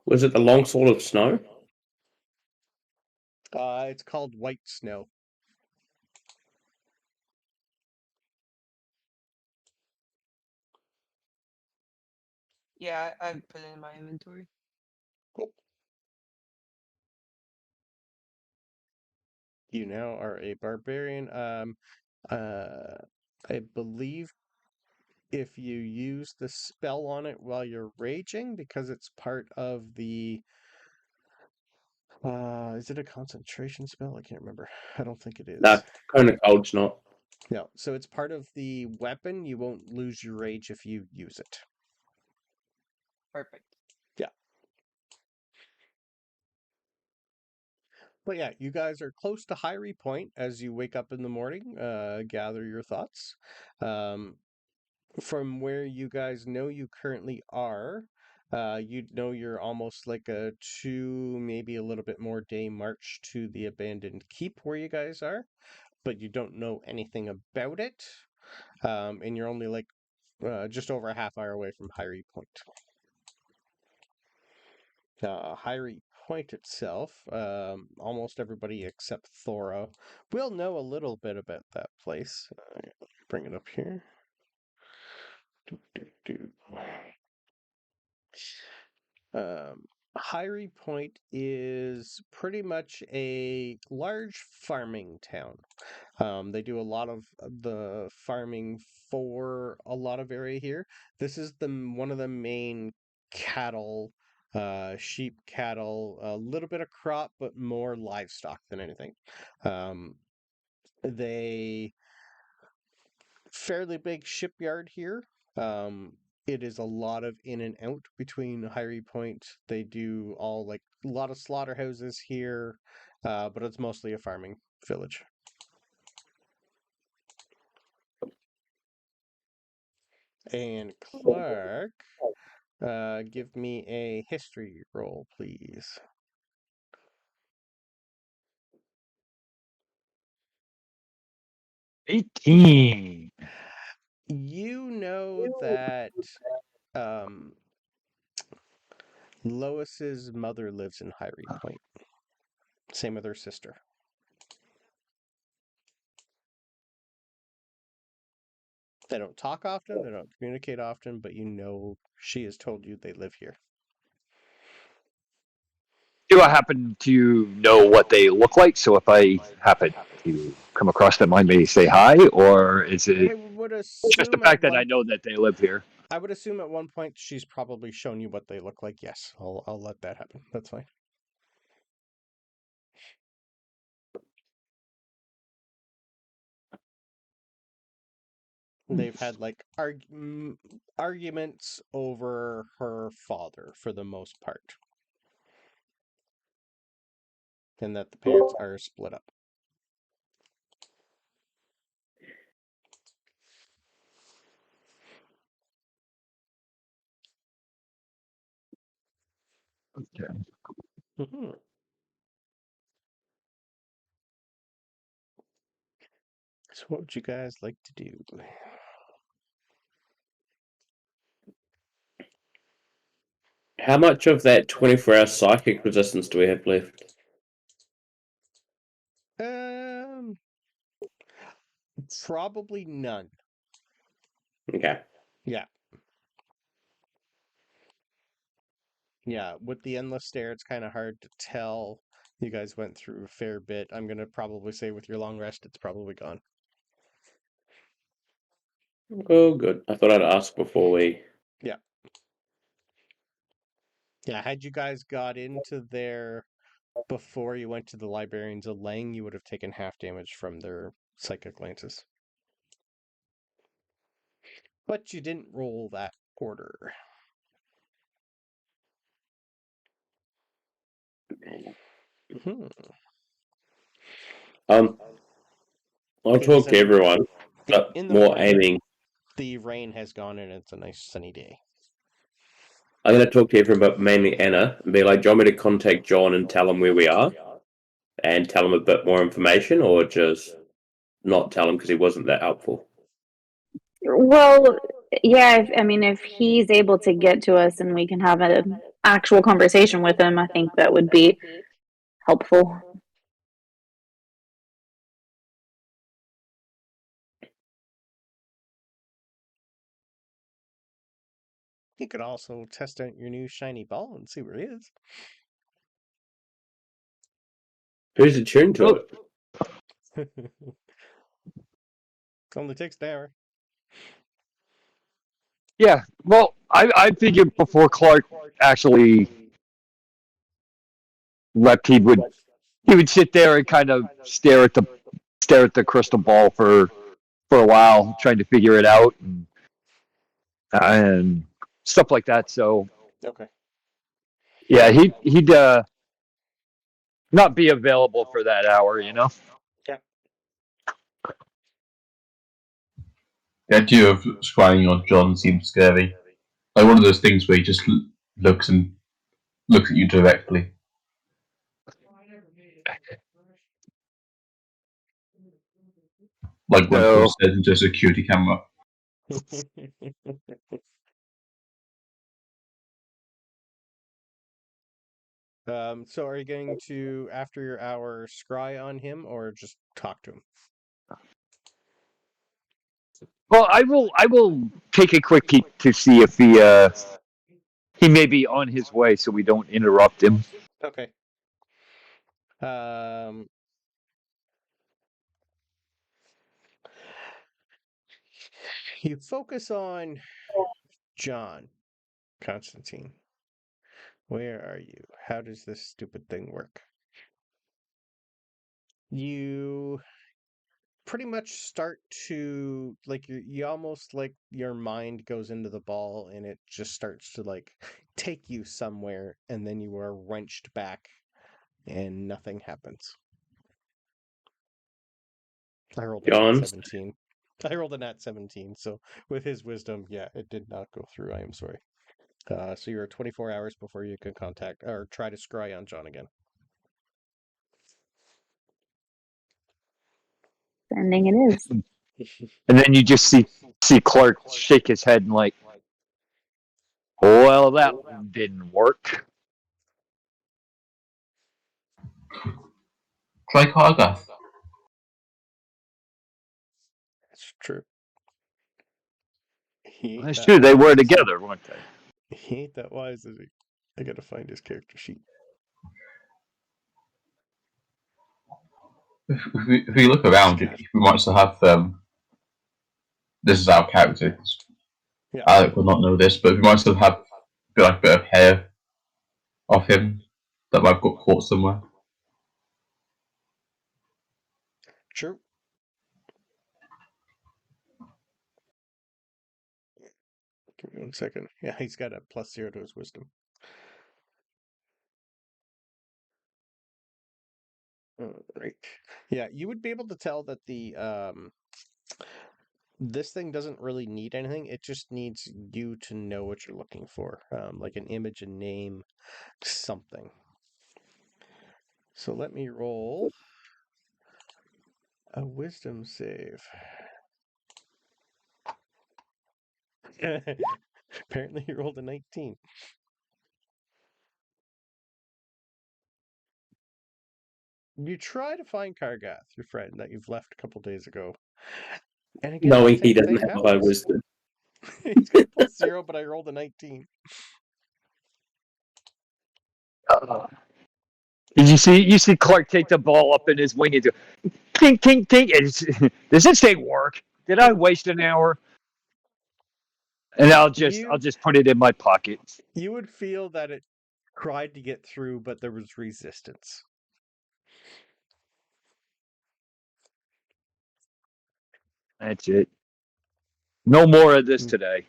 Was it the long sword of snow? It's called White Snow. Yeah, I put it in my inventory. Cool. You now are a barbarian. I believe if you use the spell on it while you're raging, because it's part of the is it a concentration spell? I can't remember. I don't think it No, is. kind of cold's not. No, so it's part of the weapon. You won't lose your rage if you use it. Perfect. Yeah. But yeah, you guys are close to Hyrie Point as you wake up in the morning, gather your thoughts. From where you guys know you currently are, you know you're almost like a 2, maybe a little bit more day march to the abandoned keep where you guys are, but you don't know anything about it. And you're only like just over a half hour away from Hyrie Point. Hyrie Point itself, almost everybody except Thora will know a little bit about that place. Bring it up here. Hyrie Point is pretty much a large farming town. They do a lot of the farming for a lot of area here. This is one of the main cattle, sheep, cattle, a little bit of crop, but more livestock than anything. They fairly big shipyard here. It is a lot of in and out between Hyrie Point. They do all like a lot of slaughterhouses here, but it's mostly a farming village. And Clark, give me a history roll, please. $18. You know that Lois's mother lives in Hyrie Point. Same with her sister. They don't talk often, they don't communicate often, but you know she has told you they live here. Do I happen to know what they look like? So if I happen to come across them, I may say hi, or is it I would just the assume fact that I know that they live here? I would assume at one point she's probably shown you what they look like. Yes, I'll let that happen. That's fine. They've had like arguments over her father for the most part, and that the parents are split up. Okay. Mm-hmm. So what would you guys like to do? How much of that 24-hour psychic resistance do we have left? Probably none. Okay. Yeah. Yeah, with the endless stare, it's kind of hard to tell. You guys went through a fair bit. I'm going to probably say with your long rest, it's probably gone. Oh, good. I thought I'd ask before we... Yeah. Yeah, had you guys got into there before you went to the Librarians of Lang, you would have taken half damage from their psychic lances. But you didn't roll that order. I'll It talk is to everyone, but in the more morning. aiming. The rain has gone and it's a nice sunny day. I'm going to talk to everyone, but mainly Anna, and be like, do you want me to contact John and tell him where we are? And tell him a bit more information, or just not tell him because he wasn't that helpful? Well, yeah, if he's able to get to us and we can have an actual conversation with him, I think that would be helpful. You could also test out your new shiny ball and see where he is. Who's attuned to it? It only takes an hour. Yeah, well, I figured before Clark actually left, he would sit there and kind of stare at the crystal ball for a while, trying to figure it out and stuff like that. So Okay. yeah, he'd not be available for that hour, you know. Yeah. The idea of scrying on John seems scary. Like one of those things where he just looks at you directly. Like when So Paul says into a security camera. So are you going to, after your hour, scry on him or just talk to him? well, I will take a quick peek to see if he may be on his way, so we don't interrupt him. Okay. You focus on John. Constantine, where are you? How does this stupid thing work? You pretty much start to like you almost like your mind goes into the ball and it just starts to like take you somewhere, and then you are wrenched back and nothing happens. I rolled a nat John, 17. I rolled a nat 17, so with his wisdom, yeah, it did not go through. I am sorry. So you're 24 hours before you can contact or try to scry on John again. Ending it is. And then you just see Clark shake his head and like, well, that didn't work. Try Karga. That's true. He ain't That's that true. They were wise. together, weren't they? He ain't that wise, is he? I gotta find his character sheet. If we look around, if we might still have this is our character. Yeah. Alec will not know this, but we might still have like a bit of hair of him that might have got caught somewhere. True. Give me 1 second. Yeah, he's got a +0 to his wisdom. Right. Yeah, you would be able to tell that the this thing doesn't really need anything. It just needs you to know what you're looking for, like an image, a name, something. So let me roll a wisdom save. Apparently, you rolled a 19. You try to find Kargath, your friend that you've left a couple days ago. And again, knowing the he same doesn't thing have my happens. wisdom. He's got a +0, but I rolled a 19. Did you see Clark take the ball up in his wing and do tink tink tink? Does this thing work? Did I waste an hour? And I'll just put it in my pocket. You would feel that it tried to get through, but there was resistance. That's it. No more of this today.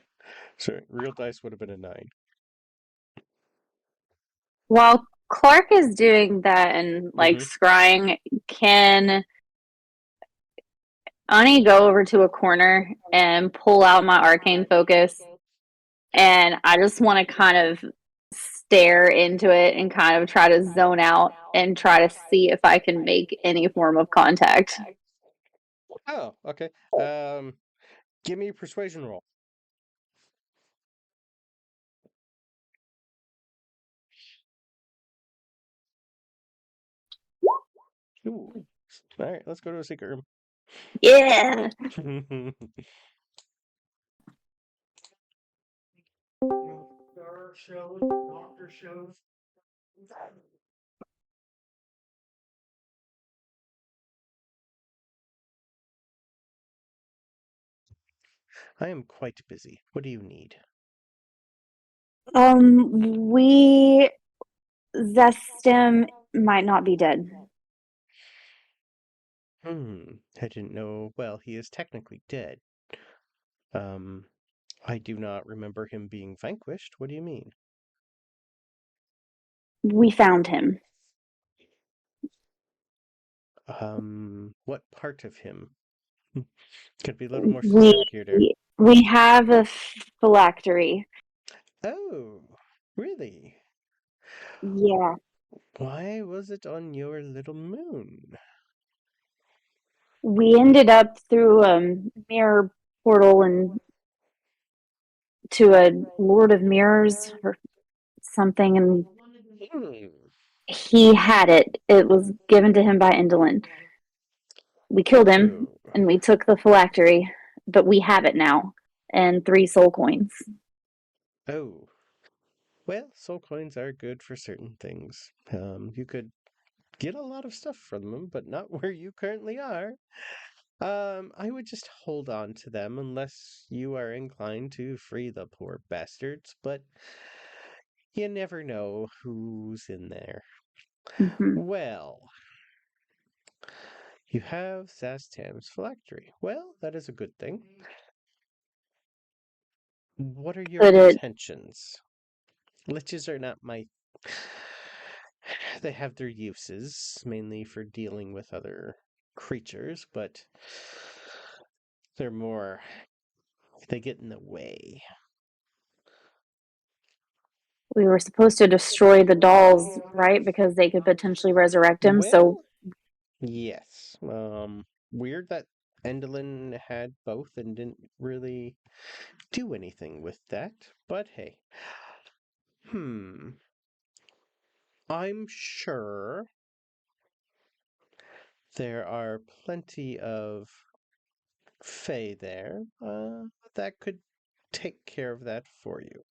So real dice would have been a 9. While Clark is doing that and like scrying, can Ani go over to a corner and pull out my arcane focus? And I just want to kind of stare into it and kind of try to zone out and try to see if I can make any form of contact. Oh, okay. Give me a persuasion roll. Ooh. All right, let's go to a secret room. Yeah. I am quite busy. What do you need? Zestim might not be dead. I didn't know. Well, he is technically dead. I do not remember him being vanquished. What do you mean? We found him. What part of him? Could be a little more specific here, dear. We have a phylactery. Oh, really? Yeah. Why was it on your little moon? We ended up through a mirror portal and to a Lord of Mirrors or something, and he had it. It was given to him by Indolin. We killed him and we took the phylactery, but we have it now and 3 soul coins. Oh. Well, soul coins are good for certain things. You could get a lot of stuff from them, but not where you currently are. I would just hold on to them unless you are inclined to free the poor bastards, but you never know who's in there. Mhm. Well, you have Zastam's phylactery. Well, that is a good thing. What are your Could it? intentions? Liches are not my... They have their uses, mainly for dealing with other creatures, but they're more... They get in the way. We were supposed to destroy the dolls, right? Because they could potentially resurrect him. So Well, yes. Weird that Endelin had both and didn't really do anything with that, but hey. I'm sure there are plenty of Fae there that could take care of that for you.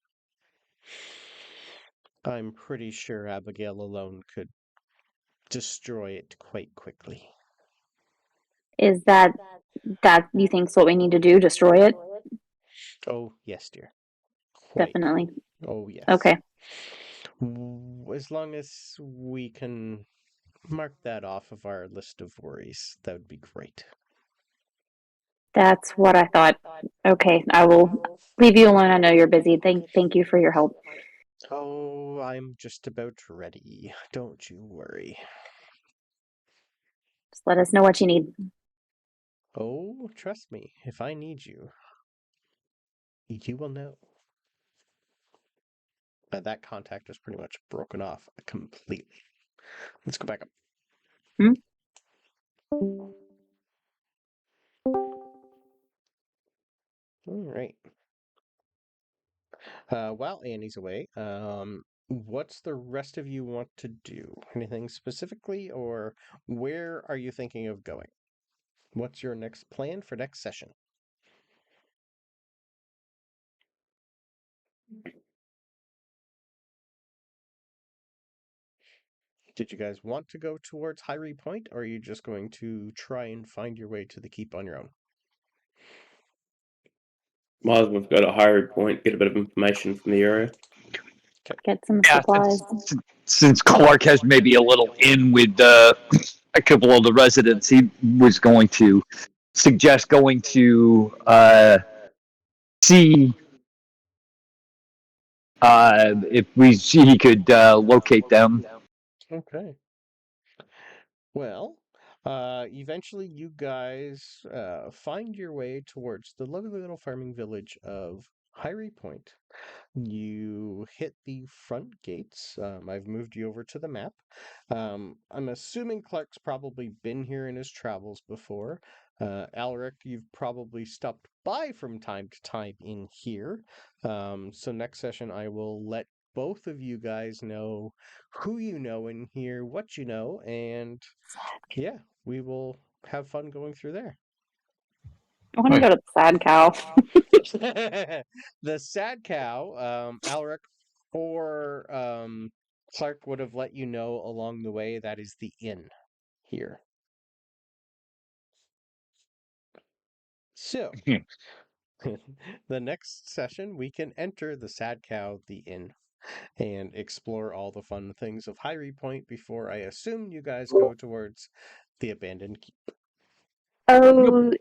I'm pretty sure Abigail alone could destroy it quite quickly. is that you think's what we need to do? Destroy it? Oh, yes, dear. Quite. Definitely. Oh, yes. Okay. As long as we can mark that off of our list of worries, that would be great. That's what I thought. Okay, I will leave you alone. I know you're busy. Thank you for your help. Oh, I'm just about ready. Don't you worry. Just let us know what you need. Oh, trust me, if I need you, you will know. That contact is pretty much broken off completely. Let's go back up. All right. While Annie's away, what's the rest of you want to do? Anything specifically, or where are you thinking of going? What's your next plan for next session? Did you guys want to go towards Hyrie Point, or are you just going to try and find your way to the keep on your own? Might as well go to Hyrie Point, get a bit of information from the area. Get some Yeah, supplies. since Clark has maybe a little in with a couple of the residents, he was going to suggest going to see if he could locate them. Okay. Well, eventually you guys find your way towards the lovely little farming village of Hyrie Point. You hit the front gates. I've moved you over to the map. I'm assuming Clark's probably been here in his travels before. Alric, you've probably stopped by from time to time in here. So next session I will let both of you guys know who you know in here, what you know, and yeah, we will have fun going through there. I want to go to the sad cow. The sad cow, Alric or Clark would have let you know along the way that is the inn here. So, the next session we can enter the sad cow, the inn, and explore all the fun things of Hyrie Point before I assume you guys go towards the abandoned keep. Oh,